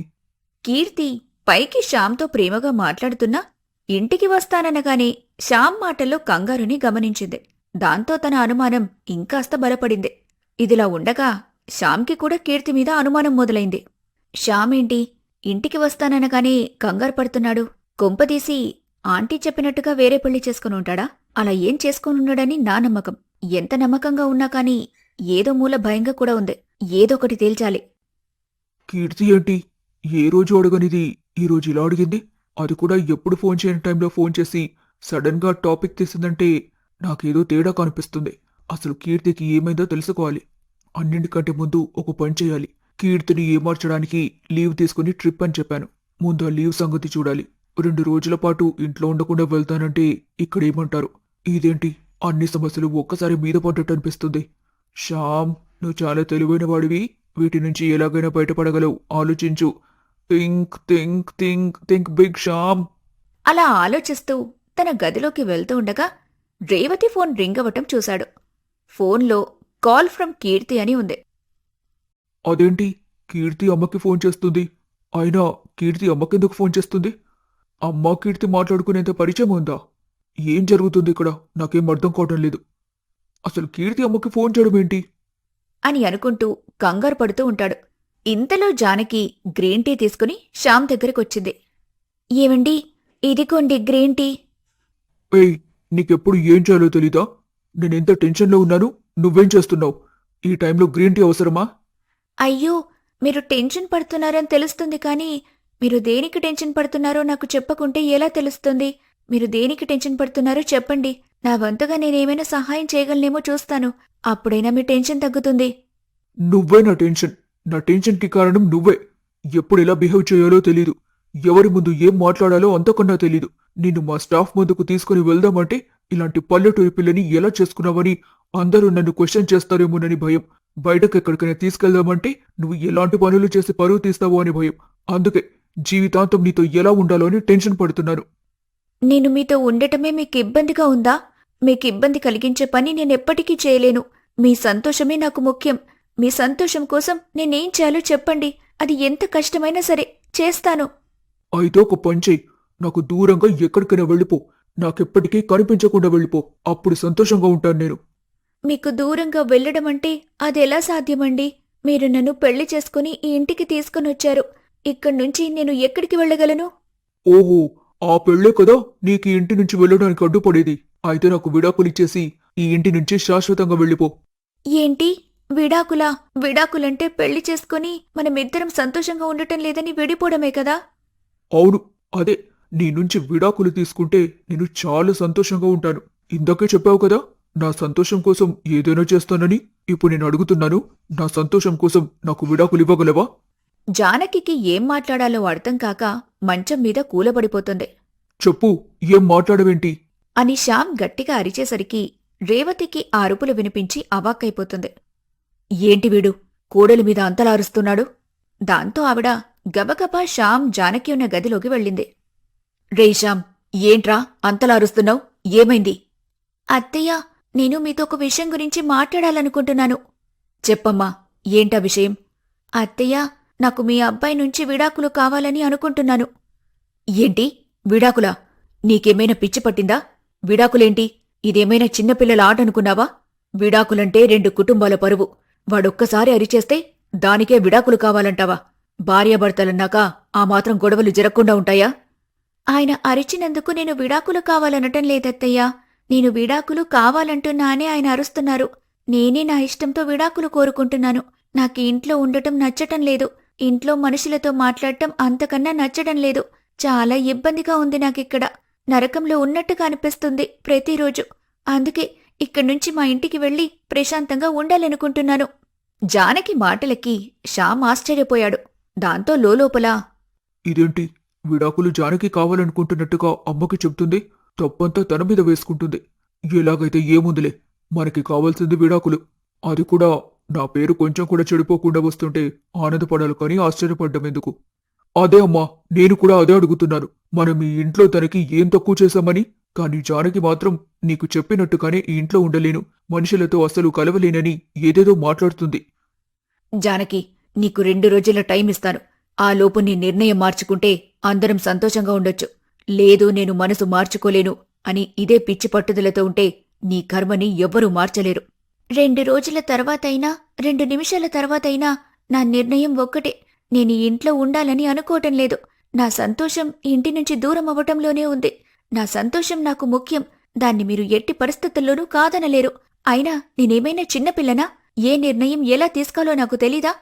Keerthi పైకి శ్యామ్తో ప్రేమగా మాట్లాడుతున్నా ఇంటికి వస్తాననగానే శ్యామ్ మాటల్లో కంగారుని గమనించింది. దాంతో తన అనుమానం ఇంకాస్త బలపడింది. ఇదిలా ఉండగా శ్యామ్కి కూడా కీర్తి మీద అనుమానం మొదలైంది. శ్యామ్ ఏంటి ఇంటికి వస్తాననగానే కంగారు పడుతున్నాడు? కొంపదీసి ఆంటీ చెప్పినట్టుగా వేరే పెళ్లి చేసుకుని ఉంటాడా? అలా ఏం చేసుకునున్నాడని నా నమ్మకం. ఎంత నమ్మకంగా ఉన్నా కాని ఏదో మూల భయంగా కూడా ఉంది. ఏదొకటి తేల్చాలి. కీర్తి ఏంటి ఏ రోజు అడగనిది ఈ రోజు ఇలా అడిగింది? అది కూడా ఎప్పుడు ఫోన్ చేయని టైంలో ఫోన్ చేసి సడన్ గా టాపిక్ తీసిందంటే నాకేదో తేడా కనిపిస్తుంది. అసలు కీర్తికి ఏమైందో తెలుసుకోవాలి. అన్నింటికంటే ముందు ఒక పని చేయాలి. కీర్తిని ఏమార్చడానికి లీవ్ తీసుకుని ట్రిప్ అని చెప్పాను. ముందు ఆ లీవ్ సంగతి చూడాలి. 2 రోజుల పాటు ఇంట్లో ఉండకుండా వెళ్తానంటే ఇక్కడేమంటారు? ఇదేంటి అన్ని సమస్యలు ఒక్కసారి మీద పడ్డట్టు అనిపిస్తుంది. శ్యామ్, నువ్వు చాలా తెలివైన వాడివి. వీటి నుంచి ఎలాగైనా బయటపడగలవు. ఆలోచించు. Think think think think big Shyam. అలా ఆలోచిస్తూ తన గదిలోకి వెళ్తూ ఉండగా రేవతి ఫోన్ రింగ్ అవ్వటం చూశాడు. ఫోన్లో కాల్ ఫ్రమ్ కీర్తి అని ఉంది. అదేంటి కీర్తి అమ్మకి ఫోన్ చేస్తుంది? అయినా కీర్తి అమ్మకెందుకు ఫోన్ చేస్తుంది? అమ్మ కీర్తి మాట్లాడుకునేంత పరిచయం ఉందా? ఏం జరుగుతుంది ఇక్కడ? నాకేం అర్థం కావడం లేదు. అసలు కీర్తి అమ్మకి ఫోన్ చేయడం ఏంటి? అని అనుకుంటూ కంగారు పడుతూ ఉంటాడు. ఇంతలో జానకి గ్రీన్ టీ తీసుకుని శ్యామ్ దగ్గరికొచ్చింది. ఏవండి, ఇదిగోండి గ్రీన్ టీ. ఏయ్, నీకెప్పుడు ఏం చేయాలో తెలీదా? నేనెంత టెన్షన్లో ఉన్నాను, నువ్వేం చేస్తున్నావు? ఈ టైంలో గ్రీన్ టీ అవసరమా? అయ్యో, మీరు టెన్షన్ పడుతున్నారని తెలుస్తుంది కానీ మీరు దేనికి టెన్షన్ పడుతున్నారో నాకు చెప్పకుంటే ఎలా తెలుస్తుంది? మీరు దేనికి టెన్షన్ పడుతున్నారో చెప్పండి. నా వంతుగా నేనేమైనా సహాయం చేయగలనేమో చూస్తాను. అప్పుడైనా మీ టెన్షన్ తగ్గుతుంది. నువ్వే నా టెన్షన్. నా టెన్షన్కి కారణం నువ్వే. ఎప్పుడు ఎలా బిహేవ్ చేయాలో తెలీదు. ఎవరి ముందు ఏం మాట్లాడాలో అంతకన్నా తెలీదు. నిన్ను మా స్టాఫ్ ముందుకు తీసుకుని వెళ్దామంటే ఇలాంటి పల్లెటూరి పిల్లని ఎలా చేసుకున్నావని అందరూ నన్ను క్వశ్చన్ చేస్తారేమోనని భయం. బయటకెక్కడికైనా తీసుకెళ్దామంటే నువ్వు ఎలాంటి పనులు చేసి పరువు తీస్తావో అని భయం. అందుకే జీవితాంతం నీతో ఎలా ఉండాలో అని టెన్షన్ పడుతున్నాను. నేను మీతో ఉండటమే మీకు ఇబ్బందిగా ఉందా? మీకు ఇబ్బంది కలిగించే పని నేనెప్పటికీ చేయలేను. మీ సంతోషమే నాకు ముఖ్యం. మీ సంతోషం కోసం నేనేం చేయాలో చెప్పండి. అది ఎంత కష్టమైనా సరే చేస్తాను. అయితే ఒక పని చెయ్యి. నాకు దూరంగా ఎక్కడికైనా వెళ్ళిపో. నాకెప్పటికీ కనిపించకుండా వెళ్ళిపో. అప్పుడు సంతోషంగా ఉంటాను నేను. మీకు దూరంగా వెళ్లడమంటే అదెలా సాధ్యమండి? మీరు నన్ను పెళ్లి చేసుకుని ఈ ఇంటికి తీసుకునొచ్చారు. ఇక్కడ్నుంచి నేను ఎక్కడికి వెళ్ళగలను? ఓహో, ఆ పెళ్ళే కదా నీకు ఈ ఇంటి నుంచి వెళ్ళడానికి అడ్డుపడేది. అయితే నాకు విడాకులిచ్చేసి ఈ ఇంటి నుంచి శాశ్వతంగా వెళ్ళిపో. ఏంటి విడాకులా? విడాకులంటే పెళ్లి చేసుకుని మనమిద్దరం సంతోషంగా ఉండటం లేదని విడిపోవడమే కదా? అవును, అదే. నీ నుంచి విడాకులు తీసుకుంటే నేను చాలా సంతోషంగా ఉంటాను. ఇందాకే చెప్పావు కదా నా సంతోషం కోసం ఏదైనా చేస్తానని. ఇప్పుడు నేను అడుగుతున్నాను, నా సంతోషం కోసం నాకు విడాకులు ఇవ్వగలవా? జానకికి ఏం మాట్లాడాలో అర్థం కాక మంచం మీద కూలబడిపోతుంది. చెప్పు, ఏం మాట్లాడవేంటి? అని శ్యామ్ గట్టిగా అరిచేసరికి రేవతికి ఆ అరుపులు వినిపించి అవాక్కైపోతుంది. ఏంటి వీడు కోడలి మీద అంతలా అరుస్తున్నాడు? దాంతో ఆవిడ గబగబా శ్యామ్ జానకి ఉన్న గదిలోకి వెళ్ళింది. రే శ్యామ్, ఏంట్రా అంతలా అరుస్తున్నావు? ఏమైంది? అత్తయ్య, నేను మీతో ఒక విషయం గురించి మాట్లాడాలనుకుంటున్నాను. చెప్పమ్మా, ఏంటా విషయం? అత్తయ్య, నాకు మీ అబ్బాయి నుంచి విడాకులు కావాలని అనుకుంటున్నాను. ఏంటి? విడాకులా? నీకేమైనా పిచ్చి పట్టిందా? విడాకులేంటి? ఇదేమైనా చిన్నపిల్లల ఆట అనుకున్నావా? విడాకులంటే 2 కుటుంబాల పరువు. వాడొక్కసారి అరిచేస్తే దానికే విడాకులు కావాలంటావా? భార్యాభర్తలన్నాక ఆ మాత్రం గొడవలు జరగకుండా ఉంటాయా? ఆయన అరిచినందుకు నేను విడాకులు కావాలనటం లేదత్తయ్యా. నేను విడాకులు కావాలంటున్నానే ఆయన అరుస్తున్నారు. నేనే నా ఇష్టంతో విడాకులు కోరుకుంటున్నాను. నాకు ఇంట్లో ఉండటం నచ్చటం లేదు. ఇంట్లో మనుషులతో మాట్లాడటం అంతకన్నా నచ్చడం లేదు. చాలా ఇబ్బందిగా ఉంది నాకిక్కడ. నరకంలో ఉన్నట్టుగా అనిపిస్తుంది ప్రతిరోజు. అందుకే ఇక్కడ్నుంచి మా ఇంటికి వెళ్లి ప్రశాంతంగా ఉండాలనుకుంటున్నాను. జానకి మాటలకి శ్యామ్ ఆశ్చర్యపోయాడు. దాంతో లోలోపల, ఇదేంటి విడాకులు జానకి కావాలనుకుంటున్నట్టుగా అమ్మకి చెప్తుంది? తప్పంతా తన మీద వేసుకుంటుంది. ఎలాగైతే ఏముందిలే, మనకి కావాల్సింది విడాకులు. అది కూడా నా పేరు కొంచెం కూడా చెడిపోకుండా వస్తుంటే ఆనందపడాలి కానీ ఆశ్చర్యపడ్డం ఎందుకు? అదే అమ్మా, నేను కూడా అదే అడుగుతున్నాను. మనం ఈ ఇంట్లో తనకి ఏం తక్కువ చేశామని? కానీ జానకి మాత్రం నీకు చెప్పినట్టుగానే ఈ ఇంట్లో ఉండలేను, మనుషులతో అసలు కలవలేనని ఏదేదో మాట్లాడుతుంది. జానకి, నీకు 2 రోజుల టైం ఇస్తాను. ఆ లోపు నీ నిర్ణయం మార్చుకుంటే అందరం సంతోషంగా ఉండొచ్చు. లేదు, నేను మనసు మార్చుకోలేను అని ఇదే పిచ్చి పట్టుదలతో ఉంటే నీ కర్మని ఎవ్వరూ మార్చలేరు. 2 రోజుల తర్వాతైనా 2 నిమిషాల తర్వాతైనా నా నిర్ణయం ఒక్కటే. నేను ఈ ఇంట్లో ఉండాలని అనుకోవటం లేదు. నా సంతోషం ఇంటి నుంచి దూరం అవ్వటంలోనే ఉంది. నా సంతోషం నాకు ముఖ్యం. దాన్ని మీరు ఎట్టి పరిస్థితుల్లోనూ కాదనలేరు. అయినా నేనేమైనా చిన్నపిల్లనా? ఏ నిర్ణయం ఎలా తీసుకోవాలో నాకు తెలీదా?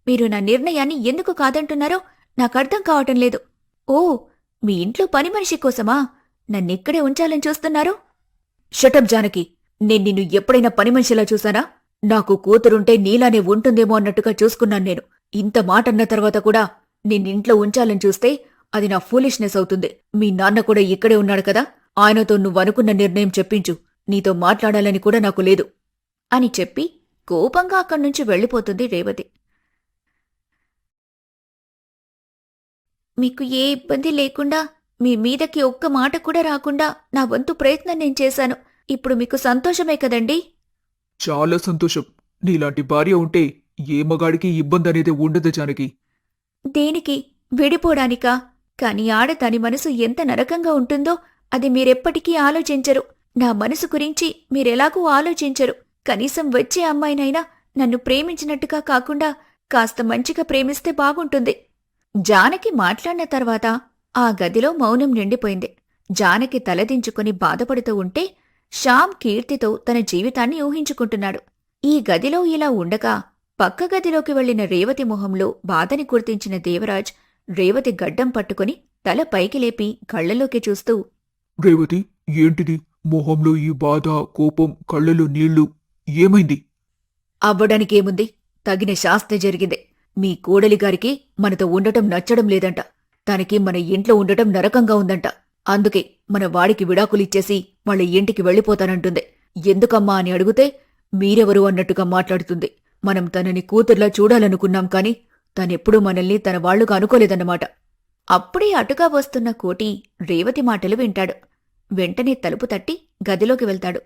మీరు నా నిర్ణయాన్ని ఎందుకు కాదంటున్నారో నాకర్థం కావటం లేదు. ఓ, మీ ఇంట్లో పని మనిషి కోసమా నన్నిక్కడే ఉంచాలని చూస్తున్నారు? షటప్ జానకి, నేను నిన్ను ఎప్పుడైనా పని మనిషిలా చూసానా? నాకు కూతురుంటే నీలానే ఉంటుందేమో అన్నట్టుగా చూసుకున్నాను నేను. ఇంత మాటన్న తర్వాత కూడా నిన్నింట్లో ఉంచాలని చూస్తే అది నా ఫూలిష్నెస్ అవుతుంది. మీ నాన్న కూడా ఇక్కడే ఉన్నాడు కదా, ఆయనతో నువ్వనుకున్న నిర్ణయం చెప్పించు. నీతో మాట్లాడాలని కూడా నాకు లేదు అని చెప్పి కోపంగా అక్కడ్నుంచి వెళ్ళిపోతుంది రేవతి. మీకు ఏ ఇబ్బంది లేకుండా, మీ మీదకి ఒక్క మాట కూడా రాకుండా నా వంతు ప్రయత్నం నేను చేశాను. ఇప్పుడు మీకు సంతోషమే కదండీ? చాలా సంతోషం. నీలాంటి భార్య ఉంటే ఏ మగాడికి ఇబ్బంది అనేది ఉండదు జానకి. దేనికి? విడిపోడానికా? కాని ఆడదాని మనసు ఎంత నరకంగా ఉంటుందో అది మీరెప్పటికీ ఆలోచించరు. నా మనసు గురించి మీరెలాగూ ఆలోచించరు. కనీసం వచ్చే అమ్మాయినైనా నన్ను ప్రేమించినట్టుగా కాకుండా కాస్త మంచిగా ప్రేమిస్తే బాగుంటుంది. జానకి మాట్లాడిన తర్వాత ఆ గదిలో మౌనం నిండిపోయింది. జానకి తలదించుకుని బాధపడుతూ ఉంటే శ్యామ్ కీర్తితో తన జీవితాన్ని ఊహించుకుంటున్నాడు. ఈ గదిలో ఇలా ఉండగా పక్క గదిలోకి వెళ్లిన రేవతి మొహంలో బాధని గుర్తించిన దేవరాజ్ రేవతి గడ్డం పట్టుకుని తల పైకి లేపి కళ్లలోకి చూస్తూ, రేవతి, ఏంటిది? మొహంలో ఈ బాధ, కోపం, కళ్ళలో నీళ్లు, ఏమైంది? అవ్వడానికేముంది? తగిన శాస్త్ర జరిగింది. మీ కోడలిగారికి మనతో ఉండటం నచ్చడం లేదంట. తనకి మన ఇంట్లో ఉండటం నరకంగా ఉందంట. అందుకే మన వాడికి విడాకులిచ్చేసి వాళ్ళ ఇంటికి వెళ్ళిపోతానంటుంది. ఎందుకమ్మా అని అడిగితే మీరెవరు అన్నట్టుగా మాట్లాడుతుంది. మనం తనని కూతుర్లా చూడాలనుకున్నాం కాని తనెప్పుడూ మనల్ని తన వాళ్లుగా అనుకోలేదన్నమాట. అప్పుడే అటుగా వస్తున్న కోటి రేవతి మాటలు వింటాడు. వెంటనే తలుపు తట్టి గదిలోకి వెళ్తాడు.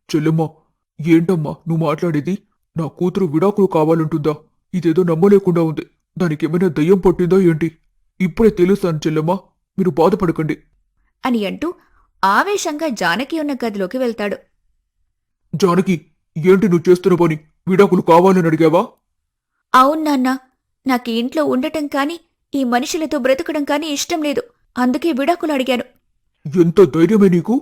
చెల్లెమ్మా, ఏంటమ్మా నువ్వు మాట్లాడేది? నా కూతురు విడాకులు కావాలంటుందా? ఇదేదో నమ్మలేకుండా ఉంది. దానికేమైనా దయ్యం పట్టిందా ఏంటి? ఇప్పుడే తెలుస్తాను చెల్లెమ్మా, మీరు బాధపడకండి అని అంటూ ఆవేశంగా జానకి ఉన్న గదిలోకి వెళ్తాడు. జానకి, ఏంటి నువ్వు చేస్తున్న పని? విడాకులు కావాలని అడిగావా? అవునాన్నా, నాకు ఇంట్లో ఉండటం కాని ఈ మనుషులతో బ్రతకడం కాని ఇష్టం లేదు. అందుకే విడాకులు అడిగాను ఎంత ధైర్యమే నీకు?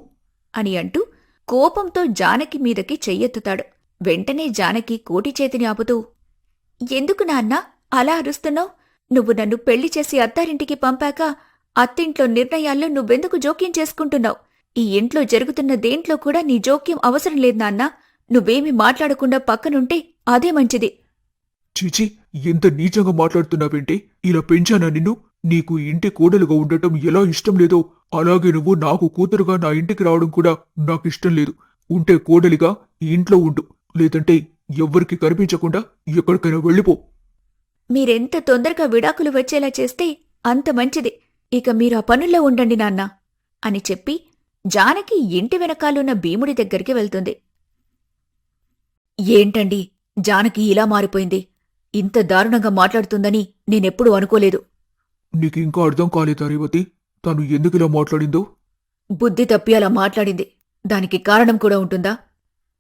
అని అంటూ కోపంతో జానకి మీదకి చెయ్యెత్తుతాడు. వెంటనే జానకి కోటి చేతిని ఆపుతూ, ఎందుకు నాన్నా అలా అరుస్తున్నావు? నువ్వు నన్ను పెళ్లి చేసి అత్తారింటికి పంపాక అత్తింట్లో నిర్ణయాల్లో నువ్వెందుకు జోక్యం చేసుకుంటున్నావు? ఈ ఇంట్లో జరుగుతున్న దేంట్లో కూడా నీ జోక్యం అవసరం లేదు నాన్నా. నువ్వేమీ మాట్లాడకుండా పక్కనుంటే అదే మంచిది. చీచి, ఎంత నీచంగా మాట్లాడుతున్నావేంటి? ఇలా పెంచానా నిన్ను? నీకు ఇంటి కోడలుగా ఉండటం ఎలా ఇష్టం లేదో అలాగే నువ్వు నాకు కూతురుగా నా ఇంటికి రావడం కూడా నాకిష్టం లేదు. ఉంటే కోడలిగా ఈ ఇంట్లో ఉండు, లేదంటే ఎవ్వరికి కనిపించకుండా ఎక్కడికైనా వెళ్ళిపో. మీరెంత తొందరగా విడాకులు వచ్చేలా చేస్తే అంత మంచిది. ఇక మీరు ఆ పనుల్లో ఉండండి నాన్నా అని చెప్పి జానకి ఇంటి వెనకాలున్న భీముడి దగ్గరికి వెళ్తుంది. ఏంటండి, జానకి ఇలా మారిపోయింది? ఇంత దారుణంగా మాట్లాడుతుందని నేనెప్పుడూ అనుకోలేదు. నీకింకా అర్థం కాలేదా రేవతి? తను ఎందుకిలా మాట్లాడిందో? బుద్ధి తప్పి అలా మాట్లాడింది. దానికి కారణం కూడా ఉంటుందా?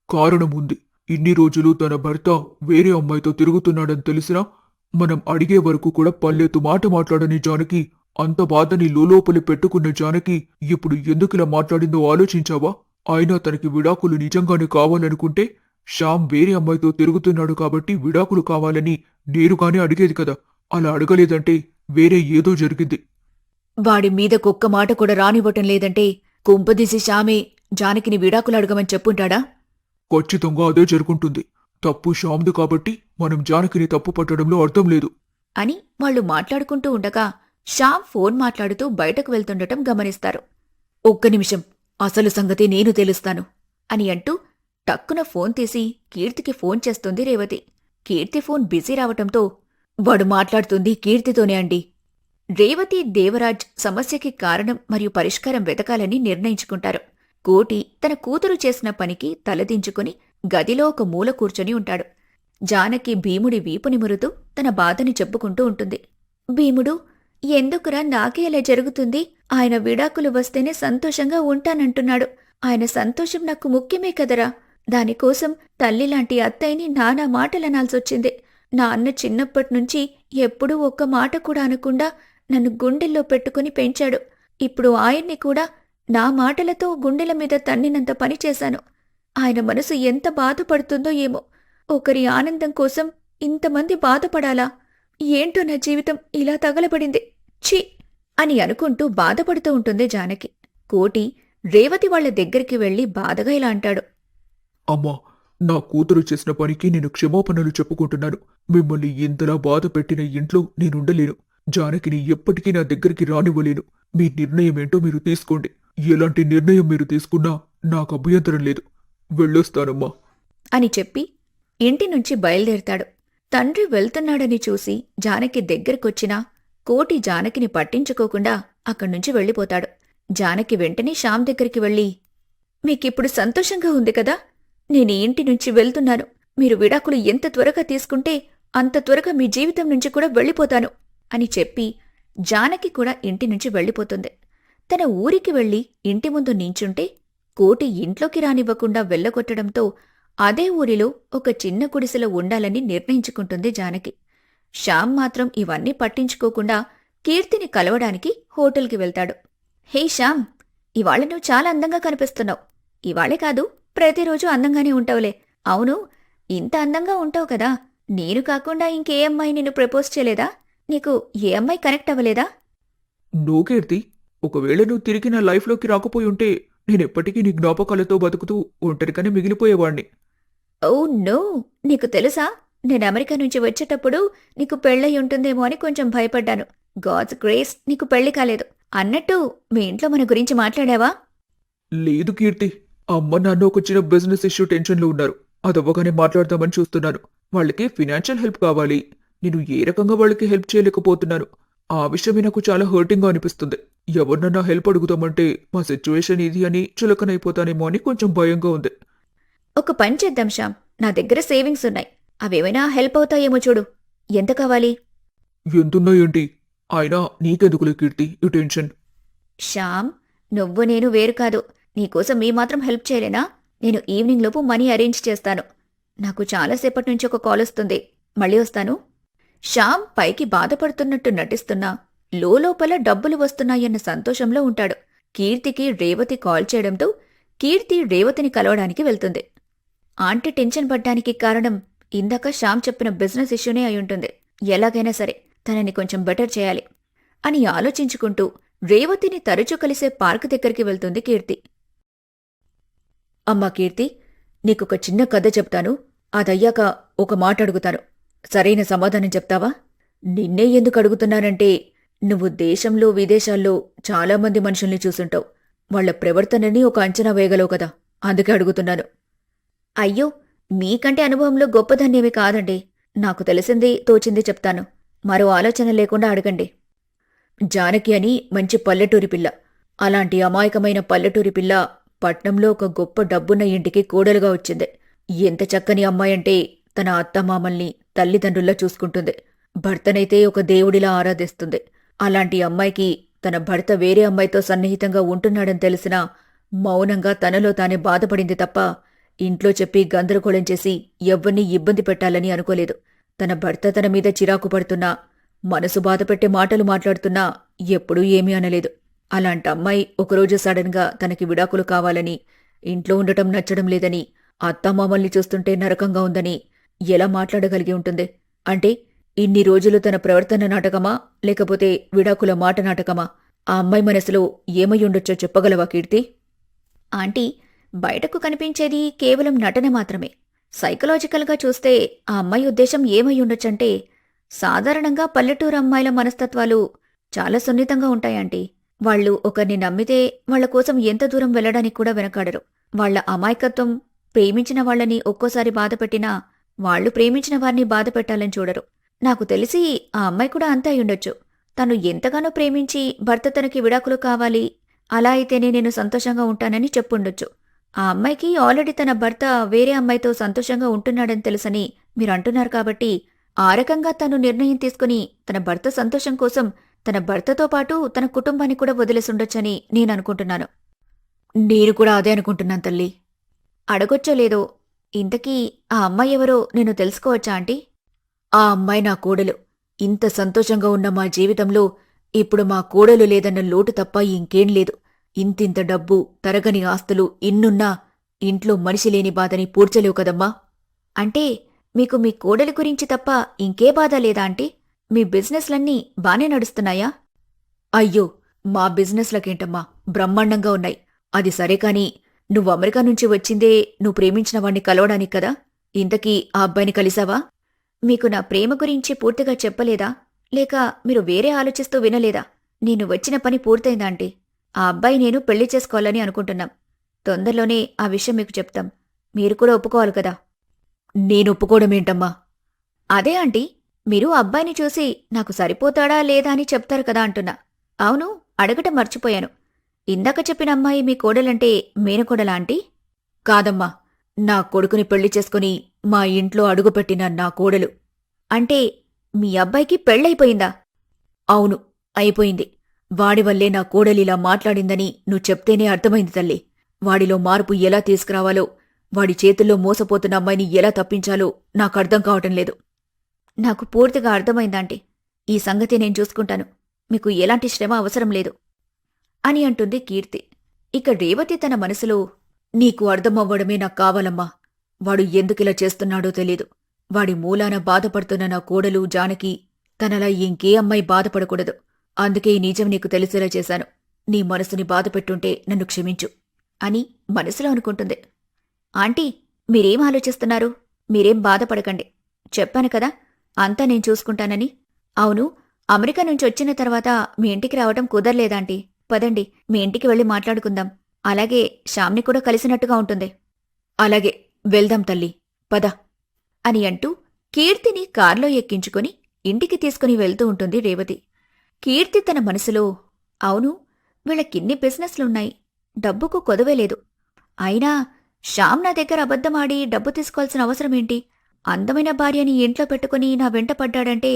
కారణం ఉంది. ఇన్ని రోజులు తన భర్త వేరే అమ్మాయితో తిరుగుతున్నాడని తెలిసినా మనం అడిగే వరకు కూడా పల్లెత్తు మాట మాట్లాడని జానకి, అంత బాధని లోపలి పెట్టుకున్న జానకి ఇప్పుడు ఎందుకిలా మాట్లాడిందో ఆలోచించావా? అయినా తనకి విడాకులు నిజంగానే కావాలనుకుంటే శ్యామ్ వేరే అమ్మాయితో తిరుగుతున్నాడు కాబట్టి విడాకులు కావాలని నేరుగానే అడిగేది కదా. అలా అడగలేదంటే వేరే ఏదో జరిగింది. వాడి మీదకొక్క మాట కూడా రానివ్వటం లేదంటే కుంపదీసి శ్యామే జానకిని విడాకులు అడగమని చెప్పుంటాడా? ఖచ్చితంగా అదే జరుగుంటుంది. తప్పు శ్యామ్ది కాబట్టి మనం జానకిని తప్పు పట్టడంలో అర్థం లేదు. అని వాళ్ళు మాట్లాడుకుంటూ ఉండగా శ్యామ్ ఫోన్ మాట్లాడుతూ బయటకు వెళ్తుండటం గమనిస్తారు. ఒక్క నిమిషం, అసలు సంగతి నేను తెలుస్తాను అని అంటూ టక్కున ఫోన్ తీసి కీర్తికి ఫోన్ చేస్తుంది రేవతి. కీర్తి ఫోన్ బిజీ రావటంతో వాడు మాట్లాడుతుంది కీర్తితోనే అండి. రేవతి, దేవరాజ్ సమస్యకి కారణం మరియు పరిష్కారం వెతకాలని నిర్ణయించుకుంటారు. కోటి తన కూతురు చేసిన పనికి తలదించుకుని గదిలో ఒక మూల కూర్చొని ఉంటాడు. జానకి భీముడి వీపు నిమురుతూ తన బాధని చెప్పుకుంటూ ఉంటుంది. భీముడు, ఎందుకురా నాకే ఇలా జరుగుతుంది? ఆయన విడాకులు వస్తేనే సంతోషంగా ఉంటానంటున్నాడు. ఆయన సంతోషం నాకు ముఖ్యమే కదరా. దానికోసం తల్లిలాంటి అత్తయ్యని నానా మాటలనాల్సొచ్చింది. నా అన్న చిన్నప్పట్నుంచి ఎప్పుడూ ఒక్క మాట కూడా అనకుండా నన్ను గుండెల్లో పెట్టుకుని పెంచాడు. ఇప్పుడు ఆయన్ని కూడా నా మాటలతో గుండెల మీద తన్నినంత పనిచేశాను. ఆయన మనసు ఎంత బాధపడుతుందో ఏమో. ఒకరి ఆనందం కోసం ఇంతమంది బాధపడాలా? ఏంటో నా జీవితం ఇలా తగలబడింది, ఛీ అని అనుకుంటూ బాధపడుతూ ఉంటుంది జానకి. కోటి రేవతి వాళ్ల దగ్గరికి వెళ్లి బాధగా ఇలా అంటాడు. అమ్మా, నా కూతురు చేసిన పనికి నేను క్షమాపణలు చెప్పుకుంటున్నాను. మిమ్మల్ని ఇంతలా బాధ పెట్టిన ఇంట్లో నేనుండలేను. జానకిని ఎప్పటికీ నా దగ్గరికి రానివ్వలేను. మీ నిర్ణయం ఏంటో మీరు తీసుకోండి. ఎలాంటి నిర్ణయం మీరు తీసుకున్నా నాకు అభ్యంతరం లేదు. వెళ్ళొస్తానమ్మా అని చెప్పి ఇంటి నుంచి బయలుదేరతాడు. తండ్రి వెళ్తున్నాడని చూసి జానకి దగ్గరకొచ్చినా కోటి జానకిని పట్టించుకోకుండా అక్కడ్నుంచి వెళ్ళిపోతాడు. జానకి వెంటనే శ్యామ్ దగ్గరికి వెళ్ళి, మీకిప్పుడు సంతోషంగా ఉంది కదా? నేను ఈ ఇంటి నుంచి వెళ్తున్నాను. మీరు విడాకులు ఎంత త్వరగా తీసుకుంటే అంత త్వరగా మీ జీవితం నుంచి కూడా వెళ్ళిపోతాను అని చెప్పి జానకి కూడా ఇంటి నుంచి వెళ్ళిపోతుంది. తన ఊరికి వెళ్లి ఇంటి ముందు నించుంటే కోటి ఇంట్లోకి రానివ్వకుండా వెళ్ళగొట్టడంతో అదే ఊరిలో ఒక చిన్న గుడిసెలో ఉండాలని నిర్ణయించుకుంటుంది జానకి. శ్యామ్ మాత్రం ఇవన్నీ పట్టించుకోకుండా కీర్తిని కలవడానికి హోటల్కి వెళ్తాడు. హే శ్యామ్, ఇవాళ నువ్వు చాలా అందంగా కనిపిస్తున్నావు. ఇవాళే కాదు, ప్రతిరోజు అందంగానే ఉంటావులే. అవును, ఇంత అందంగా ఉంటావు కదా, నేను కాకుండా ఇంకే అమ్మాయి నిన్ను ప్రపోజ్ చేయలేదా? నీకు ఏ అమ్మాయి కనెక్ట్ అవ్వలేదా? నువ్వు కీర్తి, ఒకవేళ నువ్వు తిరిగి నా లైఫ్లోకి రాకపోయి ఉంటే నేనెప్పటికీ నీ జ్ఞాపకాలతో బతుకుతూ ఒంటరిగానే మిగిలిపోయేవాణ్ణి. ఓ నో, నీకు తెలుసా, నేను అమెరికా నుంచి వచ్చేటప్పుడు నీకు పెళ్ళయి ఉంటుందేమో అని కొంచెం భయపడ్డాను. గాడ్స్ గ్రేస్, నీకు పెళ్లి కాలేదు. అన్నట్టు మీ ఇంట్లో మన గురించి మాట్లాడావా? లేదు కీర్తి, అమ్మ నాన్న ఒక చిన్న బిజినెస్ ఇష్యూ టెన్షన్లో ఉన్నారు. అదవ్వగానే మాట్లాడదామని చూస్తున్నాను. వాళ్ళకి ఫినాన్షియల్ హెల్ప్ కావాలి. నేను ఏ రకంగా వాళ్ళకి హెల్ప్ చేయలేకపోతున్నాను. ఆ విషయమే నాకు చాలా హర్టింగ్గా అనిపిస్తుంది. ఎవరినన్నా హెల్ప్ అడుగుతామంటే మా సిచ్యువేషన్ ఇది అని చులకనైపోతానేమో అని కొంచెం భయంగా ఉంది. ఒక పని చేద్దాం శ్యామ్, నా దగ్గర సేవింగ్స్ ఉన్నాయి. అవేమైనా హెల్ప్ అవుతాయేమో చూడు. ఎంత కావాలి? ఎంతున్నాయేంటి? అయినా నీకెందుకులే కీర్తి ఈ టెన్షన్. శ్యామ్, నువ్వు నేను వేరు కాదు. నీకోసం మీ మాత్రం హెల్ప్ చేయలేనా? నేను ఈవినింగ్ లోపు మనీ అరేంజ్ చేస్తాను. నాకు చాలాసేపటి నుంచి ఒక కాల్ వస్తుంది. మళ్ళీ వస్తాను. శ్యామ్ పైకి బాధపడుతున్నట్టు నటిస్తున్నా లోపల డబ్బులు వస్తున్నాయన్న సంతోషంలో ఉంటాడు. కీర్తికి రేవతి కాల్ చేయడంతో కీర్తి రేవతిని కలవడానికి వెళ్తుంది. ఆంటీ టెన్షన్ పడ్డానికి కారణం ఇందాక శ్యామ్ చెప్పిన బిజినెస్ ఇష్యూనే అయ్యుంటుంది. ఎలాగైనా సరే తనని కొంచెం బెటర్ చేయాలి అని ఆలోచించుకుంటూ రేవతిని తరచూ కలిసే పార్క్ దగ్గరికి వెళ్తుంది కీర్తి. అమ్మా కీర్తి, నీకొక చిన్న కథ చెప్తాను. అదయ్యాక ఒక మాట అడుగుతాను. సరైన సమాధానం చెప్తావా? నిన్నే ఎందుకు అడుగుతున్నానంటే, నువ్వు దేశంలో విదేశాల్లో చాలామంది మనుషుల్ని చూసుంటావు. వాళ్ల ప్రవర్తనని ఒక అంచనా వేయగలవు కదా, అందుకే అడుగుతున్నాను. అయ్యో, మీకంటే అనుభవంలో గొప్పదాన్నేమీ కాదండి. నాకు తెలిసింది తోచింది చెప్తాను. మరో ఆలోచన లేకుండా అడగండి. జానకి అని మంచి పల్లెటూరి పిల్ల. అలాంటి అమాయకమైన పల్లెటూరి పిల్ల పట్నంలో ఒక గొప్ప డబ్బున్న ఇంటికి కోడలుగా వచ్చింది. ఎంత చక్కని అమ్మాయంటే తన అత్తమామల్ని, తల్లిదండ్రుల్లా చూసుకుంటుంది. భర్తనైతే ఒక దేవుడిలా ఆరాధిస్తుంది. అలాంటి అమ్మాయికి తన భర్త వేరే అమ్మాయితో సన్నిహితంగా ఉంటున్నాడని తెలిసినా మౌనంగా తనలో తానే బాధపడింది తప్ప ఇంట్లో చెప్పి గందరగోళం చేసి ఎవ్వరినీ ఇబ్బంది పెట్టాలని అనుకోలేదు. తన భర్త తన మీద చిరాకు పడుతున్నా, మనసు బాధపెట్టే మాటలు మాట్లాడుతున్నా ఎప్పుడూ ఏమీ అనలేదు. అలాంటి అమ్మాయి ఒకరోజు సడన్గా తనకి విడాకులు కావాలని, ఇంట్లో ఉండటం నచ్చడం లేదని, అత్తామామల్ని చూస్తుంటే నరకంగా ఉందని ఎలా మాట్లాడగలిగి ఉంటుంది? అంటే ఇన్ని రోజులు తన ప్రవర్తన నాటకమా, లేకపోతే విడాకుల మాట నాటకమా? ఆ అమ్మాయి మనసులో ఏమై ఉండొచ్చో చెప్పగలవా కీర్తి? ఆంటీ, బయటకు కనిపించేది కేవలం నటన మాత్రమే. సైకలాజికల్గా చూస్తే ఆ అమ్మాయి ఉద్దేశం ఏమై ఉండొచ్చంటే, సాధారణంగా పల్లెటూరు అమ్మాయిల మనస్తత్వాలు చాలా సున్నితంగా ఉంటాయంటీ. వాళ్ళు ఒకరిని నమ్మితే వాళ్ల కోసం ఎంత దూరం వెళ్లడానికి కూడా వెనకాడరు. వాళ్ల అమాయకత్వం ప్రేమించిన వాళ్లని ఒక్కోసారి బాధపెట్టినా వాళ్లు ప్రేమించిన వారిని బాధపెట్టాలని చూడరు. నాకు తెలిసి ఆ అమ్మాయి కూడా అంతే అయ్యుండొచ్చు. తను ఎంతగానో ప్రేమించి భర్త తనకి విడాకులు కావాలి, అలా అయితేనే నేను సంతోషంగా ఉంటానని చెప్పుండొచ్చు. ఆ అమ్మాయికి ఆల్రెడీ తన భర్త వేరే అమ్మాయితో సంతోషంగా ఉంటున్నాడని తెలుసని మీరంటున్నారు కాబట్టి ఆ రకంగా తను నిర్ణయం తీసుకుని తన భర్త సంతోషం కోసం తన భర్తతో పాటు తన కుటుంబాన్ని కూడా వదిలేసుండొచ్చని నేననుకుంటున్నాను. నేను కూడా అదే అనుకుంటున్నాను తల్లి. అడగొచ్చో లేదో, ఇంతకీ ఆ అమ్మాయి ఎవరో నేను తెలుసుకోవచ్చా ఆంటీ? ఆ అమ్మాయి నా కోడలు. ఇంత సంతోషంగా ఉన్న మా జీవితంలో ఇప్పుడు మా కోడలు లేదన్న లోటు తప్ప ఇంకేం లేదు. ఇంతింత డబ్బు, తరగని ఆస్తులు ఇన్నున్నా ఇంట్లో మనిషి లేని బాధని పూడ్చలేవు కదమ్మా. అంటే మీకు మీ కోడలి గురించి తప్ప ఇంకే బాధ లేదా ఆంటీ? మీ బిజినెస్లన్నీ బానే నడుస్తున్నాయా? అయ్యో, మా బిజినెస్లకేంటమ్మా, బ్రహ్మాండంగా ఉన్నాయి. అది సరే కాని నువ్వు అమెరికా నుంచి వచ్చిందే నువ్వు ప్రేమించిన వాణ్ణి కలవడానికి కదా. ఇంతకీ ఆ అబ్బాయిని కలిసావా? మీకు నా ప్రేమ గురించి పూర్తిగా చెప్పలేదా, లేక మీరు వేరే ఆలోచిస్తూ వినలేదా? నేను వచ్చిన పని పూర్తయిందా ఆంటీ? ఆ అబ్బాయి నేను పెళ్లి చేసుకోవాలని అనుకుంటున్నాం. తొందరలోనే ఆ విషయం మీకు చెప్తాం. మీరు కూడా ఒప్పుకోవాలి కదా. నేను ఒప్పుకోవడమేంటమ్మా? అదే ఆంటీ, మీరు అబ్బాయిని చూసి నాకు సరిపోతాడా లేదా అని చెప్తారు కదా అంటున్నా. అవును, అడగటం మర్చిపోయాను. ఇందాక చెప్పిన అమ్మాయి మీ కోడలంటే మేనకోడలా ఆంటీ? కాదమ్మా, నా కొడుకుని పెళ్లి చేసుకుని మా ఇంట్లో అడుగుపెట్టిన నా కోడలు. అంటే మీ అబ్బాయికి పెళ్ళైపోయిందా? అవును, అయిపోయింది. వాడి వల్లే నా కోడలిలా మాట్లాడిందని నువ్వు చెప్తేనే అర్థమైంది తల్లి. వాడిలో మార్పు ఎలా తీసుకురావాలో, వాడి చేతుల్లో మోసపోతున్న అమ్మాయిని ఎలా తప్పించాలో నాకర్థం కావటం లేదు. నాకు పూర్తిగా అర్థమైందాంటీ. ఈ సంగతి నేను చూసుకుంటాను. మీకు ఎలాంటి శ్రమ అవసరం లేదు అని అంటుంది కీర్తి. ఇక రేవతి తన మనసులో, నీకు అర్థమవ్వడమే నాకు కావాలమ్మా. వాడు ఎందుకిలా చేస్తున్నాడో తెలీదు. వాడి మూలాన బాధపడుతున్న నా కోడలు జానకి తనలా ఇంకే అమ్మాయి బాధపడకూడదు. అందుకే ఈ నిజం నీకు తెలిసేలా చేశాను. నీ మనసుని బాధపెట్టుంటే నన్ను క్షమించు అని మనసులో అనుకుంటుంది. ఆంటీ, మీరేం ఆలోచిస్తున్నారు? మీరేం బాధపడకండి. చెప్పాను కదా, అంతా నేను చూసుకుంటానని. అవును, అమెరికా నుంచి వచ్చిన తర్వాత మీ ఇంటికి రావటం కుదరలేదాంటీ? పదండి, మీ ఇంటికి వెళ్ళి మాట్లాడుకుందాం. అలాగే శ్యామ్ని కూడా కలిసినట్టుగా ఉంటుంది. అలాగే, వెళ్దాం తల్లి, పద అని అంటూ కీర్తిని కార్లో ఎక్కించుకుని ఇంటికి తీసుకుని వెళ్తూ ఉంటుంది రేవతి. కీర్తి తన మనసులో, అవును, వీళ్ళకిన్ని బిజినెస్లున్నాయి, డబ్బుకు కొదవేలేదు. అయినా శ్యామ్ నా దగ్గర అబద్ధమాడి డబ్బు తీసుకోవాల్సిన అవసరమేంటి? అందమైన భార్యని ఇంట్లో పెట్టుకుని నా వెంట పడ్డాడంటే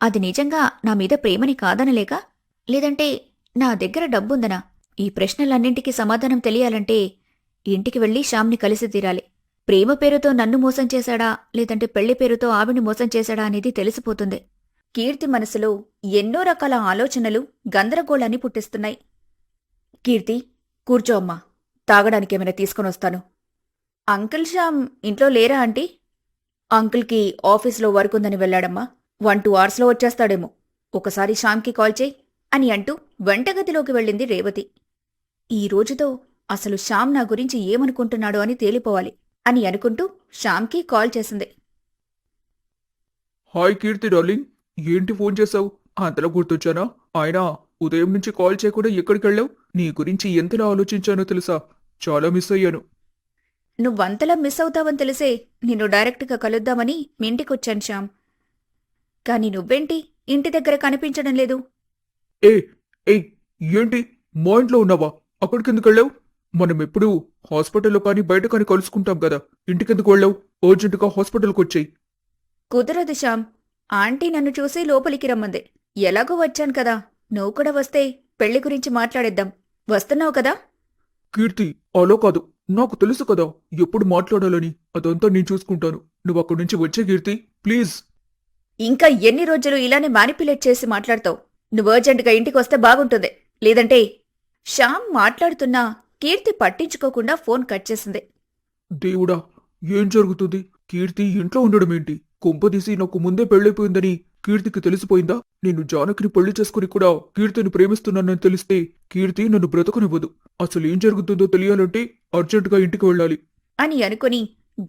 అది నిజంగా నా మీద ప్రేమని కాదనలేక, లేదంటే నా దగ్గర డబ్బుందనా? ఈ ప్రశ్నలన్నింటికీ సమాధానం తెలియాలంటే ఇంటికి వెళ్లి శ్యామ్ని కలిసి తీరాలి. ప్రేమ పేరుతో నన్ను మోసం చేశాడా, లేదంటే పెళ్లి పేరుతో ఆవిడ్ని మోసం చేశాడా అనేది తెలిసిపోతుంది. కీర్తి మనసులో ఎన్నో రకాల ఆలోచనలు గందరగోళాన్ని పుట్టిస్తున్నాయి. కీర్తి, కూర్చో అమ్మా, తాగడానికేమైనా తీసుకునొస్తాను. అంకుల్ శ్యామ్ ఇంట్లో లేరా ఆంటీ? అంకుల్కి ఆఫీస్లో వర్క్ ఉందని వెళ్లాడమ్మా. 1-2 అవర్స్లో వచ్చేస్తాడేమో. ఒకసారి శ్యామ్కి కాల్ చేయి అని అంటూ వంటగదిలోకి వెళ్ళింది రేవతి. ఈ రోజుతో అసలు శ్యామ్ నా గురించి ఏమనుకుంటున్నాడో అని తేలిపోవాలి అని అనుకుంటూ శ్యామ్కి కాల్ చేసింది. హాయ్ కీర్తి డార్లింగ్, ఏంటి ఫోన్ చేశావు? అంతలా గుర్తొచ్చానా? అయినా ఉదయం నుంచి కాల్ చేయకుండా ఎక్కడికి వెళ్ళావు? నీ గురించి ఎంతలా ఆలోచించానో తెలుసా? చాలా మిస్ అయ్యాను. నువ్వంతలా మిస్ అవుతావని తెలిసే నిన్ను డైరెక్ట్గా కలుద్దామని మీ ఇంటికొచ్చాను శ్యామ్. కాని నువ్వేంటి ఇంటి దగ్గర కనిపించడం లేదు? ఏ ఏ ఏంటి, మా ఇంట్లో ఉన్నావా? అక్కడికెందుకు వెళ్ళావు? మనం ఎప్పుడూ హాస్పిటల్లో కానీ బయట కానీ కలుసుకుంటాం కదా. ఇంటికెందుకు వెళ్ళావు? అర్జెంటుగా హాస్పిటల్కి వచ్చేయి. కుదరదు శ్యామ్. ఆంటీ నన్ను చూసి లోపలికి రమ్మంది. ఎలాగో వచ్చాను కదా, నువ్వు కూడా వస్తే పెళ్లి గురించి మాట్లాడేద్దాం. వస్తున్నావు కదా? కీర్తి, అలా కాదు. నాకు తెలుసు కదా ఎప్పుడు మాట్లాడాలని. అదంతా నేను చూసుకుంటాను. నువ్వు అక్కడి నుంచి వచ్చే కీర్తి, ప్లీజ్. ఇంకా ఎన్ని రోజులు ఇలానే మ్యానిపులేట్ చేసి మాట్లాడతావు? నువ్వు అర్జెంటుగా ఇంటికి వస్తే బాగుంటుంది. లేదంటే శ్యామ్ మాట్లాడుతున్నా కీర్తి పట్టించుకోకుండా ఫోన్ కట్ చేసింది. దేవుడా, ఏం జరుగుతుంది? కీర్తి ఇంట్లో ఉండడం ఏంటి? కొంపదీసి నాకు ముందే పెళ్ళైపోయిందని కీర్తికి తెలిసిపోయిందా? నేను జానకిని పెళ్లి చేసుకుని కూడా కీర్తిని ప్రేమిస్తున్నానని తెలిస్తే కీర్తి నన్ను బ్రతకనివ్వదు. అసలు ఏం జరుగుతుందో తెలియాలంటే అర్జెంటుగా ఇంటికి వెళ్ళాలి అని అనుకుని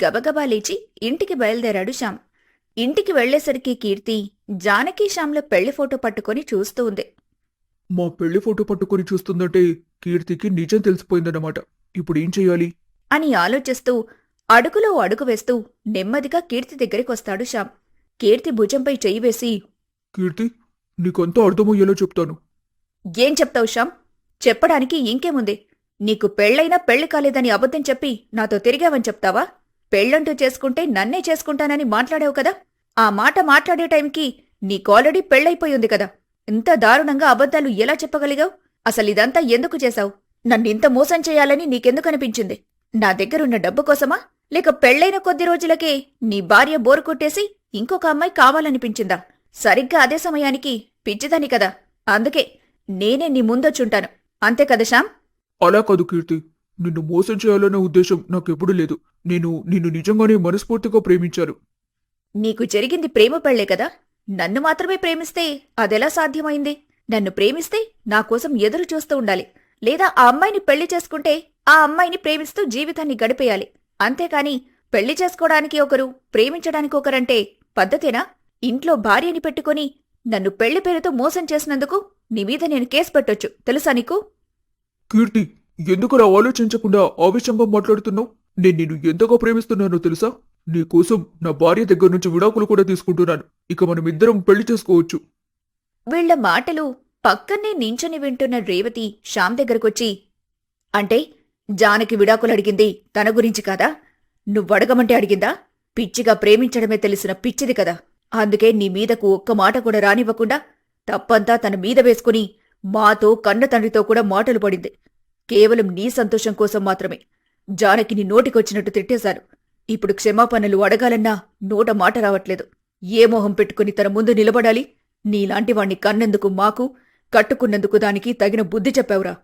గబగబా లేచి ఇంటికి బయలుదేరాడు శ్యామ్. ఇంటికి వెళ్లేసరికి కీర్తి జానకి శ్యామ్ల పెళ్లి ఫోటో పట్టుకొని చూస్తూ ఉంది. మా పెళ్లి ఫోటో పట్టుకొని చూస్తుందంటే కీర్తికి నిజం తెలిసిపోయిందన్నమాట. ఇప్పుడు ఏం చెయ్యాలి? అని ఆలోచిస్తూ అడుగులో అడుగు వేస్తూ నెమ్మదిగా కీర్తి దగ్గరికొస్తాడు శ్యామ్. కీర్తి భుజంపై చెయ్యి వేసి, కీర్తి, నీకంతా అర్థమయ్యేలా చెప్తాను. ఏం చెప్తావు శ్యామ్? చెప్పడానికి ఇంకేముంది? నీకు పెళ్లైనా పెళ్లి కాలేదని అబద్ధం చెప్పి నాతో తిరిగావని చెప్తావా? పెళ్లంటూ చేసుకుంటే నన్నే చేసుకుంటానని మాట్లాడావు కదా. ఆ మాట మాట్లాడే టైంకి నీకాల్రెడీ పెళ్లైపోయింది కదా. ఇంత దారుణంగా అబద్ధాలు ఎలా చెప్పగలిగావు? అసలిదంతా ఎందుకు చేశావు? నన్నింత మోసం చేయాలని నీకెందుకనిపించింది? నా దగ్గరున్న డబ్బు కోసమా? లేక పెళ్లైన కొద్ది రోజులకే నీ భార్య బోరు కొట్టేసి ఇంకొక అమ్మాయి కావాలనిపించిందా? సరిగ్గా అదే సమయానికి పిచ్చిదాని కదా. అందుకే నేనే నీ ముందొచ్చుంటాను. అంతే కదా శ్యామ్? అలా కాదు కీర్తి, నిన్ను మోసం చేయాలన్న ఉద్దేశం నాకెప్పుడూ లేదు. నిన్ను నిజంగానే మనస్ఫూర్తిగా ప్రేమించాను. నీకు జరిగింది ప్రేమ పెళ్లే కదా. నన్ను మాత్రమే ప్రేమిస్తే అదెలా సాధ్యమైంది? నన్ను ప్రేమిస్తే నా కోసం ఎదురు చూస్తూ ఉండాలి. లేదా ఆ అమ్మాయిని పెళ్లి చేసుకుంటే ఆ అమ్మాయిని ప్రేమిస్తూ జీవితాన్ని గడిపేయాలి. అంతేకాని పెళ్లి చేసుకోవడానికి ఒకరు, ప్రేమించడానికి ఒకరంటే పద్ధతేనా? ఇంట్లో భార్యని పెట్టుకుని నన్ను పెళ్లి పేరుతో మోసం చేసినందుకు నీ మీద నేను కేసు పెట్టొచ్చు, తెలుసా నీకు? కీర్తి, ఎందుకలా ఆలోచించకుండా ఆవేశంగా మాట్లాడుతున్నావు? నేను నిన్ను ఎంతగా ప్రేమిస్తున్నానో తెలుసా? నీకోసం నా భార్య దగ్గర నుంచి విడాకులు కూడా తీసుకుంటున్నాను. ఇక మనమిద్దరం పెళ్లి చేసుకోవచ్చు. వీళ్ల మాటలు పక్కనే నించొని వింటున్న రేవతి శ్యామ్ దగ్గరకొచ్చి, అంటే జానకి విడాకులడిగింది తన గురించి కాదా? నువ్వడగమంటే అడిగిందా? పిచ్చిగా ప్రేమించడమే తెలిసిన పిచ్చిది కదా. అందుకే నీ మీదకు ఒక్క మాట కూడా రానివ్వకుండా తప్పంతా తన మీద వేసుకుని మాతో కన్న తండ్రితో కూడా మాటలు పడింది. కేవలం నీ సంతోషం కోసం మాత్రమే జానకిని నోటికొచ్చినట్టు తిట్టేశాను. ఇప్పుడు క్షమాపణలు అడగాలన్నా నోట మాట రావట్లేదు. ఏ మొహం పెట్టుకుని తన ముందు నిలబడాలి? నీలాంటి వాణ్ణి కన్నందుకు మాకు, కట్టుకున్నందుకు దానికి తగిన బుద్ధి చెప్పావురా.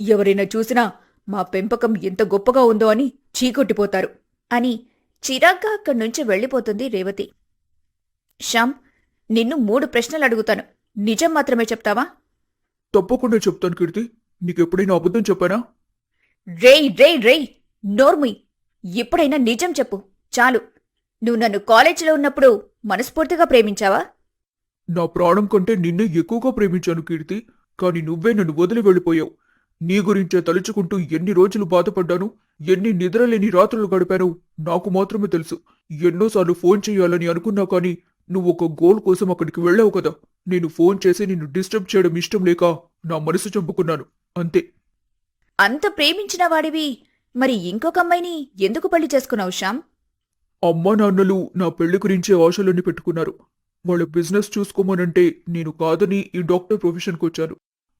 ఎవరైనా చూసినా మా పెంపకం ఎంత గొప్పగా ఉందో అని చీకొట్టిపోతారు అని చిరాగ్గా అక్కడ్నుంచి వెళ్ళిపోతుంది రేవతి. శ్యామ్, నిన్ను 3 ప్రశ్నలు అడుగుతాను. నిజం మాత్రమే చెప్తావా? తప్పకుండా చెప్తాను కీర్తి. నీకెప్పుడైనా అబద్ధం చెప్పానా? రేయ్ నోర్ముయ్. ఎప్పుడైనా నిజం చెప్పు చాలు. నువ్వు నన్ను కాలేజీలో ఉన్నప్పుడు మనస్ఫూర్తిగా ప్రేమించావా? నా ప్రాణం కంటే నిన్నే ఎక్కువగా ప్రేమించాను కీర్తి. కాని నువ్వే నన్ను వదిలి వెళ్ళిపోయావు. నీ గురించే తలుచుకుంటూ ఎన్ని రోజులు బాధపడ్డాను, ఎన్ని నిద్రలేని రాత్రులు గడిపాను నాకు మాత్రమే తెలుసు. ఎన్నోసార్లు ఫోన్ చెయ్యాలని అనుకున్నా కాని నువ్వు ఒక గోల్ కోసం అక్కడికి వెళ్ళావు కదా. నేను ఫోన్ చేసి నిన్ను డిస్టర్బ్ చేయడం ఇష్టం లేక నా మనసు చంపుకున్నాను, అంతే. అంత ప్రేమించిన వాడివి మరి ఇంకొక అమ్మాయిని ఎందుకు పెళ్లి చేసుకున్నావు శ్యామ్? అమ్మా నాన్నలు నా పెళ్లి గురించే ఆశలన్నీ పెట్టుకున్నారు. వాళ్ళ బిజినెస్ చూసుకోమనంటే నేను కాదని ఈ డాక్టర్ ప్రొఫెషన్కి వచ్చాను.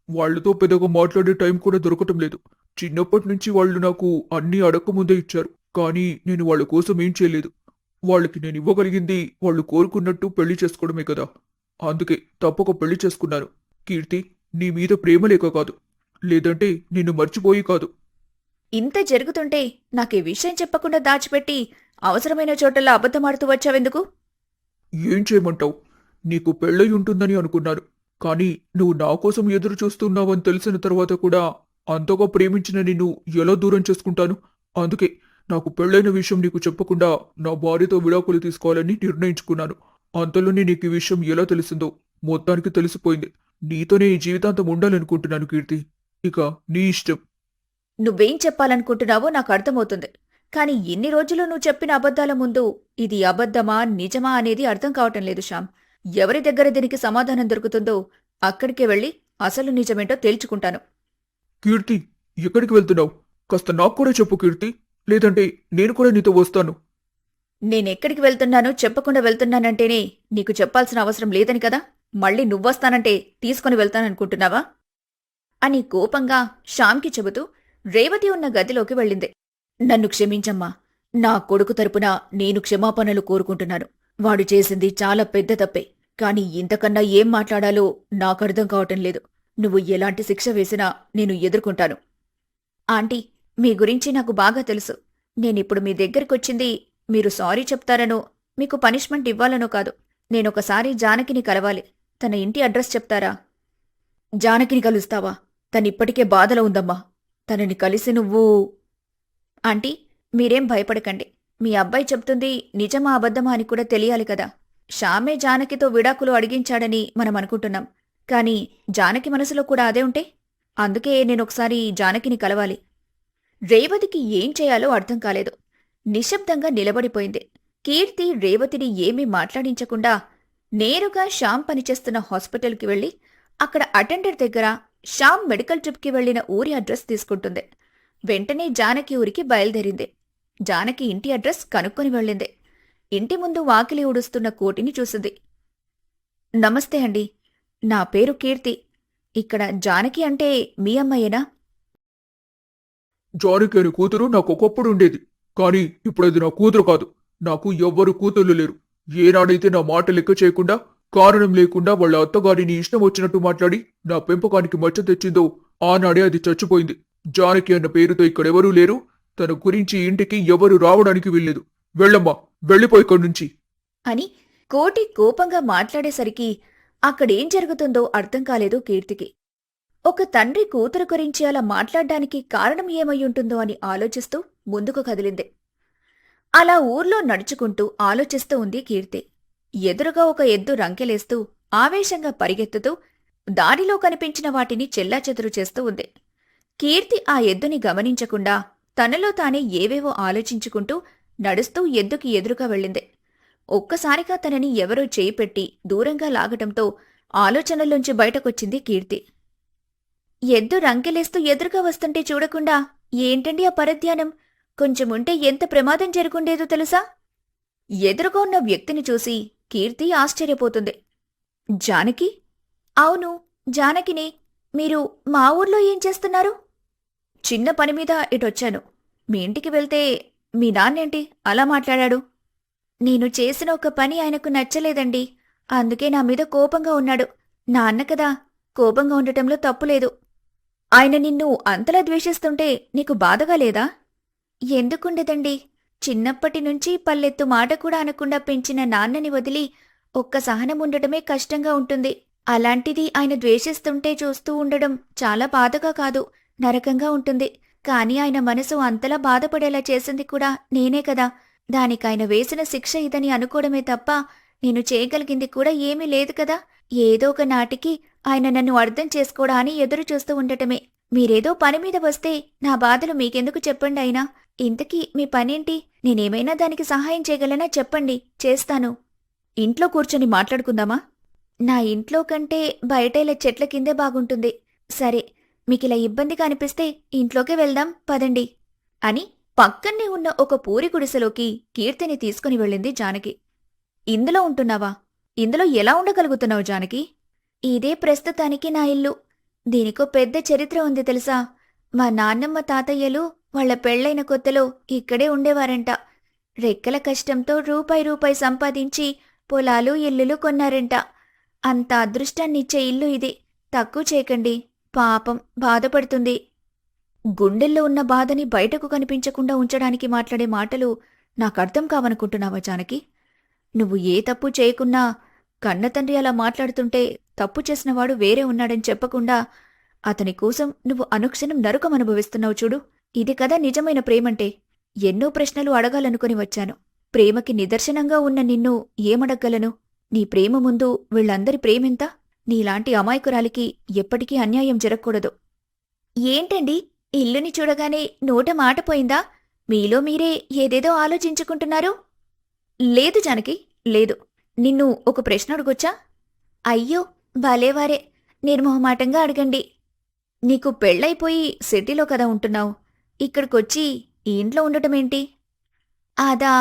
వాళ్లతో పెద్దగా మాట్లాడే టైం కూడా దొరకటం లేదు. చిన్నప్పటి నుంచి వాళ్ళు నాకు అన్నీ అడగకముందే ఇచ్చారు. కానీ నేను వాళ్ళ కోసం ఏం చేయలేదు. వాళ్ళకి నేను ఇవ్వగలిగింది వాళ్ళు కోరుకున్నట్టు పెళ్లి చేసుకోవడమే కదా. అందుకే తప్పక పెళ్లి చేసుకున్నాను. కీర్తి, నీ మీద ప్రేమ లేక కాదు, లేదంటే నిన్ను మర్చిపోయి కాదు. ఇంత జరుగుతుంటే నాకీ విషయం చెప్పకుండా దాచిపెట్టి అవసరమైన చోటల్లో అబద్ధమాడుతూ వచ్చావెందుకు? ఏం చేయమంటావు? నీకు పెళ్ళై ఉంటుందని అనుకున్నాను. కానీ నువ్వు నా కోసం ఎదురు చూస్తున్నావని తెలిసిన తర్వాత కూడా అంతగా ప్రేమించిన నిన్ను ఎలా దూరం చేసుకుంటాను? అందుకే నాకు పెళ్ళైన విషయం నీకు చెప్పకుండా నా భార్యతో విడాకులు తీసుకోవాలని నిర్ణయించుకున్నాను. అంతలోనే నీకు ఈ విషయం ఎలా తెలిసిందో మొత్తానికి తెలిసిపోయింది. నీతోనే ఈ జీవితాంతం ఉండాలనుకుంటున్నాను కీర్తి. ఇక నీ ఇష్టం. నువ్వేం చెప్పాలనుకుంటున్నావో నాకు అర్థమవుతుంది. కాని ఇన్ని రోజులు నువ్వు చెప్పిన అబద్ధాల ముందు ఇది అబద్ధమా నిజమా అనేది అర్థం కావటం లేదు శ్యామ్. ఎవరి దగ్గర దీనికి సమాధానం దొరుకుతుందో అక్కడికే వెళ్ళి అసలు నిజమేంటో తేల్చుకుంటాను. కీర్తి, ఎక్కడికి వెళ్తున్నావు? కాస్త నాకు కూడా చెప్పు కీర్తి, లేదంటే నేను కూడా నీతో వస్తాను. నేనెక్కడికి వెళ్తున్నానో చెప్పకుండా వెళ్తున్నానంటేనే నీకు చెప్పాల్సిన అవసరం లేదని కదా మళ్ళీ నువ్వొస్తానంటే తీసుకుని వెళ్తాననుకుంటున్నావా అని కోపంగా శ్యామ్కి చెబుతూ రేవతి ఉన్న గదిలోకి వెళ్ళింది. నన్ను క్షమించమ్మా. నా కొడుకు తరపున నేను క్షమాపణలు కోరుకుంటున్నాను. వాడు చేసింది చాలా పెద్ద తప్పే. కాని ఇంతకన్నా ఏం మాట్లాడాలో నాకర్థం కావటం లేదు. నువ్వు ఎలాంటి శిక్ష వేసినా నేను ఎదుర్కొంటాను. ఆంటీ, మీ గురించి నాకు బాగా తెలుసు. నేనిప్పుడు మీ దగ్గరికొచ్చింది మీరు సారీ చెప్తారనో మీకు పనిష్మెంట్ ఇవ్వాలనో కాదు. నేనొకసారి జానకిని కలవాలి. తన ఇంటి అడ్రస్ చెప్తారా? జానకిని కలుస్తావా? తనిప్పటికే బాధలో ఉందమ్మా. తనని కలిసి నువ్వు... ఆంటీ, మీరేం భయపడకండి. మీ అబ్బాయి చెప్తుంది నిజమా అబద్ధమా అని కూడా తెలియాలి కదా. శ్యామే జానకితో విడాకులు అడిగించాడని మనం అనుకుంటున్నాం. కాని జానకి మనసులో కూడా అదే ఉంటే? అందుకే నేనొకసారి జానకిని కలవాలి. రేవతికి ఏం చేయాలో అర్థం కాలేదు. నిశ్శబ్దంగా నిలబడిపోయింది. కీర్తి రేవతిని ఏమీ మాట్లాడించకుండా నేరుగా శ్యామ్ పనిచేస్తున్న హాస్పిటల్కి వెళ్లి అక్కడ అటెండర్ దగ్గర శ్యామ్ మెడికల్ ట్రిప్కి వెళ్లిన ఊరి అడ్రస్ తీసుకుంటుంది. వెంటనే జానకి ఊరికి బయలుదేరింది. జానకి ఇంటి అడ్రస్ కనుక్కొని వెళ్ళింది. ఇంటి ముందు వాకిలి ఊడుస్తున్న కోటిని చూసింది. నమస్తే అండి, నా పేరు కీర్తి. ఇక్కడ జానకి అంటే మీ అమ్మాయేనా? జానకి అనే కూతురు నాకు ఒకప్పుడు ఉండేది. కానీ ఇప్పుడది నా కూతురు కాదు. నాకు ఎవ్వరు కూతుర్లు లేరు. ఏనాడైతే నా మాట లెక్క చేయకుండా కారణం లేకుండా వాళ్ళ అత్తగారిని ఇష్టం వచ్చినట్టు మాట్లాడి నా పెంపకానికి మచ్చ తెచ్చిందో ఆనాడే అది చచ్చిపోయింది. జానకి అన్న పేరుతో ఇక్కడెవరూ లేరు. తన గురించి ఇంటికి ఎవరు రావడానికి వీల్లేదు. వెళ్ళమ్మా, వెళ్ళిపోయి ఇక్కడి నుంచి అని కోటి కోపంగా మాట్లాడేసరికి అక్కడేం జరుగుతుందో అర్థం కాలేదు కీర్తికి. ఒక తండ్రి కూతురు గురించి అలా మాట్లాడ్డానికి కారణం ఏమయ్యుంటుందో అని ఆలోచిస్తూ ముందుకు కదిలింది. అలా ఊర్లో నడుచుకుంటూ ఆలోచిస్తూ ఉంది కీర్తి. ఎదురుగా ఒక ఎద్దు రంకెలేస్తూ ఆవేశంగా పరిగెత్తుతూ దారిలో కనిపించిన వాటిని చెల్లాచెదురు చేస్తూ ఉంది. కీర్తి ఆ ఎద్దుని గమనించకుండా తనలో తానే ఏవేవో ఆలోచించుకుంటూ నడుస్తూ ఎద్దుకి ఎదురుగా వెళ్ళింది. ఒక్కసారిగా తనని ఎవరో చేయిపెట్టి దూరంగా లాగటంతో ఆలోచనల్లోంచి బయటకొచ్చింది కీర్తి. ఎద్దు రంకెలేస్తూ ఎదురుగా వస్తుంటే చూడకుండా ఏంటండి ఆ పరధ్యానం? కొంచెముంటే ఎంత ప్రమాదం జరుగుండేదో తెలుసా? ఎదురుగా ఉన్న వ్యక్తిని చూసి కీర్తి ఆశ్చర్యపోతుంది. జానకి? అవును, జానకినే. మీరు మా ఊర్లో ఏం చేస్తున్నారు? చిన్న పనిమీద ఇటొచ్చాను. మీ ఇంటికి వెళ్తే మీ నాన్నేంటి అలా మాట్లాడాడు? నేను చేసిన ఒక పని ఆయనకు నచ్చలేదండి. అందుకే నా మీద కోపంగా ఉన్నాడు. నాన్న కదా, కోపంగా ఉండటంలో తప్పులేదు. ఆయన నిన్ను అంతలా ద్వేషిస్తుంటే నీకు బాధగా లేదా? ఎందుకుండదండి. చిన్నప్పటినుంచి పల్లెత్తు మాట కూడా అనకుండా పెంచిన నాన్నని వదిలి ఒక్క సహనం ఉండటమే కష్టంగా ఉంటుంది. అలాంటిది ఆయన ద్వేషిస్తుంటే చూస్తూ ఉండడం చాలా బాధగా కాదు, నరకంగా ఉంటుంది. కాని ఆయన మనసు అంతలా బాధపడేలా చేసింది కూడా నేనే కదా. దానికాయన వేసిన శిక్ష ఇదని అనుకోవడమే తప్ప నేను చేయగలిగింది కూడా ఏమీ లేదు కదా. ఏదో ఒక నాటికి ఆయన నన్ను అర్థం చేసుకోడా అని ఎదురు చూస్తూ ఉండటమే. మీరేదో పనిమీద వస్తే నా బాధలు మీకెందుకు చెప్పండి అయినా. ఇంతకీ మీ పనేంటి? నేనేమైనా దానికి సహాయం చేయగలనా చెప్పండి, చేస్తాను. ఇంట్లో కూర్చొని మాట్లాడుకుందామా? నా ఇంట్లో కంటే బయటేలా చెట్ల కిందే బాగుంటుంది. సరే, మీకిలా ఇబ్బందిగా అనిపిస్తే ఇంట్లోకే వెళ్దాం పదండి అని పక్కనే ఉన్న ఒక పూరి గుడిసెలోకి కీర్తిని తీసుకుని వెళ్ళింది జానకి. ఇందులో ఉంటున్నావా? ఇందులో ఎలా ఉండగలుగుతున్నావు జానకి? ఇదే ప్రస్తుతానికి నా ఇల్లు. దీనికో పెద్ద చరిత్ర ఉంది తెలుసా? మా నాన్నమ్మ తాతయ్యలు వాళ్ల పెళ్లైన కొత్తలో ఇక్కడే ఉండేవారంట. రెక్కల కష్టంతో రూపాయి సంపాదించి పొలాలు ఇల్లులు కొన్నారంట. అంత అదృష్టాన్నిచ్చే ఇల్లు ఇది. తక్కువ చేయకండి, పాపం బాధపడుతుంది. గుండెల్లో ఉన్న బాధని బయటకు కనిపించకుండా ఉంచడానికి మాట్లాడే మాటలు నాకర్థం కావనుకుంటున్నావా జానకి? నువ్వు ఏ తప్పు చేయకున్నా కన్నతండ్రి అలా మాట్లాడుతుంటే తప్పు చేసినవాడు వేరే ఉన్నాడని చెప్పకుండా అతని కోసం నువ్వు అనుక్షణం నరకం అనుభవిస్తున్నావు చూడు. ఇది కదా నిజమైన ప్రేమంటే. ఎన్నో ప్రశ్నలు అడగాలనుకుని వచ్చాను. ప్రేమకి నిదర్శనంగా ఉన్న నిన్ను ఏమడగలను? నీ ప్రేమ ముందు వీళ్లందరి ప్రేమెంత? నీలాంటి అమాయకురాలికి ఎప్పటికీ అన్యాయం జరగకూడదు. ఏంటండి, ఇల్లుని చూడగానే నోట మాట పోయిందా? మీలో మీరే ఏదేదో ఆలోచించుకుంటున్నారు. లేదు జానకి, లేదు. నిన్ను ఒక ప్రశ్న అడుగొచ్చా? అయ్యో భలేవారే, నిర్మోహమాటంగా అడగండి. నీకు పెళ్ళైపోయి సిటీలో కదా ఉంటున్నావు. ఇక్కడికొచ్చి ఈ ఇంట్లో ఉండటమేంటి? అదా,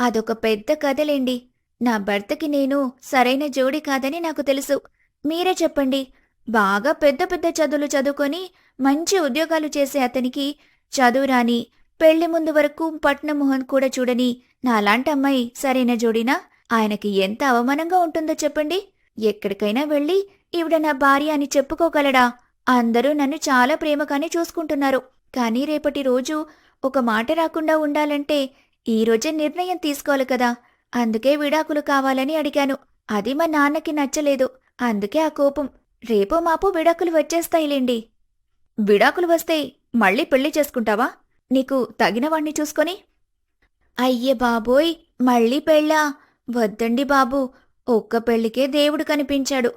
అదొక పెద్ద కథలేండి. నా భర్తకి నేను సరైన జోడి కాదని నాకు తెలుసు. మీరే చెప్పండి. బాగా పెద్ద పెద్ద చదువులు చదువుకొని మంచి ఉద్యోగాలు చేసే అతనికి చదువు రాని, పెళ్లి ముందు వరకు పట్నం మొహం కూడా చూడని నాలాంటి అమ్మాయి సరైన జోడినా? ఆయనకి ఎంత అవమానంగా ఉంటుందో చెప్పండి. ఎక్కడికైనా వెళ్ళి ఈవిడ నా భార్య అని చెప్పుకోగలడా? అందరూ నన్ను చాలా ప్రేమగానే చూసుకుంటున్నారు. కానీ రేపటి రోజు ఒక మాట రాకుండా ఉండాలంటే ఈ రోజే నిర్ణయం తీసుకోవాలి కదా. అందుకే విడాకులు కావాలని అడిగాను. అది మా నాన్నకి నచ్చలేదు. అందుకే ఆ కోపం. రేపో మాపో విడాకులు వచ్చేస్తాయిలేండి. విడాకులు వస్తే మళ్ళీ పెళ్లి చేసుకుంటావా? నీకు తగినవాణ్ణి చూసుకొని? అయ్యే బాబోయ్, మళ్ళీ పెళ్ళా? వద్దండి బాబూ. ఒక్క పెళ్లికే దేవుడు కనిపించాడు.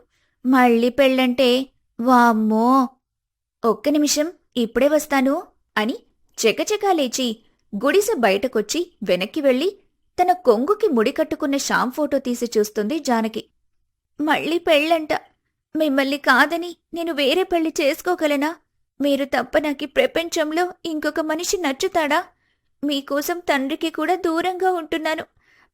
మళ్ళీ పెళ్ళంటే వామ్మో. ఒక్క నిమిషం, ఇప్పుడే వస్తాను అని చెకచెకా లేచి గుడిసె బయటకొచ్చి వెనక్కి వెళ్ళి తన కొంగుకి ముడికట్టుకున్న శ్యామ్ ఫోటో తీసి చూస్తుంది జానకి. మళ్ళీ పెళ్ళంట. మిమ్మల్ని కాదని నేను వేరే పెళ్లి చేసుకోగలనా? మీరు తప్ప నాకీ ప్రపంచంలో ఇంకొక మనిషి నచ్చుతాడా? మీకోసం తండ్రికి కూడా దూరంగా ఉంటున్నాను.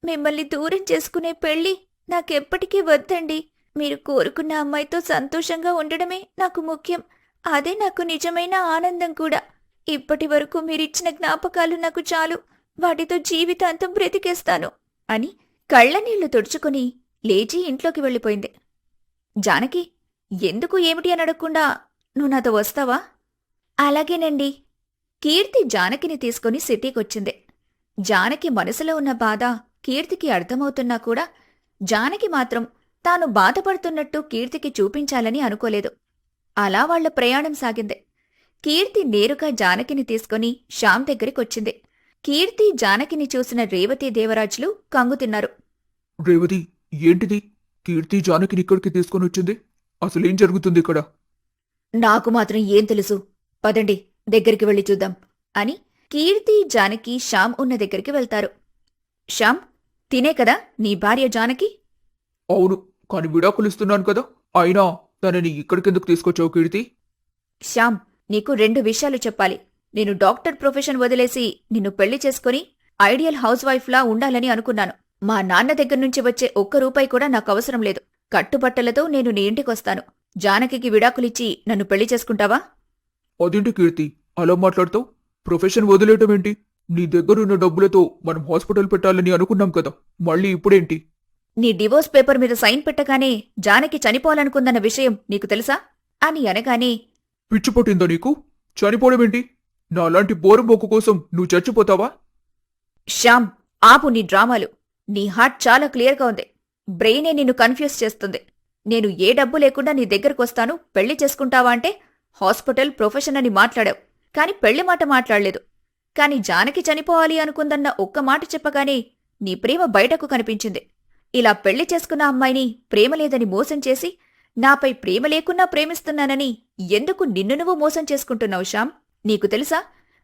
మిమ్మల్ని దూరం చేసుకునే పెళ్లి నాకెప్పటికీ వద్దండి. మీరు కోరుకున్న అమ్మాయితో సంతోషంగా ఉండడమే నాకు ముఖ్యం. అదే నాకు నిజమైన ఆనందం కూడా. ఇప్పటి వరకు మీరిచ్చిన జ్ఞాపకాలు నాకు చాలు. వాటితో జీవితాంతం బ్రతికేస్తాను అని కళ్ళనీళ్లు తుడుచుకుని లేచి ఇంట్లోకి వెళ్ళిపోయింది. జానకి, ఎందుకు ఏమిటి అని అడగకుండా నువ్వు నాతో వస్తావా? అలాగేనండి. కీర్తి జానకిని తీసుకుని సిటీకొచ్చింది. జానకి మనసులో ఉన్న బాధ కీర్తికి అర్థమవుతున్నా కూడా జానకి మాత్రం తాను బాధపడుతున్నట్టు కీర్తికి చూపించాలని అనుకోలేదు. అలా వాళ్ల ప్రయాణం సాగింది. కీర్తి నేరుగా జానకిని తీసుకుని శ్యామ్ దగ్గరికొచ్చింది. కీర్తి జానకిని చూసిన రేవతి దేవరాజులు కంగుతిన్నారు. రేవతి, ఏంటిది? కీర్తి జానకిని ఇక్కడికి తీసుకొని వచ్చింది. అసలేం జరుగుతుంది ఇక్కడ? నాకు మాత్రం ఏం తెలుసు. పదండి, దగ్గరికి వెళ్ళి చూద్దాం అని కీర్తి జానకి శ్యామ్ ఉన్న దగ్గరికి వెళ్తారు. శ్యామ్, తినే కదా నీ భార్య జానకి? అవును, కాని విడాకులిస్తున్నాను కదా. అయినా తనని ఇక్కడికెందుకు తీసుకొచ్చావు కీర్తి? శ్యామ్, నీకు 2 విషయాలు చెప్పాలి. నేను డాక్టర్ ప్రొఫెషన్ వదిలేసి నిన్ను పెళ్లి చేసుకుని ఐడియల్ హౌస్ వైఫ్లా ఉండాలని అనుకున్నాను. మా నాన్న దగ్గర్నుంచి వచ్చే ఒక్క రూపాయి కూడా నాకు అవసరం లేదు. కట్టుబట్టలతో నేను నీ ఇంటికొస్తాను. జానకికి విడాకులిచ్చి నన్ను పెళ్లి చేసుకుంటావా? అదేంటి కీర్తి అలా మాట్లాడతావు? ప్రొఫెషన్ వదిలేయటం ఏంటి? నీ దగ్గరున్న డబ్బులతో మనం హాస్పిటల్ పెట్టాలని అనుకున్నాం కదా. మళ్ళీ ఇప్పుడేంటి? నీ డివోర్స్ పేపర్ మీద సైన్ పెట్టగానే జానకి చనిపోవాలనుకుందన్న విషయం నీకు తెలుసా? అని అనగానే, పిచ్చి పట్టిందా నీకు? చనిపోవడమేంటి? నాలాంటి బోరంబోకు కోసం నువ్వు చచ్చిపోతావా? శ్యామ్, ఆపు నీ డ్రామాలు. నీ హార్ట్ చాలా క్లియర్గా ఉంది. బ్రెయినే నిన్ను కన్ఫ్యూజ్ చేస్తుంది. నేను ఏ డబ్బు లేకుండా నీ దగ్గరకొస్తాను, పెళ్లి చేసుకుంటావా అంటే హాస్పిటల్ ప్రొఫెషన్ అని మాట్లాడావు. కాని పెళ్లి మాట మాట్లాడలేదు. కాని జానకి చనిపోవాలి అనుకుందన్న ఒక్క మాట చెప్పగానే నీ ప్రేమ బయటకు కనిపించింది. ఇలా పెళ్లి చేసుకున్న అమ్మాయిని ప్రేమ లేదని మోసం చేసి నాపై ప్రేమ లేకున్నా ప్రేమిస్తున్నానని ఎందుకు నిన్ను నువ్వు మోసం చేసుకుంటున్నావు శ్యామ్? నీకు తెలుసా,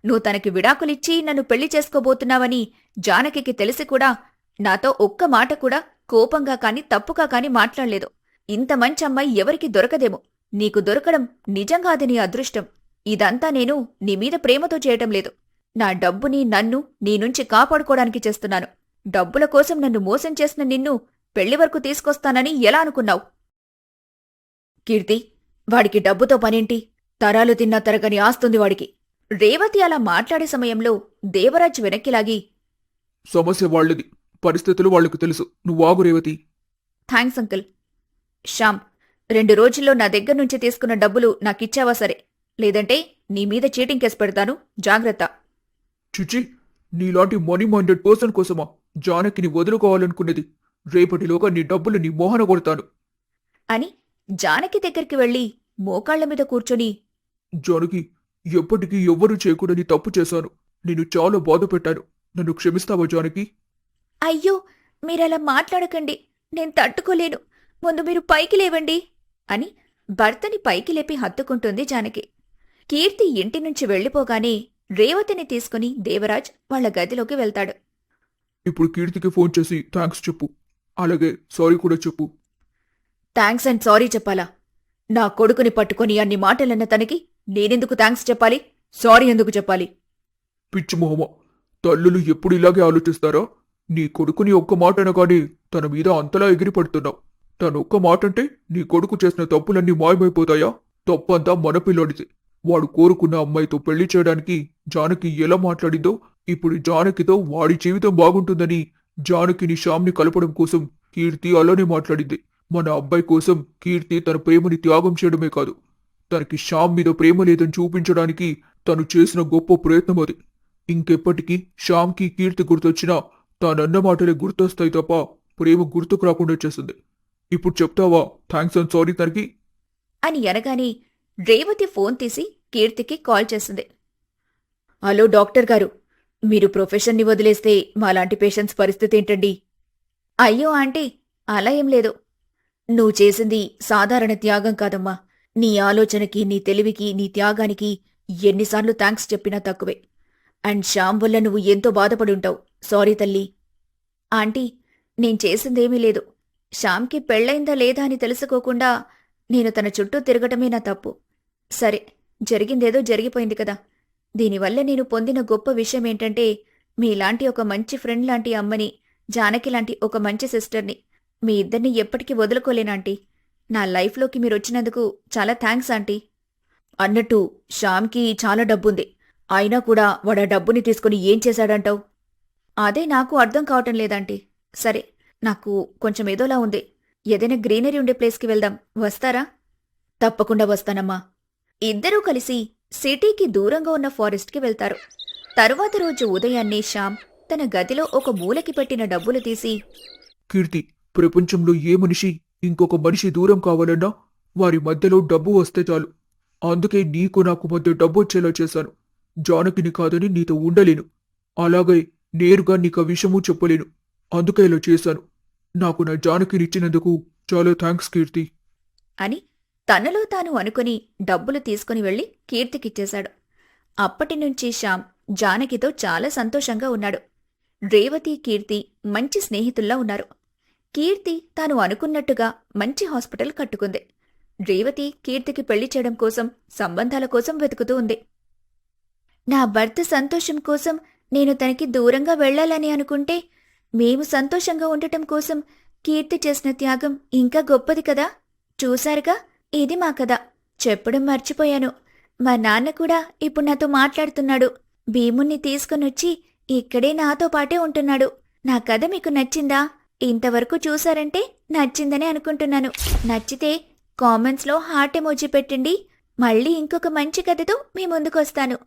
నువ్వు తనకి విడాకులిచ్చి నన్ను పెళ్లి చేసుకోబోతున్నావని జానకికి తెలిసి కూడా నాతో ఒక్క మాట కూడా కోపంగా కాని తప్పుగా కాని మాట్లాడలేదు. ఇంత మంచి అమ్మాయి ఎవరికి దొరకదేమో. నీకు దొరకడం నిజంగా అది నీ అదృష్టం. ఇదంతా నేను నీ మీద ప్రేమతో చేయటం లేదు. నా డబ్బుని నన్ను నీ నుంచి కాపాడుకోవడానికి చేస్తున్నాను. డబ్బుల కోసం నన్ను మోసం చేసిన నిన్ను పెళ్లి వరకు తీసుకొస్తానని ఎలా అనుకున్నావు? కీర్తి, వాడికి డబ్బుతో పనేంటి? తరాలు తిన్నా తరగని ఆస్తుంది వాడికి. రేవతి అలా మాట్లాడే సమయంలో దేవరాజ్ వెనక్కిలాగి, సమస్య వాళ్ళది, పరిస్థితులు వాళ్లకు తెలుసు. నువ్వు ఆగు రేవతి. Thanks uncle. శ్యామ్, 2 రోజుల్లో నా దగ్గర్నుంచి తీసుకున్న డబ్బులు నాకిచ్చావా సరే, లేదంటే నీ మీద చీటింగ్ కేసు పెడతాను. జాగ్రత్త. చిచి, నీలాంటి మనీ మైండెడ్ పర్సన్ కోసమా జానకిని వదులుకోవాలనుకునేది? రేపటిలోగా నీ డబ్బులు నీ మోహన కొడతాను అని జానకి దగ్గరికి వెళ్లి మోకాళ్ల మీద కూర్చొని, జానకి, ఎప్పటికీ ఎవ్వరూ చేయకూడని తప్పు చేశాను. నేను చాలా బాధ పెట్టాను. నన్ను క్షమిస్తావా జానకి? అయ్యో, మీరలా మాట్లాడకండి. నేను తట్టుకోలేను. ముందు మీరు పైకి లేవండి అని భర్తని పైకి లేపి హత్తుకుంటుంది జానకి. కీర్తి ఇంటి నుంచి వెళ్లిపోగానే రేవతిని తీసుకుని దేవరాజ్ వాళ్ల గదిలోకి వెళ్తాడు. ఇప్పుడు కీర్తికి ఫోన్ చేసి థ్యాంక్స్ చెప్పు. అలాగే సారీ కూడా చెప్పు. థ్యాంక్స్ అండ్ సారీ చెప్పాలా? నా కొడుకుని పట్టుకుని అన్ని మాటలన్న తనకి నేనెందుకు థ్యాంక్స్ చెప్పాలి? సారీ ఎందుకు చెప్పాలి? పిచ్చి మొహమా, తల్లులు ఎప్పుడు ఇలాగే ఆలోచిస్తారా? నీ కొడుకుని ఒక్క మాట అనగానే తన మీద అంతలా ఎగిరిపడుతున్నావు. తను ఒక్క మాట అంటే నీ కొడుకు చేసిన తప్పులన్నీ మాయమైపోతాయా? తప్పంతా మన పిల్లోడిది. వాడు కోరుకున్న అమ్మాయితో పెళ్లి చేయడానికి జానకి ఎలా మాట్లాడిందో, ఇప్పుడు జానకితో వాడి జీవితం బాగుంటుందని జానకిని శ్యామ్ని కలపడం కోసం కీర్తి అలానే మాట్లాడింది. మన అబ్బాయి కోసం కీర్తి తన ప్రేమని త్యాగం చేయడమే కాదు, తనకి శ్యామ్ మీద ప్రేమ లేదని చూపించడానికి తను చేసిన గొప్ప ప్రయత్నం అది. ఇంకెప్పటికీ శ్యామ్కి కీర్తి గుర్తొచ్చినా తానన్న మాటలే గుర్తొస్తాయి తప్ప ప్రేమ గుర్తుకు రాకుండా చేస్తుంది. ఇప్పుడు చెప్తావా థ్యాంక్స్ అండ్ సారీ తనకి? అని అనగానే రేవతి ఫోన్ తీసి కీర్తికి కాల్ చేసింది. హలో డాక్టర్ గారు, మీరు ప్రొఫెషన్ని వదిలేస్తే మాలాంటి పేషెంట్స్ పరిస్థితి ఏంటండి? అయ్యో ఆంటీ, అలా ఏం లేదు. నువ్వు చేసింది సాధారణ త్యాగం కాదమ్మా. నీ ఆలోచనకి, నీ తెలివికి, నీ త్యాగానికి ఎన్నిసార్లు థ్యాంక్స్ చెప్పినా తక్కువే. అండ్ శ్యామ్ వల్ల నువ్వు ఎంతో బాధపడి ఉంటావు. సారీ తల్లి. ఆంటీ, నేను చేసిందేమీ లేదు. శ్యామ్కి పెళ్ళైందా లేదా అని తెలుసుకోకుండా నేను తన చుట్టూ తిరగటమే నా తప్పు. సరే, జరిగిందేదో జరిగిపోయింది కదా. దీనివల్ల నేను పొందిన గొప్ప విషయం ఏంటంటే, మీలాంటి ఒక మంచి ఫ్రెండ్ లాంటి అమ్మని, జానకి లాంటి ఒక మంచి సిస్టర్ని, మీ ఇద్దరిని ఎప్పటికీ వదులుకోలేనాంటీ. నా లైఫ్లోకి మీరొచ్చినందుకు చాలా థ్యాంక్స్ ఆంటీ. అన్నట్టు శ్యామ్కి చాలా డబ్బుంది. అయినా కూడా వాడా డబ్బుని తీసుకుని ఏం చేశాడంటావు? అదే నాకు అర్థం కావటం లేదాంటీ. సరే, నాకు కొంచెం ఏదోలా ఉంది. ఏదైనా గ్రీనరీ ఉండే ప్లేస్కి వెళ్దాం, వస్తారా? తప్పకుండా వస్తానమ్మా. ఇద్దరూ కలిసి సిటీకి దూరంగా ఉన్న ఫారెస్ట్కి వెళ్తారు. తరువాత రోజు ఉదయాన్నే శ్యామ్ తన గదిలో ఒక మూలకి పెట్టిన డబ్బులు తీసి, కీర్తి, ప్రపంచంలో ఏ మనిషి ఇంకొక మనిషి దూరం కావాలన్నా వారి మధ్యలో డబ్బు వస్తే చాలు. అందుకే నీకు నాకు మధ్య డబ్బు వచ్చేలా చేశాను. జానకిని కాదని నీతో ఉండలేను. అలాగే నేరుగా నీకు ఆ విషయమూ చెప్పలేను. అందుకే ఇలా చేశాను. నాకు నా జానకినిచ్చినందుకు చాలా థ్యాంక్స్ కీర్తి అని తనలో తాను అనుకుని డబ్బులు తీసుకుని వెళ్లి కీర్తికిచ్చేశాడు. అప్పటినుంచి శ్యామ్ జానకితో చాలా సంతోషంగా ఉన్నాడు. రేవతి, కీర్తి మంచి స్నేహితుల్లా ఉన్నారు. కీర్తి తాను అనుకున్నట్టుగా మంచి హాస్పిటల్ కట్టుకుంది. రేవతి కీర్తికి పెళ్లి చేయడం కోసం సంబంధాల కోసం వెతుకుతూ ఉంది. నా భర్త సంతోషం కోసం నేను తనకి దూరంగా వెళ్లాలని అనుకుంటే, మేము సంతోషంగా ఉండటం కోసం కీర్తి చేసిన త్యాగం ఇంకా గొప్పది కదా. చూశారుగా, ఇది మా కథ. చెప్పడం మర్చిపోయాను, మా నాన్న కూడా ఇప్పుడు నాతో మాట్లాడుతున్నాడు. భీముణ్ణి తీసుకునొచ్చి ఇక్కడే నాతో పాటే ఉంటున్నాడు. నా కథ మీకు నచ్చిందా? ఇంతవరకు చూసారంటే నచ్చిందని అనుకుంటున్నాను. నచ్చితే కామెంట్స్లో హార్ట్ ఎమోజీ పెట్టండి. మళ్ళీ ఇంకొక మంచి కథతో మీ ముందుకొస్తాను.